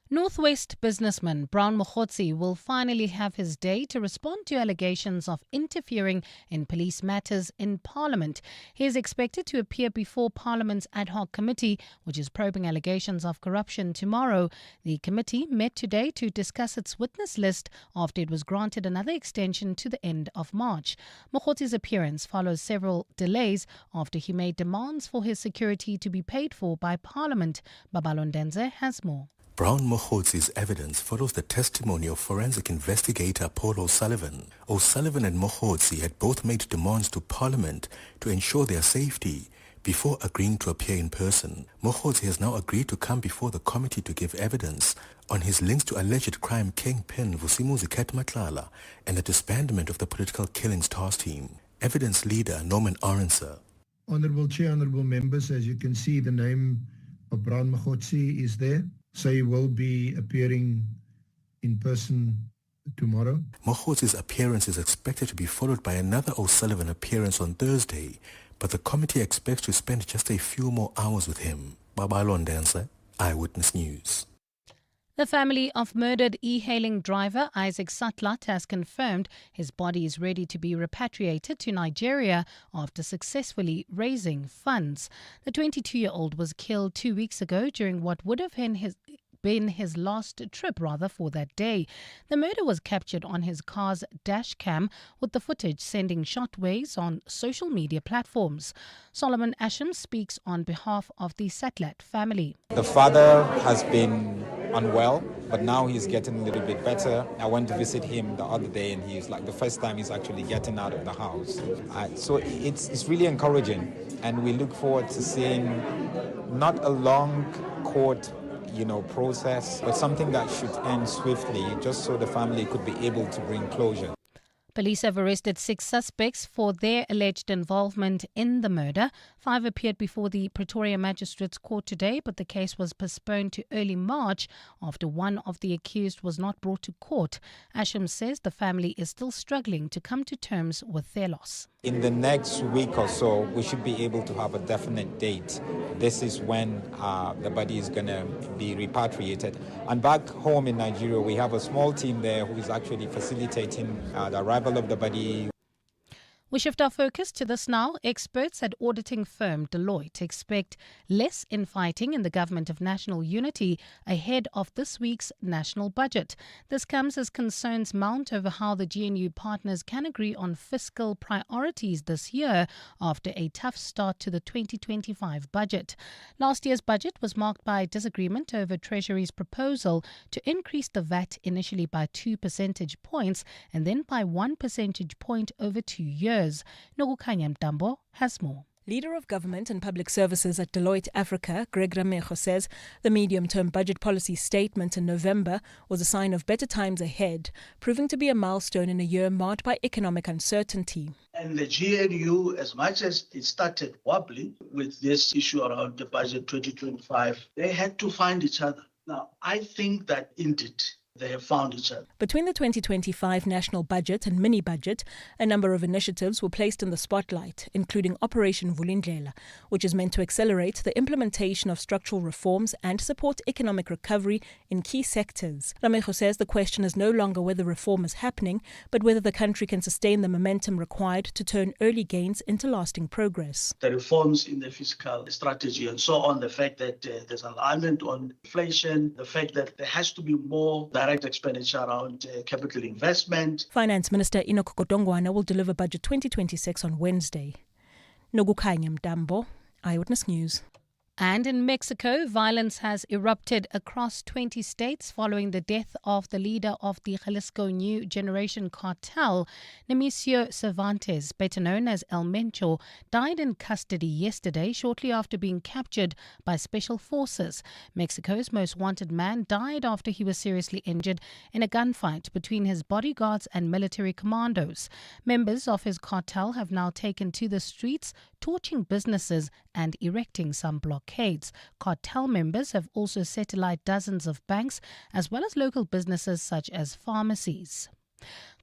Northwest businessman Brown Mokhotsi will finally have his day to respond to allegations of interfering in police matters in Parliament. He is expected to appear before Parliament's ad hoc committee, which is probing allegations of corruption, tomorrow. The committee met today to discuss its witness list after it was granted another extension to the end of March. Mokhotsi's appearance follows several delays after he made demands for his security to be paid for by Parliament. Babalondenze has more. Brown Mokhotsi's evidence follows the testimony of forensic investigator Paul O'Sullivan. O'Sullivan and Mokhotsi had both made demands to Parliament to ensure their safety before agreeing to appear in person. Mokhotsi has now agreed to come before the committee to give evidence on his links to alleged crime kingpin Vusimuzi Matlala and the disbandment of the political killings task team. Evidence leader Norman Aronser. Honourable Chair, honourable members, as you can see, the name of Brown Mokhotsi is there. So he will be appearing in person tomorrow. Mokhotsi's appearance is expected to be followed by another O'Sullivan appearance on Thursday, but the committee expects to spend just a few more hours with him. Babalondense, Eyewitness News. The family of murdered e-hailing driver Isaac Satlat has confirmed his body is ready to be repatriated to Nigeria after successfully raising funds. The 22-year-old was killed 2 weeks ago during what would have been his been his last trip for that day. The murder was captured on his car's dash cam, with the footage sending shockwaves on social media platforms. Solomon Asham speaks on behalf of the Satlat family. The father has been unwell, but now he's getting a little bit better. I went to visit him the other day, and he's like the first time he's actually getting out of the house. So it's really encouraging, and we look forward to seeing not a long court process, but something that should end swiftly, just so the family could be able to bring closure. Police have arrested 6 suspects for their alleged involvement in the murder. 5 appeared before the Pretoria Magistrates Court today, but the case was postponed to early March after one of the accused was not brought to court. Asham says the family is still struggling to come to terms with their loss. In the next week or so, we should be able to have a definite date. This is when the body is going to be repatriated. And back home in Nigeria, we have a small team there who is actually facilitating the arrival of the body. We shift our focus to this now. Experts at auditing firm Deloitte expect less infighting in the government of national unity ahead of this week's national budget. This comes as concerns mount over how the GNU partners can agree on fiscal priorities this year after a tough start to the 2025 budget. Last year's budget was marked by disagreement over Treasury's proposal to increase the VAT initially by 2 percentage points and then by 1 percentage point over 2 years. Nogukanya Mtambo has more. Leader of Government and Public Services at Deloitte Africa, Greg Ramejo, says the medium-term budget policy statement in November was a sign of better times ahead, proving to be a milestone in a year marked by economic uncertainty. And the GNU, as much as it started wobbly with this issue around the budget 2025, they had to find each other. Now, I think that indeed they have found each other. Between the 2025 national budget and mini-budget, a number of initiatives were placed in the spotlight, including Operation Vulindlela, which is meant to accelerate the implementation of structural reforms and support economic recovery in key sectors. Ramejo says the question is no longer whether reform is happening, but whether the country can sustain the momentum required to turn early gains into lasting progress. The reforms in the fiscal strategy and so on, the fact that there's alignment on inflation, the fact that there has to be more direct expenditure around capital investment. Finance Minister Enoch Godongwana will deliver Budget 2026 on Wednesday. Nogukanya Mtambo, Eyewitness News. And in Mexico, violence has erupted across 20 states following the death of the leader of the Jalisco New Generation cartel, Nemesio Cervantes, better known as El Mencho, died in custody yesterday shortly after being captured by special forces. Mexico's most wanted man died after he was seriously injured in a gunfight between his bodyguards and military commandos. Members of his cartel have now taken to the streets, torching businesses and erecting some blockades. Cartel members have also set alight dozens of banks as well as local businesses such as pharmacies.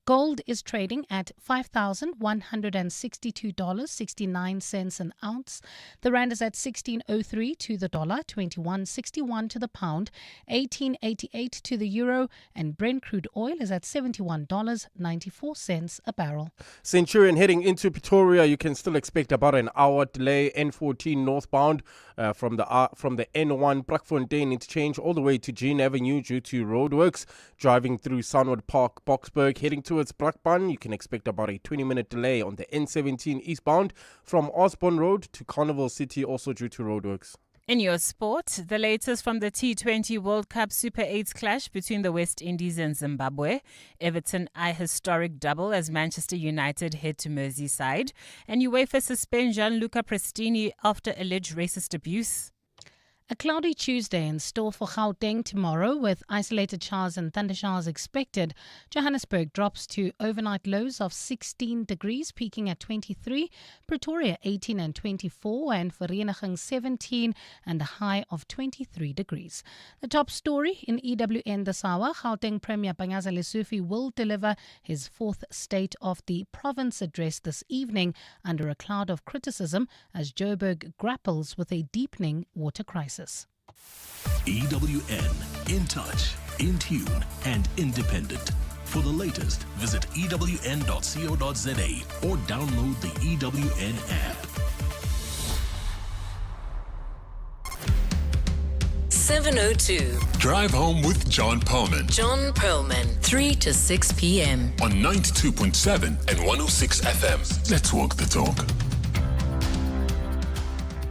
Gold is trading at $5,162.69 an ounce. The rand is at 16.03 to the dollar, 21.61 to the pound, 18.88 to the euro, and Brent crude oil is at $71.94 a barrel. Centurion heading into Pretoria, you can still expect about an hour delay. N14 northbound from the N1 Brakfontein interchange all the way to Jean Avenue due to roadworks. Driving through Sunwood Park, Boksburg, heading towards Brakpan, you can expect about a 20-minute delay on the N17 eastbound from Osborne Road to Carnival City, also due to roadworks. In your sport, the latest from the T20 World Cup Super 8 clash between the West Indies and Zimbabwe. Everton a historic double as Manchester United head to Merseyside. And UEFA suspend Gianluca Prestini after alleged racist abuse. A cloudy Tuesday in store for Gauteng tomorrow with isolated showers and thundershowers expected. Johannesburg drops to overnight lows of 16 degrees, peaking at 23. Pretoria 18 and 24 and Vereeniging 17 and a high of 23 degrees. The top story in EWN this hour, Gauteng Premier Panyaza Lesufi will deliver his fourth State of the Province address this evening under a cloud of criticism as Joburg grapples with a deepening water crisis. EWN, in touch, in tune, and independent. For the latest, visit ewn.co.za or download the EWN app. 702. Drive home with John Perlman John Perlman, 3 to 6 p.m. on 92.7 and 106 FM. Let's walk the talk.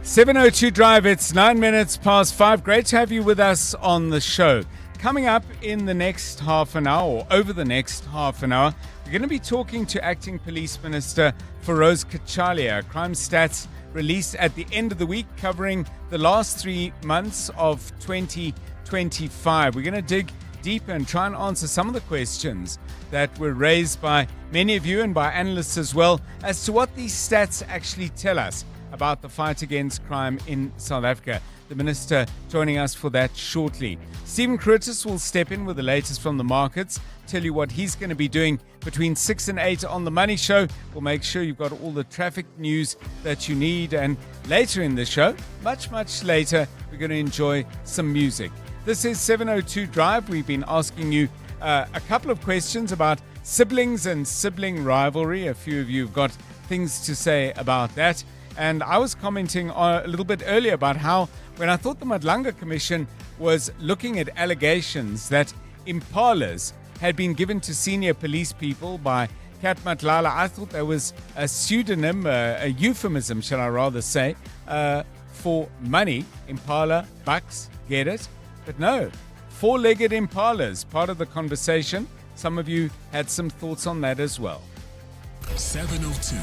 702 Drive, it's 9 minutes past 5. Great to have you with us on the show. Coming up in the next half an hour, or over the next half an hour, we're going to be talking to Acting Police Minister Feroz Kachalia. Crime stats released at the end of the week covering the last 3 months of 2025. We're going to dig deeper and try and answer some of the questions that were raised by many of you and by analysts as well as to what these stats actually tell us about the fight against crime in South Africa. The Minister joining us for that shortly. Stephen Curtis will step in with the latest from the markets, tell you what he's going to be doing between 6 and 8 on The Money Show. We'll make sure you've got all the traffic news that you need. And later in the show, much later, we're going to enjoy some music. This is 702 Drive. We've been asking you a couple of questions about siblings and sibling rivalry. A few of you have got things to say about that. And I was commenting a little bit earlier about how when I thought the Madlanga Commission was looking at allegations that impalas had been given to senior police people by Kat Matlala, I thought there was a pseudonym, a euphemism, shall I rather say, for money. Impala, bucks, get it? But no, four-legged impalas, part of the conversation. Some of you had some thoughts on that as well. 702.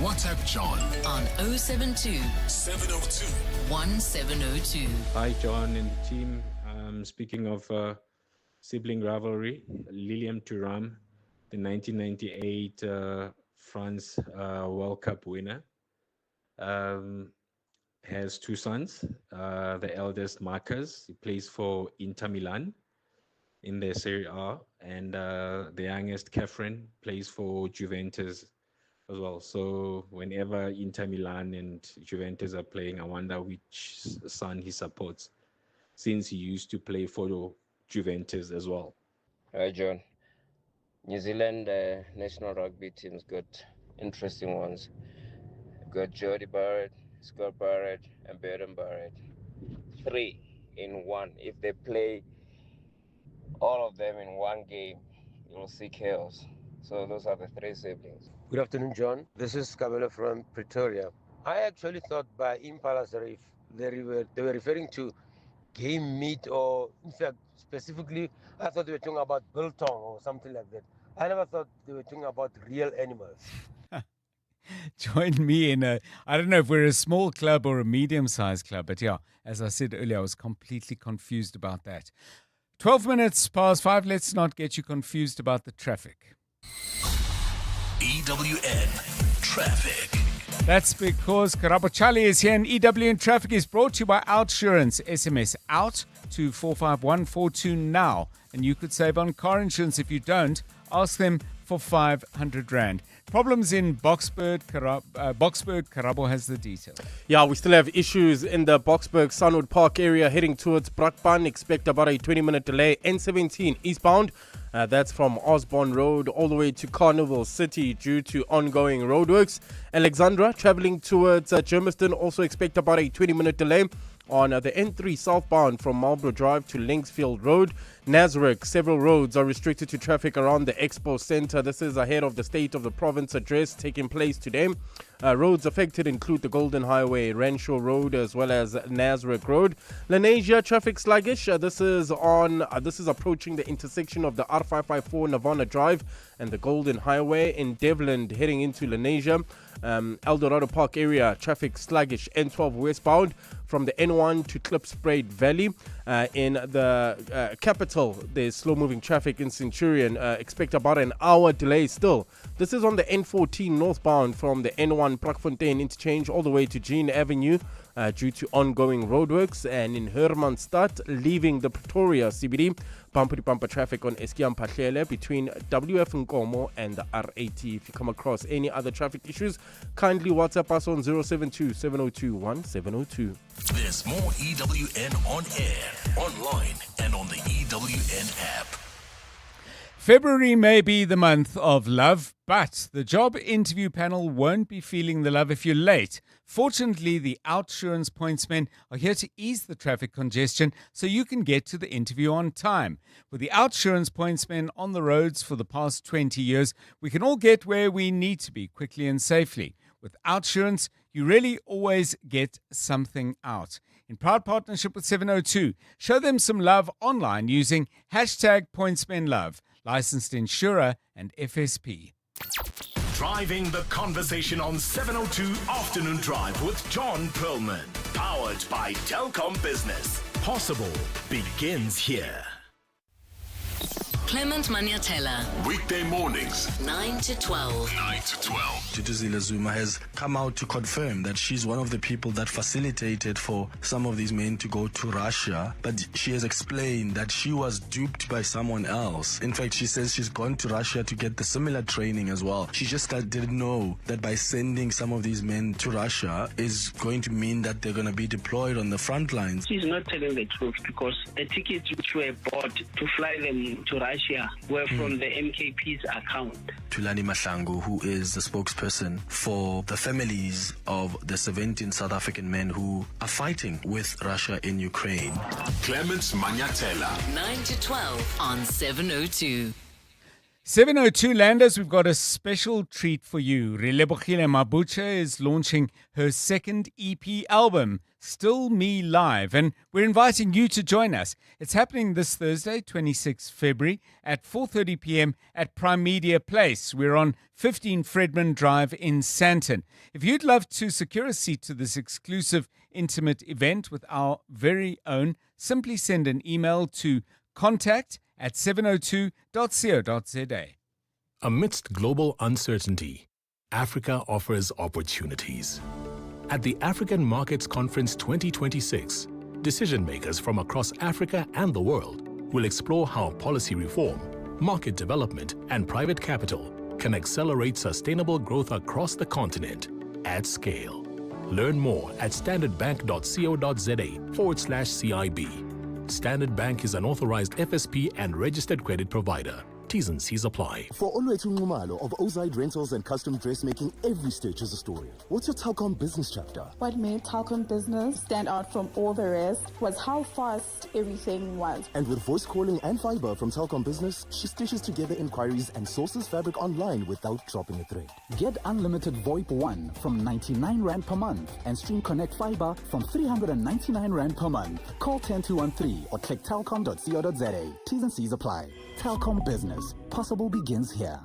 WhatsApp John on 072 702 1702. Hi, John and the team. Speaking of sibling rivalry, Lilian Thuram, the 1998 France World Cup winner, has 2 sons. The eldest, Marcus, he plays for Inter Milan in the Serie A, and the youngest, Catherine, plays for Juventus as well. So whenever Inter Milan and Juventus are playing, I wonder which son he supports, since he used to play for Juventus as well. Hi, John. New Zealand national rugby team's got interesting ones. Got Jody Barrett, Scott Barrett, and Baden Barrett. 3 in 1. If they play all of them in one game, you'll see chaos. So those are the 3 siblings. Good afternoon, John. This is Kabelo from Pretoria. I actually thought by impalas they were referring to game meat, or in fact, specifically, I thought they were talking about biltong or something like that. I never thought they were talking about real animals. Join me in I don't know if we're a small club or a medium-sized club, but yeah, as I said earlier, I was completely confused about that. 12 minutes past 5. Let's not get you confused about the traffic. EWN Traffic. That's because Karabo Charlie is here, and EWN Traffic is brought to you by Outsurance. SMS out to 45142 now, and you could save on car insurance. If you don't, ask them for 500 Rand. Problems in Boksburg. Karabo has the detail. Yeah, we still have issues in the Boksburg Sunwood Park area heading towards Brakpan. Expect about a 20-minute delay. N17 eastbound. That's from Osborne Road all the way to Carnival City due to ongoing roadworks. Alexandra traveling towards Germiston. Also expect about a 20-minute delay on the N3 southbound from Marlborough Drive to Linksfield Road. Nazareth, several roads are restricted to traffic around the Expo Centre. This is ahead of the State of the Province address taking place today. Roads affected include the Golden Highway, Renshaw Road, as well as Nazareth Road. Lenasia, traffic sluggish. This is approaching the intersection of the R554 Nirvana Drive and the Golden Highway in Devland, heading into Lenasia. Eldorado Park area, traffic sluggish. N12 westbound from the N1 to Klipspruit Valley. In the capital, there's slow-moving traffic in Centurion. Expect about an hour delay still. This is on the N14 northbound from the N1 Prakfontein interchange all the way to Jean Avenue due to ongoing roadworks. And in Hermanstad, leaving the Pretoria CBD, bumper-to-bumper traffic on Eskiam Pahlele between WF Nkomo and the R80. If you come across any other traffic issues, kindly WhatsApp us on 072-702-1702. There's more EWN on air, online, and on the EWN app. February may be the month of love, but the job interview panel won't be feeling the love if you're late. Fortunately, the Outsurance pointsmen are here to ease the traffic congestion so you can get to the interview on time. With the Outsurance pointsmen on the roads for the past 20 years, we can all get where we need to be quickly and safely. With Outsurance, you really always get something out. In proud partnership with 702, show them some love online using #PointsmenLove. Licensed insurer and FSP. Driving the conversation on 702 Afternoon Drive with John Perlman. Powered by Telkom Business. Possible begins here. Clement Maniatella. Weekday mornings, 9 to 12. 9 to 12. Tutuzile Zuma has come out to confirm that she's one of the people that facilitated for some of these men to go to Russia, but she has explained that she was duped by someone else. In fact, she says she's gone to Russia to get the similar training as well. She just didn't know that by sending some of these men to Russia is going to mean that they're going to be deployed on the front lines. She's not telling the truth because the tickets which were bought to fly them to Russia were from the MKP's account. Tulani Mahlangu, who is the spokesperson for the families of the 17 South African men who are fighting with Russia in Ukraine. Clement Maniatella. 9 to 12 on 702. 702 Landers, we've got a special treat for you. Relebogile Mabucha is launching her second EP album, Still Me Live, and we're inviting you to join us. It's happening this Thursday, 26 February at 4:30 p.m. at Prime Media Place. We're on 15 Fredman Drive in Sandton. If you'd love to secure a seat to this exclusive, intimate event with our very own, simply send an email to contact@702.co.za. Amidst global uncertainty, Africa offers opportunities. At the African Markets Conference 2026, decision makers from across Africa and the world will explore how policy reform, market development, and private capital can accelerate sustainable growth across the continent at scale. Learn more at standardbank.co.za/CIB. Standard Bank is an authorized FSP and registered credit provider. T's and C's apply. For Olwetu Ngumalo of Ozide Rentals and Custom Dressmaking, every stitch is a story. What's your Telkom business chapter? What made Telkom business stand out from all the rest was how fast everything was. And with voice calling and fiber from Telkom Business, she stitches together inquiries and sources fabric online without dropping a thread. Get unlimited VoIP 1 from 99 Rand per month and Stream Connect Fiber from 399 Rand per month. Call 10213 or click telkom.co.za. T's and C's apply. Telkom Business. Possible begins here.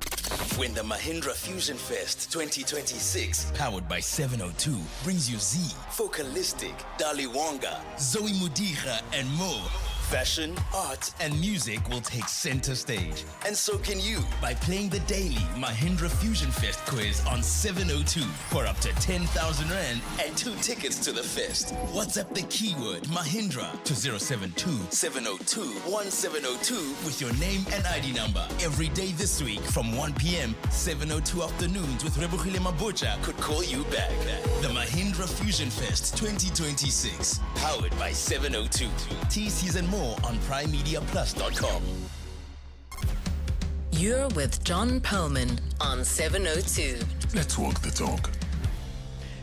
When the Mahindra Fusion Fest 2026, powered by 702, brings you Z, Focalistic, Dali Wonga, Zoe Mudicha, and more. Fashion, art, and music will take center stage. And so can you by playing the daily Mahindra Fusion Fest quiz on 702 for up to 10,000 Rand and 2 tickets to the fest. WhatsApp the keyword Mahindra to 072-702-1702 with your name and ID number. Every day this week from 1 p.m., 702 Afternoons with Rebogile Mabucha could call you back. The Mahindra Fusion Fest 2026, powered by 702. TCs and more on primemediaplus.com. You're with John Perlman on 702. Let's walk the talk.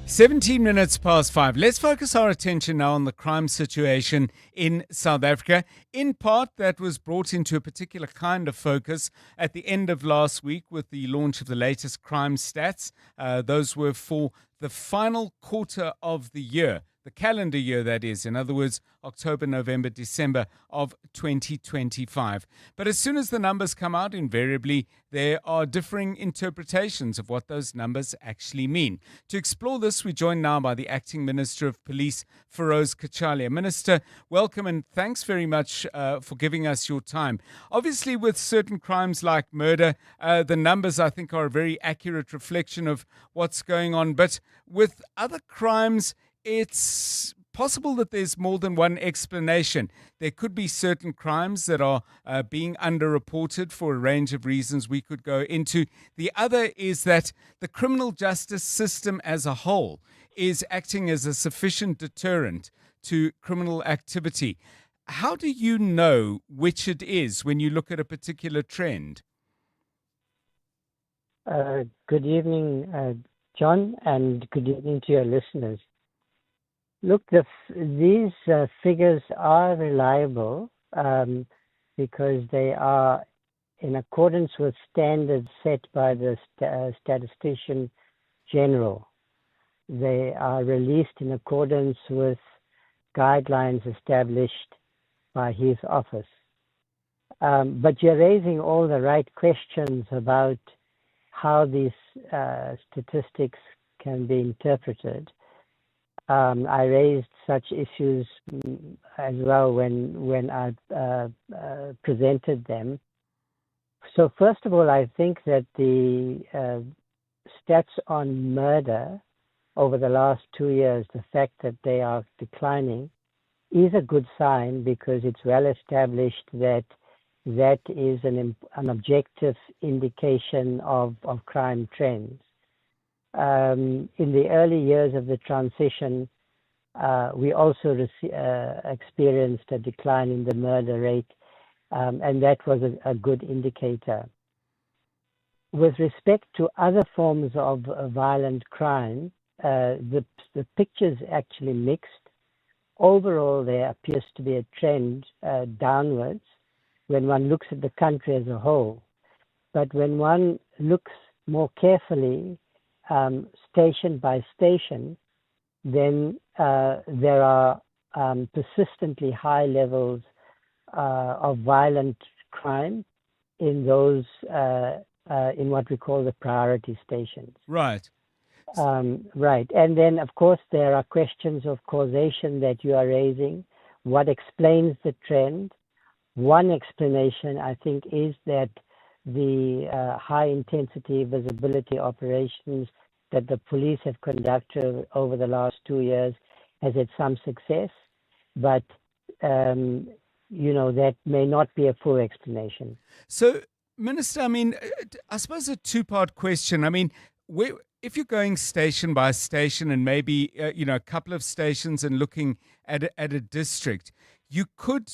17 minutes past 5. Let's focus our attention now on the crime situation in South Africa. In part, that was brought into a particular kind of focus at the end of last week with the launch of the latest crime stats. Those were for the final quarter of the year. The calendar year, that is. In other words, October, November, December of 2025. But as soon as the numbers come out, invariably, there are differing interpretations of what those numbers actually mean. To explore this, we're joined now by the Acting Minister of Police, Feroz Kachalia. Minister, welcome and thanks very much for giving us your time. Obviously, with certain crimes like murder, the numbers, I think, are a very accurate reflection of what's going on. But with other crimes, it's possible that there's more than one explanation. There could be certain crimes that are being underreported for a range of reasons we could go into. The other is that the criminal justice system as a whole is acting as a sufficient deterrent to criminal activity. How do you know which it is when you look at a particular trend? Good evening, John, and good evening to your listeners. Look, these figures are reliable because they are in accordance with standards set by the Statistician General. They are released in accordance with guidelines established by his office. But you're raising all the right questions about how these statistics can be interpreted. I raised such issues as well when I presented them. So first of all, I think that the stats on murder over the last 2 years, the fact that they are declining, is a good sign because it's well established that that is an objective indication of crime trends. In the early years of the transition, we also experienced a decline in the murder rate, and that was a good indicator. With respect to other forms of violent crime, the picture's actually mixed. Overall, there appears to be a trend downwards when one looks at the country as a whole. But when one looks more carefully, station by station, then there are persistently high levels of violent crime in those, in what we call the priority stations. Right. Right. And then, of course, there are questions of causation that you are raising. What explains the trend? One explanation, I think, is that the high-intensity visibility operations that the police have conducted over the last 2 years has had some success, but, that may not be a full explanation. So, Minister, I mean, I suppose a two-part question. I mean, if you're going station by station and maybe, a couple of stations and looking at a district, you could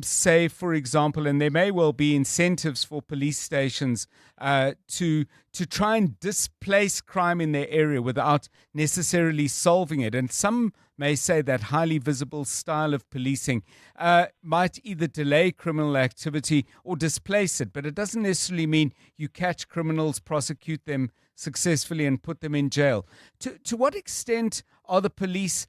say, for example, and there may well be incentives for police stations to try and displace crime in their area without necessarily solving it. And some may say that highly visible style of policing might either delay criminal activity or displace it. But it doesn't necessarily mean you catch criminals, prosecute them successfully and put them in jail. To what extent are the police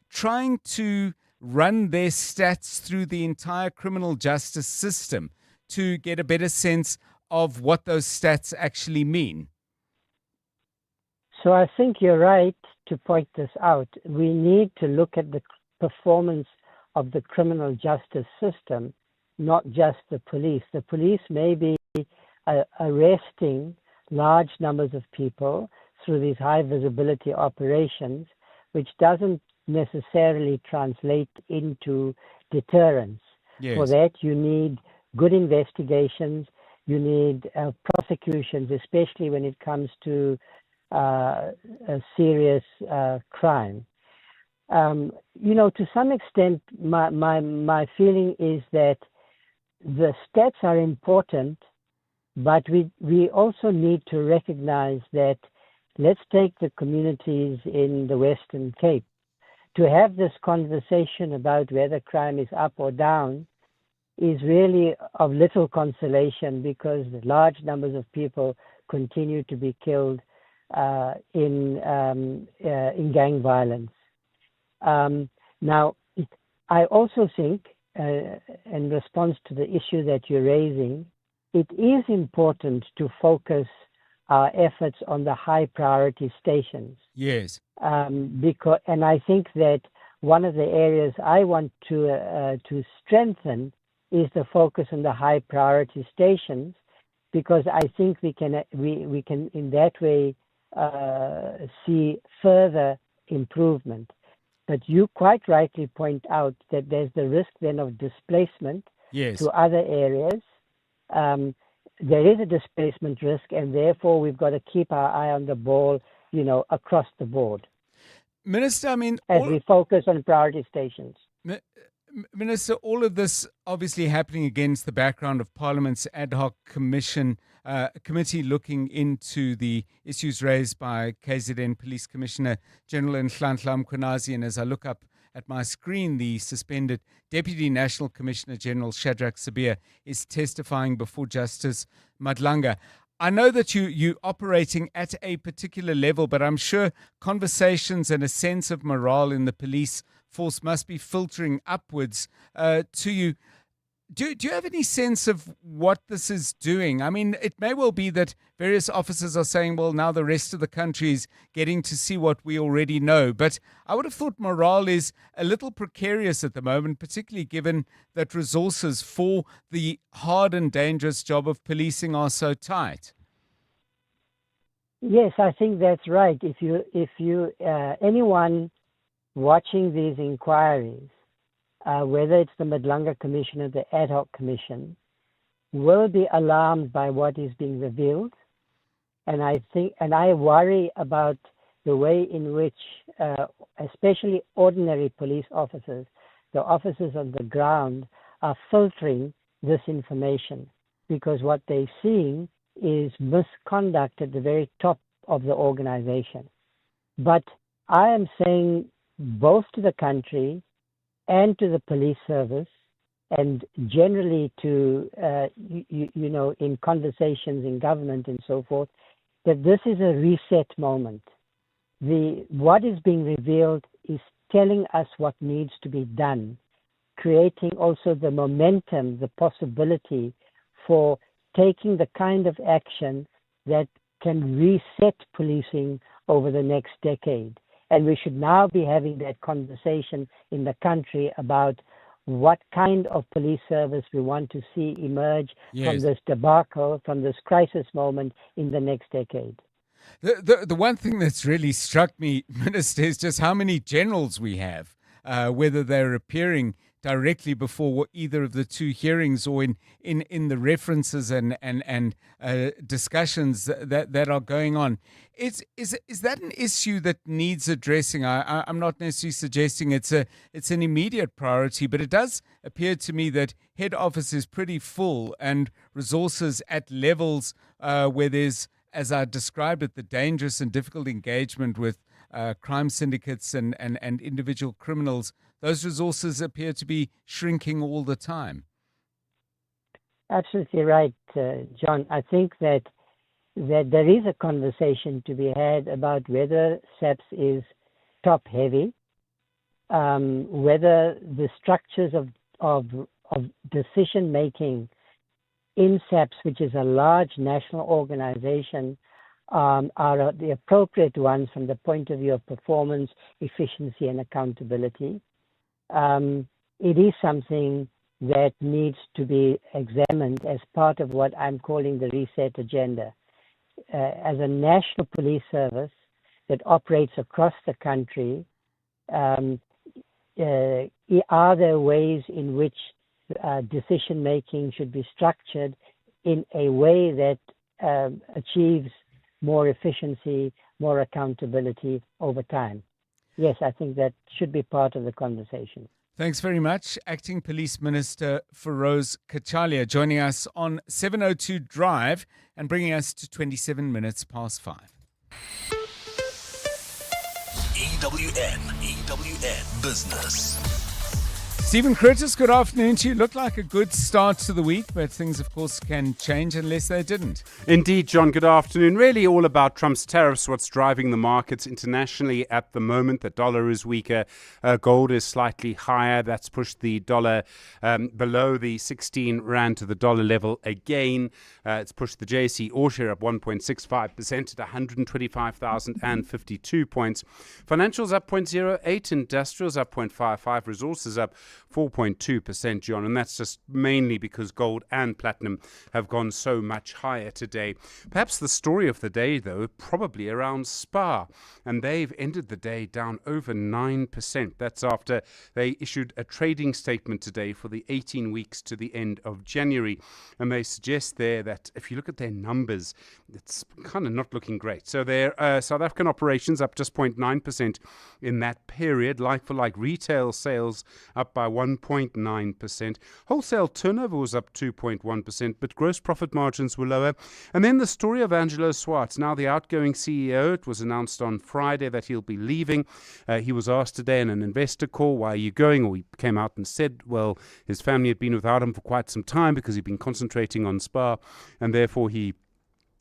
trying to run their stats through the entire criminal justice system to get a better sense of what those stats actually mean? So I think you're right to point this out. We need to look at the performance of the criminal justice system, not just the police. The police may be arresting large numbers of people through these high visibility operations, which doesn't necessarily translate into deterrence. Yes. For that, you need good investigations, you need prosecutions, especially when it comes to a serious crime. To some extent, my feeling is that the stats are important, but we also need to recognize that, let's take the communities in the Western Cape. To have this conversation about whether crime is up or down is really of little consolation because large numbers of people continue to be killed in gang violence. Now, I also think, in response to the issue that you're raising, it is important to focus our efforts on the high priority stations. Yes. And I think that one of the areas I want to strengthen is the focus on the high priority stations, because I think we can in that way see further improvement. But you quite rightly point out that there's the risk then of displacement to other areas. There is a displacement risk, and therefore we've got to keep our eye on the ball, across the board. Minister, I mean, as we focus on priority stations. Minister, all of this obviously happening against the background of Parliament's ad hoc commission a committee looking into the issues raised by KZN Police Commissioner General Nhlanhla Mkhwanazi. And as I look up at my screen, the suspended Deputy National Commissioner General Shadrack Sabir is testifying before Justice Madlanga. I know that you're operating at a particular level, but I'm sure conversations and a sense of morale in the police force must be filtering upwards to you. Do you have any sense of what this is doing? I mean, it may well be that various officers are saying, well, now the rest of the country is getting to see what we already know. But I would have thought morale is a little precarious at the moment, particularly given that resources for the hard and dangerous job of policing are so tight. Yes, I think that's right. If you anyone watching these inquiries, whether it's the Madlanga Commission or the Ad Hoc Commission, will be alarmed by what is being revealed. And I worry about the way in which, especially ordinary police officers, the officers on the ground, are filtering this information, because what they're seeing is misconduct at the very top of the organization. But I am saying both to the country and to the police service, and generally to, in conversations in government and so forth, that this is a reset moment. What is being revealed is telling us what needs to be done, creating also the momentum, the possibility for taking the kind of action that can reset policing over the next decade. And we should now be having that conversation in the country about what kind of police service we want to see emerge from this debacle, from this crisis moment in the next decade. The one thing that's really struck me, Minister, is just how many generals we have, whether they're appearing directly before either of the two hearings or in the references and discussions that are going on. Is that an issue that needs addressing? I'm not necessarily suggesting it's an immediate priority, but it does appear to me that head office is pretty full and resources at levels where there's, as I described it, the dangerous and difficult engagement with crime syndicates and individual criminals. Those resources appear to be shrinking all the time. Absolutely right, John. I think that there is a conversation to be had about whether SAPS is top-heavy, whether the structures of decision-making in SAPS, which is a large national organization, are the appropriate ones from the point of view of performance, efficiency, and accountability. It is something that needs to be examined as part of what I'm calling the reset agenda. As a national police service that operates across the country, are there ways in which decision-making should be structured in a way that achieves more efficiency, more accountability over time? Yes, I think that should be part of the conversation. Thanks very much. Acting Police Minister Feroz Kachalia joining us on 702 Drive and bringing us to 27 minutes past 5. EWN Business. Stephen Curtis, good afternoon to you. Looked like a good start to the week, but things, of course, can change unless they didn't. Indeed, John, good afternoon. Really all about Trump's tariffs, what's driving the markets internationally at the moment. The dollar is weaker. Gold is slightly higher. That's pushed the dollar below the 16 Rand to the dollar level again. It's pushed the JSE All-Share up 1.65% at 125,052 points. Financials up 0.08. Industrials up 0.55. Resources up 4.2%, John, and that's just mainly because gold and platinum have gone so much higher today. Perhaps the story of the day, though, probably around SPAR, and they've ended the day down over 9%. That's after they issued a trading statement today for the 18 weeks to the end of January, and they suggest there that if you look at their numbers, it's kind of not looking great. So their South African operations up just 0.9% in that period, like-for-like retail sales up by by 1.9%. Wholesale turnover was up 2.1%, but gross profit margins were lower. And then the story of Angelo Swartz, now the outgoing CEO. It was announced on Friday that he'll be leaving. He was asked today in an investor call, why are you going? Or he came out and said, well, his family had been without him for quite some time because he'd been concentrating on Spa, and therefore he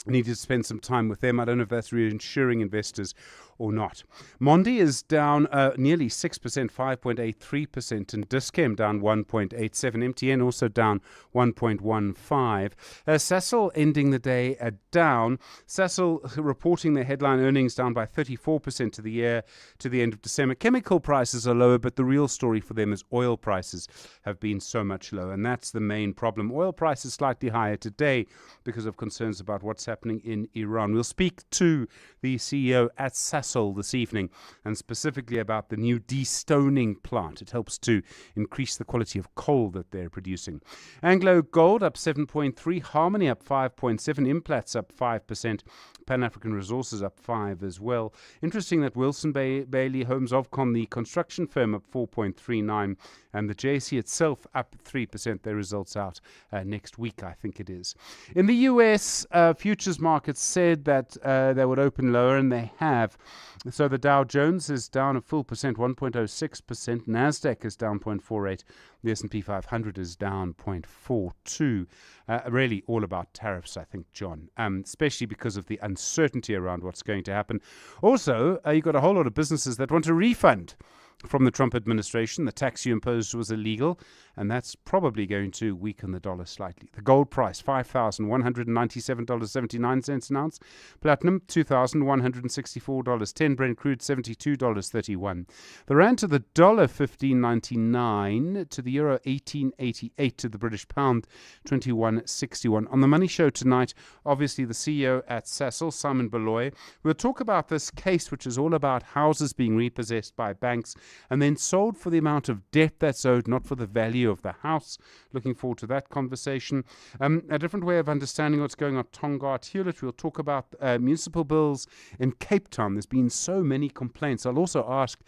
needed to spend some time with them. I don't know if that's reassuring investors or not. Mondi is down nearly 6%, 5.83%, and Dis-Chem down 1.87%. MTN also down 1.15%. Sasol ending the day down. Sasol reporting their headline earnings down by 34% to the end of December. Chemical prices are lower, but the real story for them is oil prices have been so much lower, and that's the main problem. Oil prices slightly higher today because of concerns about what's happening in Iran. We'll speak to the CEO at Sasol this evening, and specifically about the new destoning plant. It helps to increase the quality of coal that they're producing. Anglo Gold up 7.3%, Harmony up 5.7%, Implats up 5%, Pan-African Resources up 5% as well. Interesting that Wilson Bailey Homes Ofcom, the construction firm, up 4.39%, and the JSE itself up 3%. Their results out next week, I think it is. In the US, futures markets said that they would open lower, and they have. So the Dow Jones is down a full percent, 1.06%. NASDAQ is down 0.48%. The S&P 500 is down 0.42%. Really all about tariffs, I think, John, especially because of the uncertainty around what's going to happen. Also, you've got a whole lot of businesses that want a refund from the Trump administration. The tax you imposed was illegal, and that's probably going to weaken the dollar slightly. The gold price, $5,197.79 an ounce. Platinum, $2,164. 10 Brent crude, $72.31. The rand to the dollar, 15.99. To the euro, 18.88. To the British pound, 21.61. On the Money Show tonight, obviously the CEO at Sasol, Simon Baloyi. We'll talk about this case, which is all about houses being repossessed by banks and then sold for the amount of debt that's owed, not for the value of the house. Looking forward to that conversation. A different way of understanding what's going on, Tongaat Hewlett. We'll talk about municipal bills in Cape Town. There's been so many complaints. I'll also ask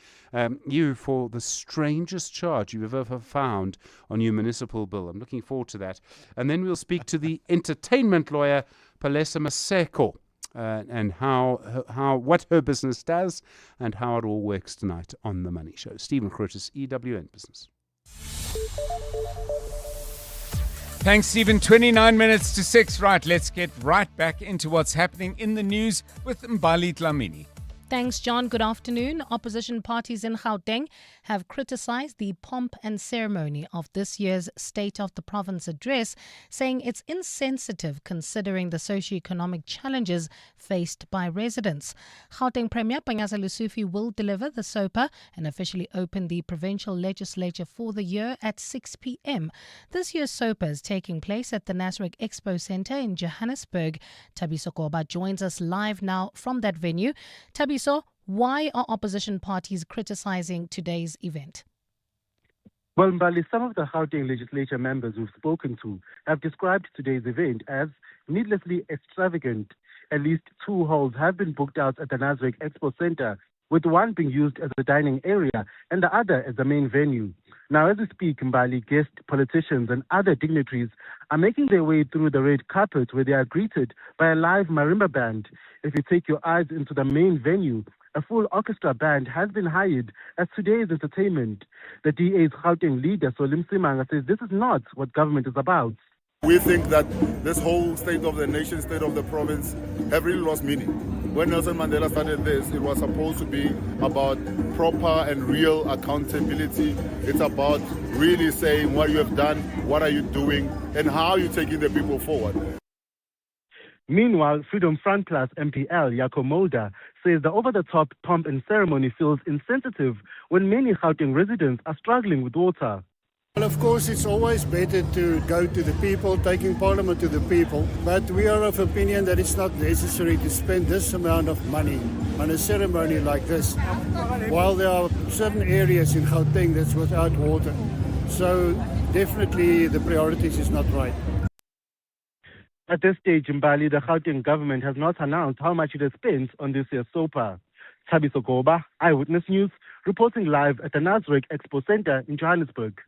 you for the strangest charge you've ever found on your municipal bill. I'm looking forward to that. And then we'll speak to the entertainment lawyer, Palesa Maseko, and what her business does and how it all works tonight on The Money Show. Stephen Curtis, EWN Business. Thanks, Stephen. 29 minutes to 6. Right, let's get right back into what's happening in the news with Mbali Dlamini. Thanks, John. Good afternoon. Opposition parties in Gauteng have criticized the pomp and ceremony of this year's State of the Province address, saying it's insensitive considering the socio-economic challenges faced by residents. Gauteng Premier Panyaza Lesufi will deliver the SOPA and officially open the provincial legislature for the year at 6 p.m. This year's SOPA is taking place at the Nasrec Expo Centre in Johannesburg. Thabiso Koba joins us live now from that venue. Thabiso, why are opposition parties criticizing today's event? Well, Mbali, some of the Gauteng legislature members we've spoken to have described today's event as needlessly extravagant. At least 2 halls have been booked out at the Nasrec Expo Centre, with one being used as a dining area and the other as the main venue. Now, as we speak, Mbali, guest politicians and other dignitaries are making their way through the red carpet where they are greeted by a live marimba band. If you take your eyes into the main venue, a full orchestra band has been hired as today's entertainment. The DA's Gauteng leader, Solim Simanga, says this is not what government is about. We think that this whole state of the nation, state of the province, have really lost meaning. When Nelson Mandela started this, it was supposed to be about proper and real accountability. It's about really saying what you have done, what are you doing, and how you're taking the people forward. Meanwhile, Freedom Front Plus MPL Yako Mulder says the over-the-top pomp and ceremony feels insensitive when many Gauteng residents are struggling with water. Well, of course, it's always better to go to the people, taking parliament to the people, but we are of opinion that it's not necessary to spend this amount of money on a ceremony like this, while there are certain areas in Gauteng that's without water. So definitely the priorities is not right. At this stage, Mbali, the Gauteng government has not announced how much it has spent on this year's SOPA. Thabiso Goba, Eyewitness News, reporting live at the Nasrec Expo Center in Johannesburg.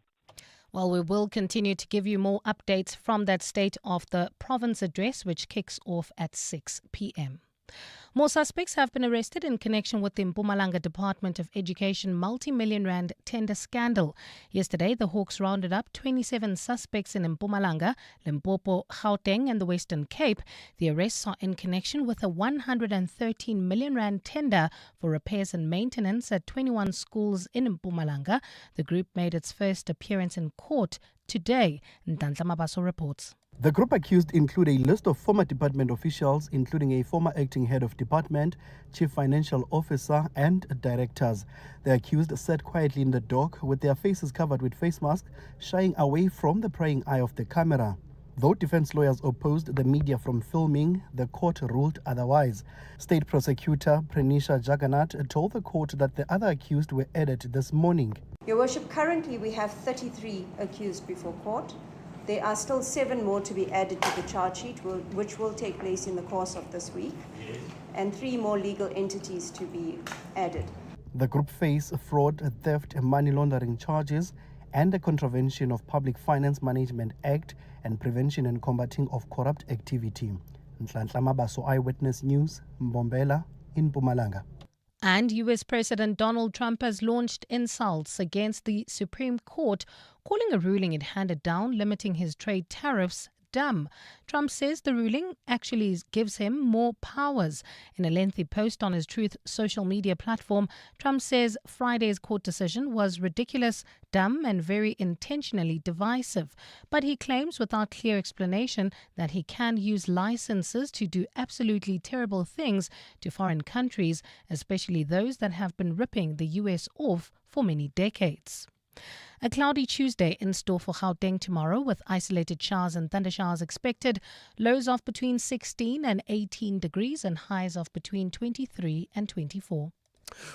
Well, we will continue to give you more updates from that State of the Province address, which kicks off at 6 p.m. More suspects have been arrested in connection with the Mpumalanga Department of Education multi-million rand tender scandal. Yesterday, the Hawks rounded up 27 suspects in Mpumalanga, Limpopo, Gauteng and the Western Cape. The arrests are in connection with a 113 million rand tender for repairs and maintenance at 21 schools in Mpumalanga. The group made its first appearance in court today. Ntantla Mabaso reports. The group accused include a list of former department officials, including a former acting head of department, chief financial officer, and directors. The accused sat quietly in the dock with their faces covered with face masks, shying away from the prying eye of the camera. Though defense lawyers opposed the media from filming, the court ruled otherwise. State prosecutor Prenisha Jagannath told the court that the other accused were added this morning. Your Worship, currently we have 33 accused before court. There are still 7 more to be added to the charge sheet, which will take place in the course of this week, and 3 more legal entities to be added. The group face fraud, theft, and money laundering charges and the contravention of Public Finance Management Act and Prevention and Combating of Corrupt Activity. Nhlanhla Mabaso, Eyewitness News, Mbombela in Mpumalanga. And US President Donald Trump has launched insults against the Supreme Court, calling a ruling it handed down limiting his trade tariffs dumb. Trump says the ruling actually gives him more powers. In a lengthy post on his Truth social media platform, Trump says Friday's court decision was ridiculous, dumb, and very intentionally divisive. But he claims without clear explanation that he can use licenses to do absolutely terrible things to foreign countries, especially those that have been ripping the US off for many decades. A cloudy Tuesday in store for Gauteng tomorrow, with isolated showers and thundershowers expected. Lows of between 16 and 18 degrees and highs of between 23 and 24.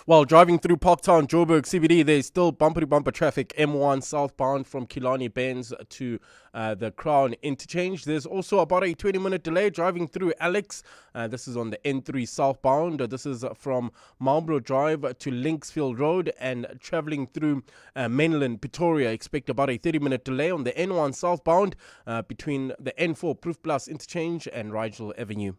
While driving through Parktown, Joburg CBD, there's still bumper-to-bumper traffic M1 southbound from Killarney Benz to the Crown interchange. There's also about a 20-minute delay driving through Alex. This is on the N3 southbound. This is from Marlborough Drive to Linksfield Road, and traveling through mainland Pretoria. Expect about a 30-minute delay on the N1 southbound between the N4 Proof Plus interchange and Rigel Avenue.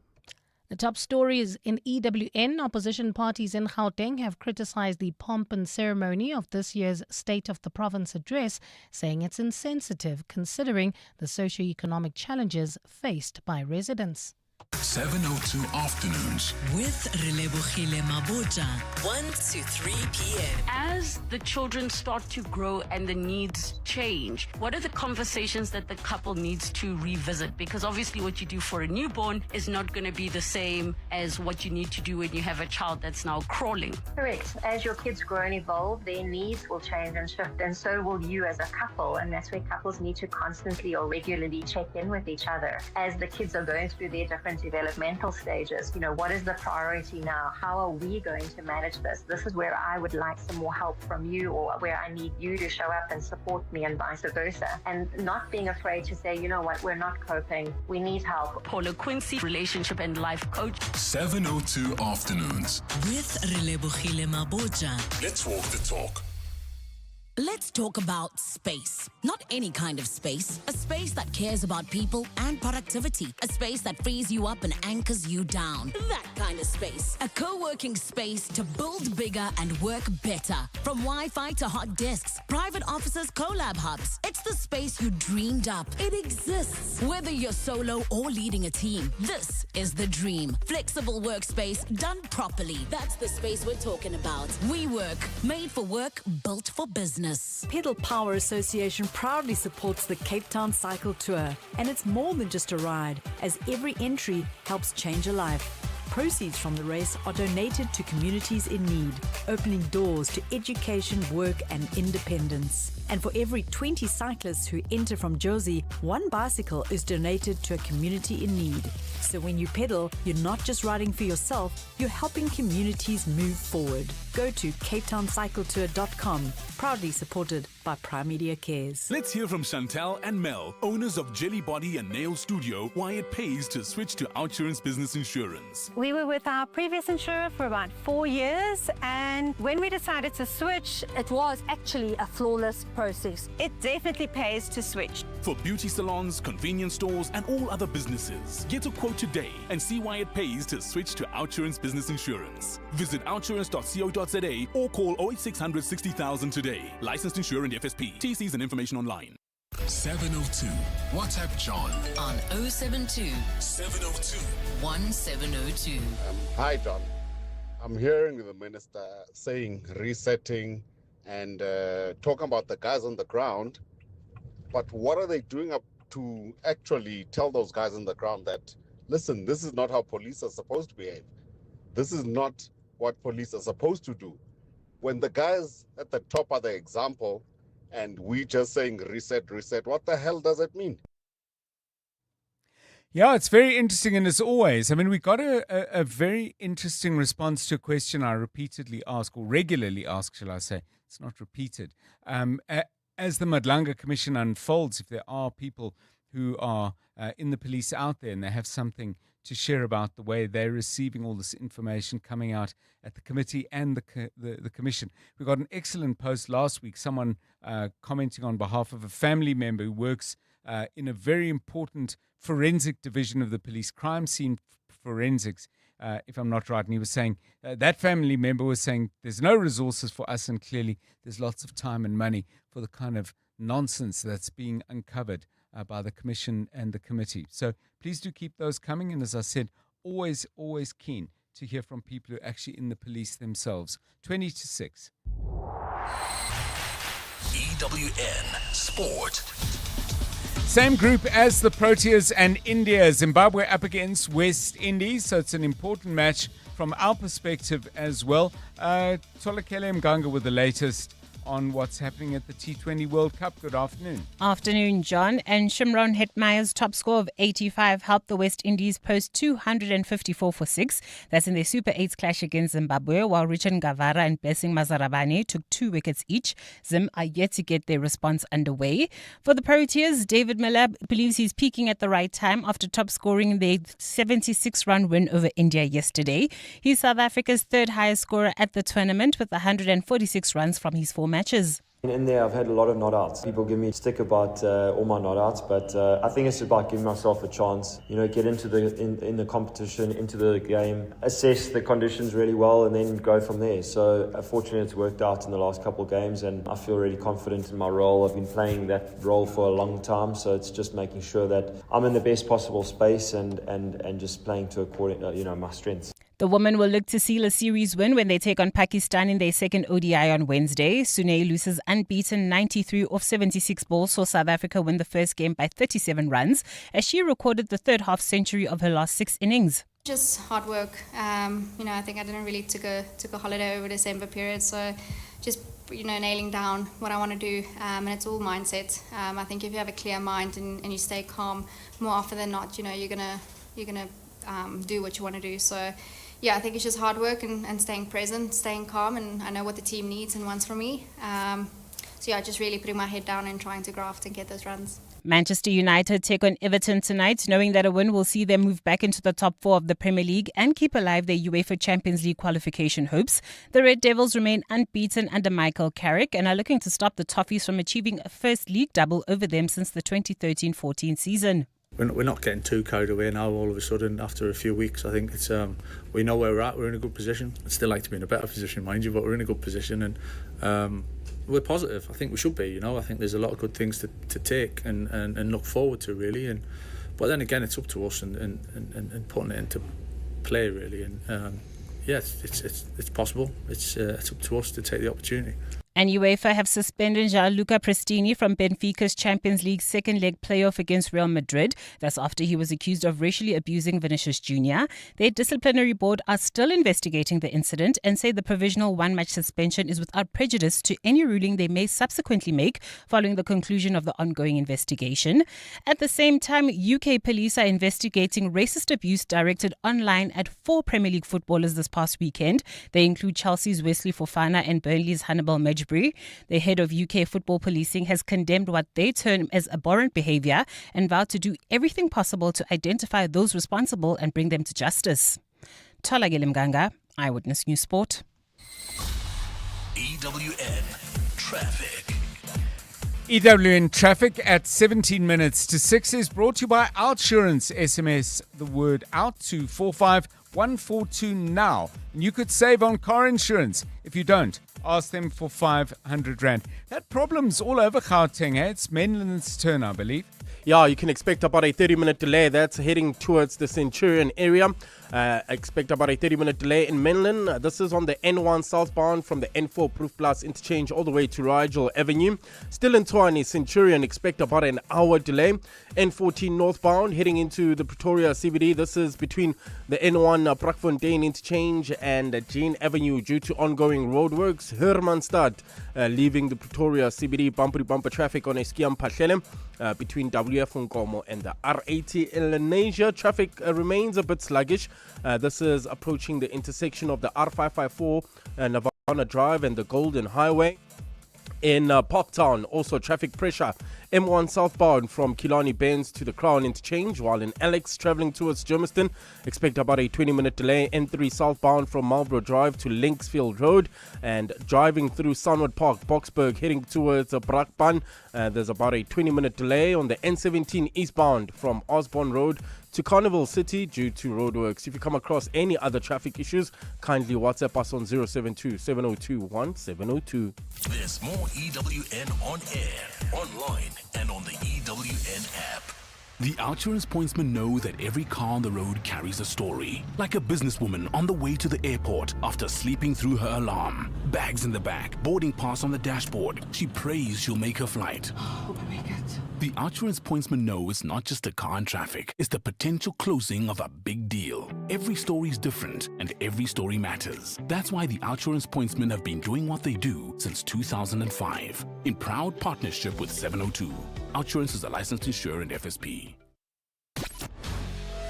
The top stories in EWN. Opposition parties in Gauteng have criticized the pomp and ceremony of this year's State of the Province address, saying it's insensitive considering the socio-economic challenges faced by residents. 702 Afternoons with Relebohile Maboja, 1 to 3 p.m. As the children start to grow and the needs change, what are the conversations that the couple needs to revisit? Because obviously what you do for a newborn is not going to be the same as what you need to do when you have a child that's now crawling. Correct. As your kids grow and evolve, their needs will change and shift, and so will you as a couple. And that's where couples need to constantly or regularly check in with each other as the kids are going through their different developmental stages. You know, what is the priority now? How are we going to manage this? This is where I would like some more help from you, or where I need you to show up and support me, and vice versa. And not being afraid to say, you know what, we're not coping. We need help. Paula Quincy, relationship and life coach. 702 Afternoons with Relebohile Maboja. Let's walk the talk. Let's talk about space. Not any kind of space. A space that cares about people and productivity. A space that frees you up and anchors you down. That kind of space. A co-working space to build bigger and work better. From Wi-Fi to hot desks, private offices, collab hubs. It's the space you dreamed up. It exists. Whether you're solo or leading a team, this is the dream. Flexible workspace done properly. That's the space we're talking about. WeWork. Made for work, built for business. Pedal Power Association proudly supports the Cape Town Cycle Tour, and it's more than just a ride, as every entry helps change a life. Proceeds from the race are donated to communities in need, opening doors to education, work, and independence. And for every 20 cyclists who enter from Jozi, one bicycle is donated to a community in need. So when you pedal, you're not just riding for yourself, you're helping communities move forward. Go to CapetownCycleTour.com, proudly supported by Prime Media Cares. Let's hear from Chantal and Mel, owners of Jelly Body and Nail Studio, why it pays to switch to Outsurance Business Insurance. We were with our previous insurer for about 4 years, and when we decided to switch, it was actually a flawless process. It definitely pays to switch. For beauty salons, convenience stores, and all other businesses, get a quote today and see why it pays to switch to Outsurance Business Insurance. Visit outsurance.co.za or call 08600 60000 today. Licensed insurer and FSP. TCs and information online. 702. WhatsApp John on 072 702 1702. Hi, John. I'm hearing the minister saying resetting and talking about the guys on the ground. But what are they doing up to actually tell those guys on the ground that, listen, this is not how police are supposed to behave. This is not what police are supposed to do. When the guys at the top are the example and we just saying reset, what the hell does it mean? Yeah, it's very interesting. And as always, I mean, we got a very interesting response to a question I repeatedly ask, or regularly ask, shall I say. It's not repeated. As the Madlanga Commission unfolds, if there are people who are in the police out there and they have something to share about the way they're receiving all this information coming out at the committee and the commission. We got an excellent post last week, someone commenting on behalf of a family member who works in a very important forensic division of the police, crime scene forensics, if I'm not right. And he was saying, that family member was saying, there's no resources for us, and clearly there's lots of time and money for the kind of nonsense that's being uncovered by the commission and the committee. So please do keep those coming. And as I said, always keen to hear from people who are actually in the police themselves. 20 to 6. EWN Sport. Same group as the Proteas and India. Zimbabwe up against West Indies. So it's an important match from our perspective as well. Tolakele Mganga with the latest on what's happening at the T20 World Cup. Good afternoon. Afternoon, John. And Shimron Hetmeyer's top score of 85 helped the West Indies post 254 for 6. That's in their Super 8s clash against Zimbabwe, while Richard Ngavara and Blessing Mazarabane took 2 wickets each. Zim are yet to get their response underway. For the Proteas, David Miller believes he's peaking at the right time after top scoring their 76-run win over India yesterday. He's South Africa's third highest scorer at the tournament with 146 runs from his 4 matches. In there, I've had a lot of not outs. People give me stick about all my not outs, but I think it's about giving myself a chance. You know, get into in the competition, into the game, assess the conditions really well, and then go from there. So, fortunately, it's worked out in the last couple of games, and I feel really confident in my role. I've been playing that role for a long time, so it's just making sure that I'm in the best possible space and just playing to according, my strengths. The women will look to seal a series win when they take on Pakistan in their second ODI on Wednesday. Sune Lusa's unbeaten 93 off 76 balls saw South Africa win the first game by 37 runs as she recorded the third half century of her last 6 innings. Just hard work. I think I didn't really took a holiday over December period, so just nailing down what I want to do, and it's all mindset. I think if you have a clear mind and you stay calm, more often than not, you're gonna do what you want to do. So. Yeah, I think it's just hard work and staying present, staying calm, and I know what the team needs and wants from me. Just really putting my head down and trying to graft and get those runs. Manchester United take on Everton tonight, knowing that a win will see them move back into the top 4 of the Premier League and keep alive their UEFA Champions League qualification hopes. The Red Devils remain unbeaten under Michael Carrick and are looking to stop the Toffees from achieving a first league double over them since the 2013-14 season. We're not getting too carried away now all of a sudden after a few weeks. I think it's we know where we're at. We're in a good position. I'd still like to be in a better position, mind you, but we're in a good position and we're positive. I think we should be. I think there's a lot of good things to take and look forward to really. But then again, it's up to us and putting it into play really. And it's possible. It's up to us to take the opportunity. And UEFA have suspended Gianluca Prestini from Benfica's Champions League second leg playoff against Real Madrid. That's after he was accused of racially abusing Vinicius Jr. Their disciplinary board are still investigating the incident and say the provisional one-match suspension is without prejudice to any ruling they may subsequently make following the conclusion of the ongoing investigation. At the same time, UK police are investigating racist abuse directed online at 4 Premier League footballers this past weekend. They include Chelsea's Wesley Fofana and Burnley's Hannibal Mejbri. The head of UK football policing has condemned what they term as abhorrent behaviour and vowed to do everything possible to identify those responsible and bring them to justice. Tola Gelimganga, Eyewitness News Sport. EWN Traffic. EWN Traffic at 17 minutes to 6 is brought to you by Outsurance. SMS the word out to 45142 now. And you could save on car insurance. If you don't, ask them for 500 Rand. That problem's all over Gauteng, eh? It's Menland's turn, I believe. Yeah, you can expect about a 30-minute delay. That's heading towards the Centurion area. Expect about a 30-minute delay in Menlyn. This is on the N1 southbound from the N4 Proof Plus interchange all the way to Rigel Avenue. Still in Tshwane, Centurion, expect about an hour delay. N14 northbound heading into the Pretoria CBD. This is between the N1 Brakfontein interchange and Jean Avenue due to ongoing roadworks. Hermanstad leaving the Pretoria CBD. Bumper traffic on Eskiam Pahlele between WF Nkomo and the R80 Elanesia. Traffic remains a bit sluggish. This is approaching the intersection of the R554 Nirvana Drive and the Golden Highway. In Parktown, also traffic pressure. M1 southbound from Killarney Benz to the Crown interchange, while in Alex travelling towards Germiston, expect about a 20-minute delay. N3 southbound from Marlborough Drive to Linksfield Road, and driving through Sunwood Park, Boksburg, heading towards Brakpan. There's about a 20-minute delay on the N17 eastbound from Osborne Road to Carnival City due to roadworks. If you come across any other traffic issues, kindly WhatsApp us on 072 702 1702. There's more EWN on air, online, and on the EWN app. The Outsurance pointsmen know that every car on the road carries a story. Like a businesswoman on the way to the airport after sleeping through her alarm. Bags in the back, boarding pass on the dashboard. She prays she'll make her flight. Hope I make it. The Outsurance pointsmen know it's not just a car in traffic. It's the potential closing of a big deal. Every story is different and every story matters. That's why the Outsurance pointsmen have been doing what they do since 2005. In proud partnership with 702. Outsurance is a licensed insurer and FSP.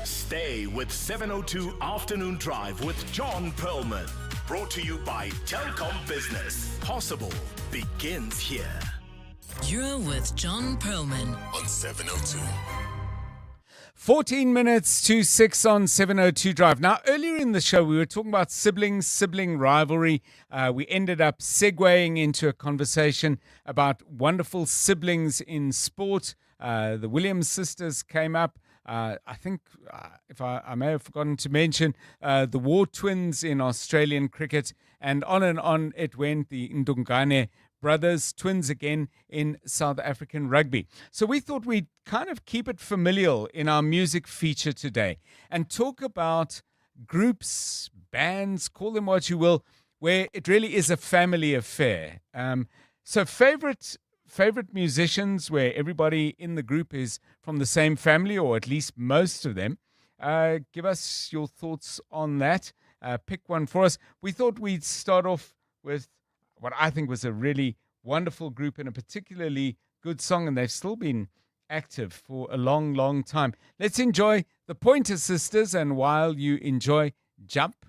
Stay with 702 Afternoon Drive with John Perlman. Brought to you by Telkom Business. Possible begins here. You're with John Perlman on 702. 14 minutes to 6 on 702 Drive. Now, earlier in the show, we were talking about sibling rivalry. We ended up segueing into a conversation about wonderful siblings in sport. The Williams sisters came up. I think, if I may have forgotten to mention, the War Twins in Australian cricket. And on it went, the Ndungane brothers, twins again in South African rugby. So we thought we'd kind of keep it familial in our music feature today and talk about groups, bands, call them what you will, where it really is a family affair. So favorite musicians where everybody in the group is from the same family, or at least most of them. Give us your thoughts on that. Pick one for us. We thought we'd start off with what I think was a really wonderful group and a particularly good song, and they've still been active for a long, long time. Let's enjoy the Pointer Sisters, and while you enjoy Jump,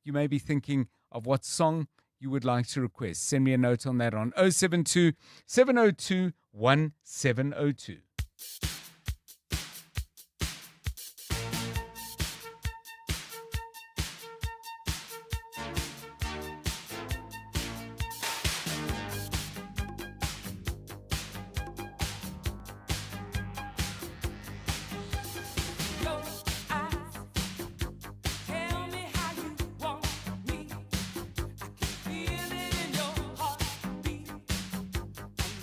you may be thinking of what song you would like to request. Send me a note on that on 072 702 1702.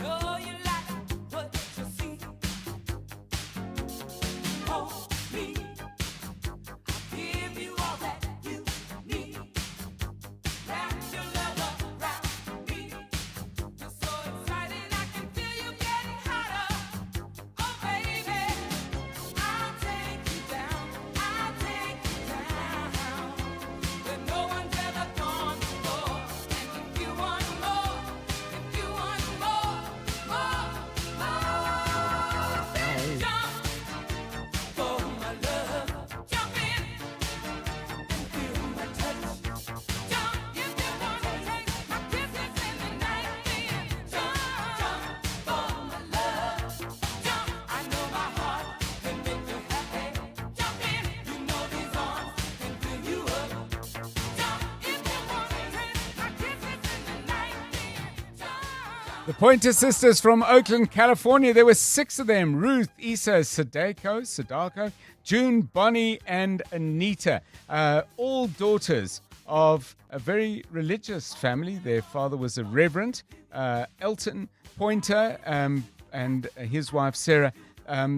Know you like what you see. The Pointer Sisters from Oakland, California. There were 6 of them: Ruth, Issa, Sadako, June, Bonnie, and Anita. All daughters of a very religious family. Their father was a reverend, Elton Pointer, and his wife Sarah.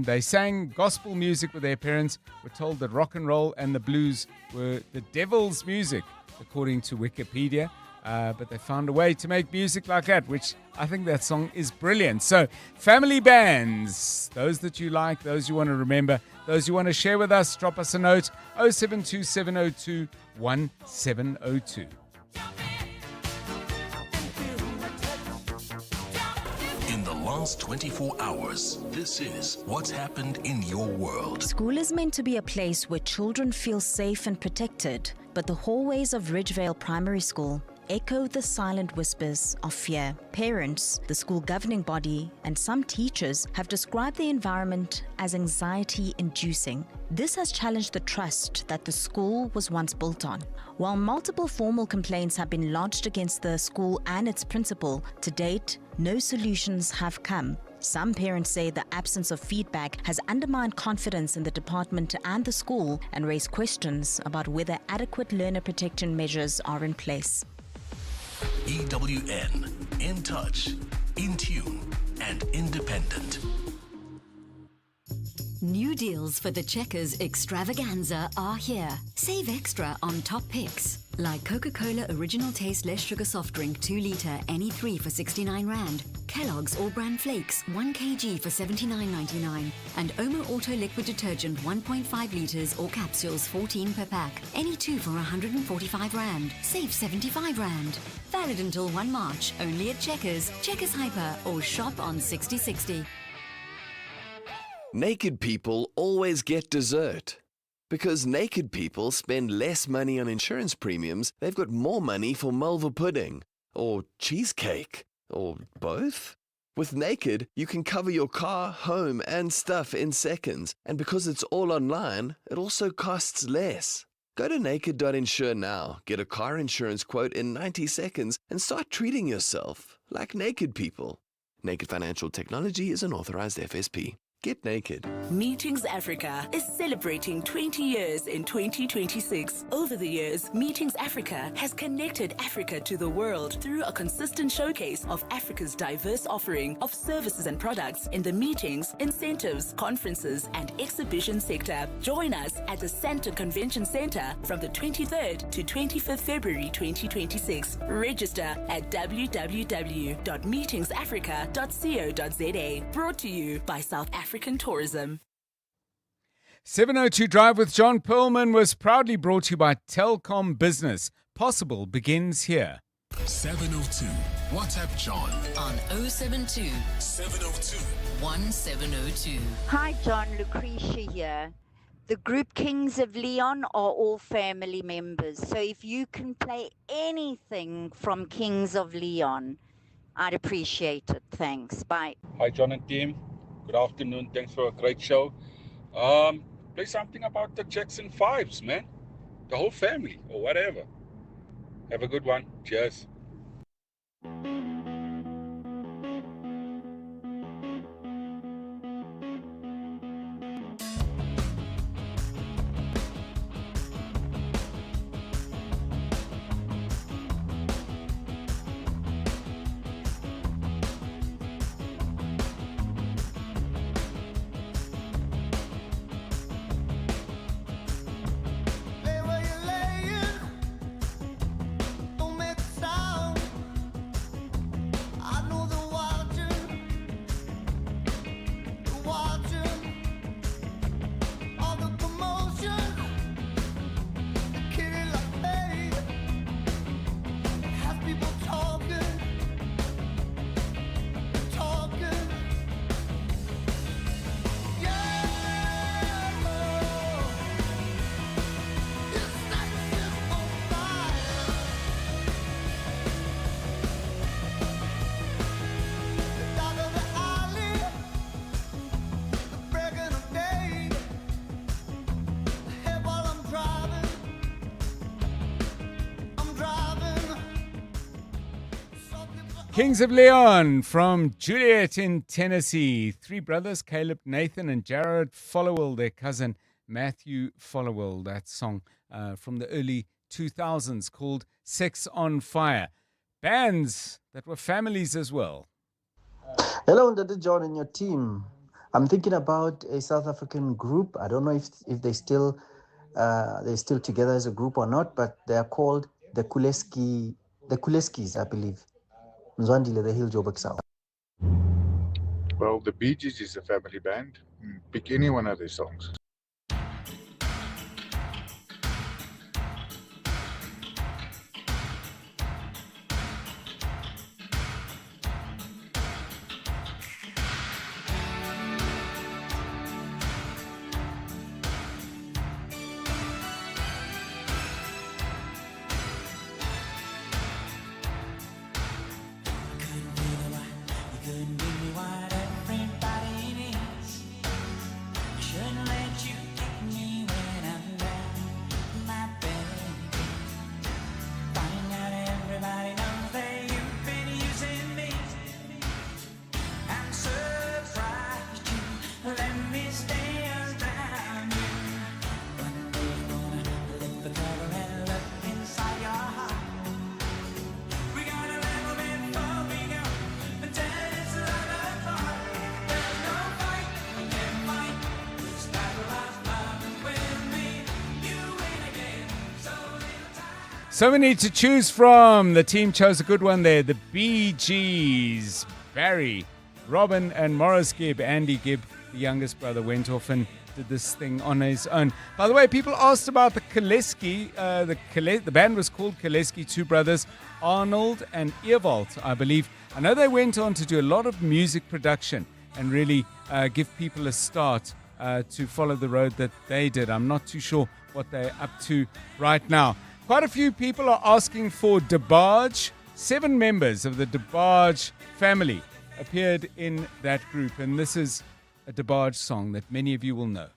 They sang gospel music with their parents. Were told that rock and roll and the blues were the devil's music, according to Wikipedia. But they found a way to make music like that, which I think that song is brilliant. So, family bands, those that you like, those you want to remember, those you want to share with us, drop us a note, 072702 1702. In the last 24 hours, this is what's happened in your world. School is meant to be a place where children feel safe and protected, but the hallways of Ridgevale Primary School echo the silent whispers of fear. Parents, the school governing body, and some teachers have described the environment as anxiety-inducing. This has challenged the trust that the school was once built on. While multiple formal complaints have been lodged against the school and its principal, to date, no solutions have come. Some parents say the absence of feedback has undermined confidence in the department and the school and raised questions about whether adequate learner protection measures are in place. EWN, in touch, in tune, and independent. New deals for the Checkers Extravaganza are here. Save extra on top picks, like Coca-Cola Original Taste Less Sugar Soft Drink 2 litre any 3 for 69 Rand, Kellogg's All Brand Flakes 1 kg for 79.99, and Omo Auto Liquid Detergent 1.5 litres or capsules 14 per pack, any 2 for 145 Rand. Save 75 Rand. Valid until 1 March, only at Checkers, Checkers Hyper, or shop on 6060. Naked people always get dessert. Because naked people spend less money on insurance premiums, they've got more money for Malva pudding, or cheesecake, or both. With Naked, you can cover your car, home, and stuff in seconds. And because it's all online, it also costs less. Go to naked.insure now, get a car insurance quote in 90 seconds, and start treating yourself like naked people. Naked Financial Technology is an authorized FSP. Get naked. Meetings Africa is celebrating 20 years in 2026. Over the years, Meetings Africa has connected Africa to the world through a consistent showcase of Africa's diverse offering of services and products in the meetings, incentives, conferences, and exhibition sector. Join us at the Sandton Convention Center from the 23rd to 25th February 2026. Register at www.meetingsafrica.co.za. Brought to you by South African Tourism. 702 Drive with John Perlman was proudly brought to you by Telkom Business. Possible begins here. 702. WhatsApp John on 072 702 1702. Hi, John. Lucretia here. The group Kings of Leon are all family members. So if you can play anything from Kings of Leon, I'd appreciate it. Thanks. Bye. Hi, John and team. Good afternoon. Thanks for a great show. Play something about the Jackson 5s, man. The whole family or whatever. Have a good one. Cheers. Lay where you're laying. Don't make a sound. Kings of Leon from Juliet in Tennessee. Three brothers, Caleb, Nathan, and Jared Followell, their cousin Matthew Followell. That song from the early 2000s called Sex on Fire. Bands that were families as well. Hello, Dr. John and your team. I'm thinking about a South African group. I don't know if they're still together as a group or not, but they are called the Kuleskis, I believe. Mzwandile, the Hill Joburg South. Well, the Bee Gees is a family band. Pick any one of their songs. So many to choose from. The team chose a good one there. The Bee Gees. Barry, Robin, and Morris Gibb. Andy Gibb, the youngest brother, went off and did this thing on his own. By the way, people asked about the Kaleski. The band was called Kaleski, two brothers, Arnold and Ewald, I believe. I know they went on to do a lot of music production and really give people a start to follow the road that they did. I'm not too sure what they're up to right now. Quite a few people are asking for DeBarge. 7 members of the DeBarge family appeared in that group, and this is a DeBarge song that many of you will know.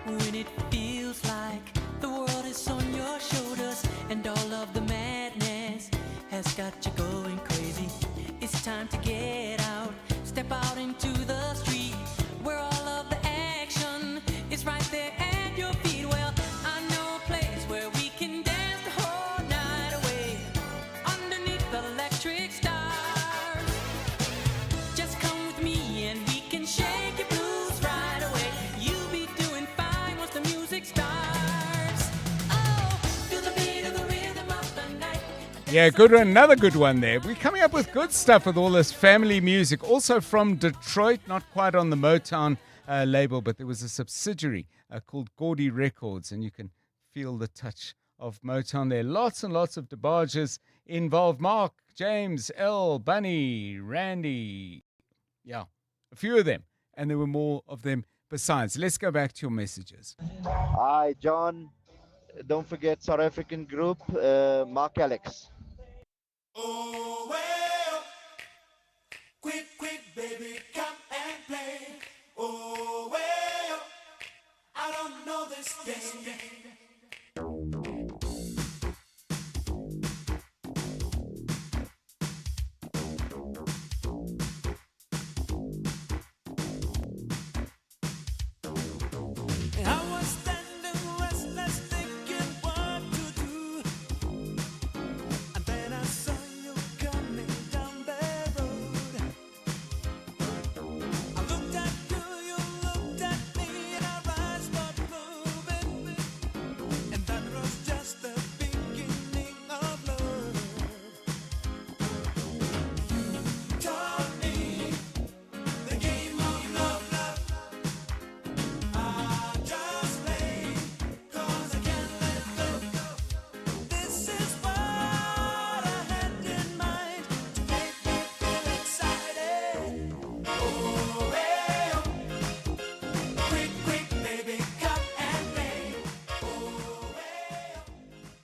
When it feels like the world is on your shoulders and all of the madness has got you going crazy, it's time to get out, step out into the street where all of the action is right there at your feet. Well, I know a place where we can dance the whole night away underneath the electric stars. Just come with me and we can shake your blues right away. You'll be doing fine once the music starts. Oh, feel the beat of the rhythm of the night. Yeah, good one. Another good one there. We're coming up with good stuff with all this family music. Also from Detroit, not quite on the Motown label, but there was a subsidiary called Gordy Records, and you can feel the touch of Motown there. Lots and lots of DeBarges involved. Mark, James, L, Bunny, Randy. Yeah, a few of them. And there were more of them besides. Let's go back to your messages. Hi, John. Don't forget South African group, Mark Alex. Oh, well, quick, baby, come and play. Oh, well, I don't know this game. I was standing restless thinking what to do, and then I saw you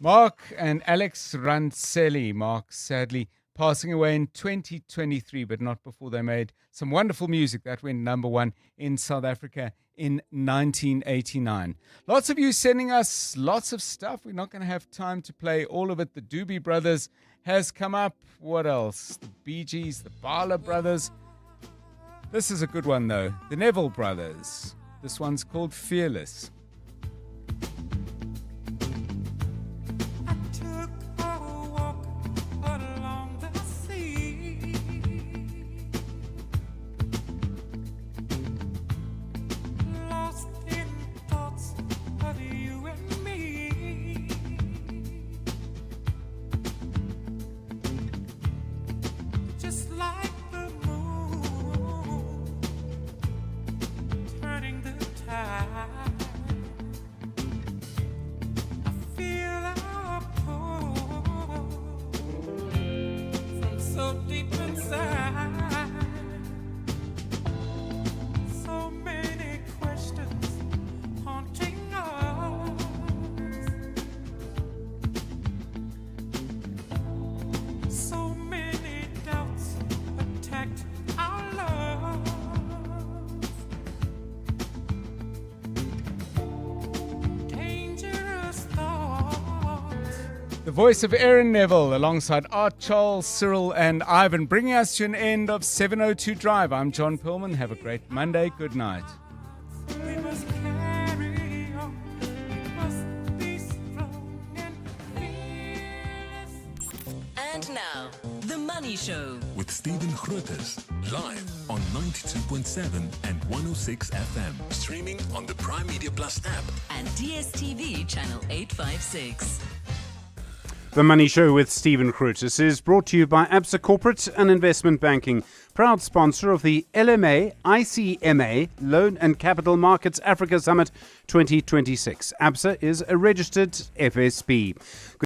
Mark and Alex Rancelli. Mark, sadly, passing away in 2023, but not before they made some wonderful music that went number one in South Africa in 1989. Lots of you sending us lots of stuff. We're not going to have time to play all of it. The Doobie Brothers has come up. What else? The Bee Gees, the Bala Brothers. This is a good one, though. The Neville Brothers. This one's called Fearless. The voice of Aaron Neville alongside Art, Charles, Cyril and Ivan, bringing us to an end of 702 Drive. I'm John Perlman. Have a great Monday. Good night. And now, The Money Show. With Stephen Grootes, live on 92.7 and 106 FM. Streaming on the Prime Media Plus app. And DSTV channel 856. The Money Show with Stephen Grootes is brought to you by Absa Corporate and Investment Banking, proud sponsor of the LMA ICMA Loan and Capital Markets Africa Summit 2026. Absa is a registered FSB.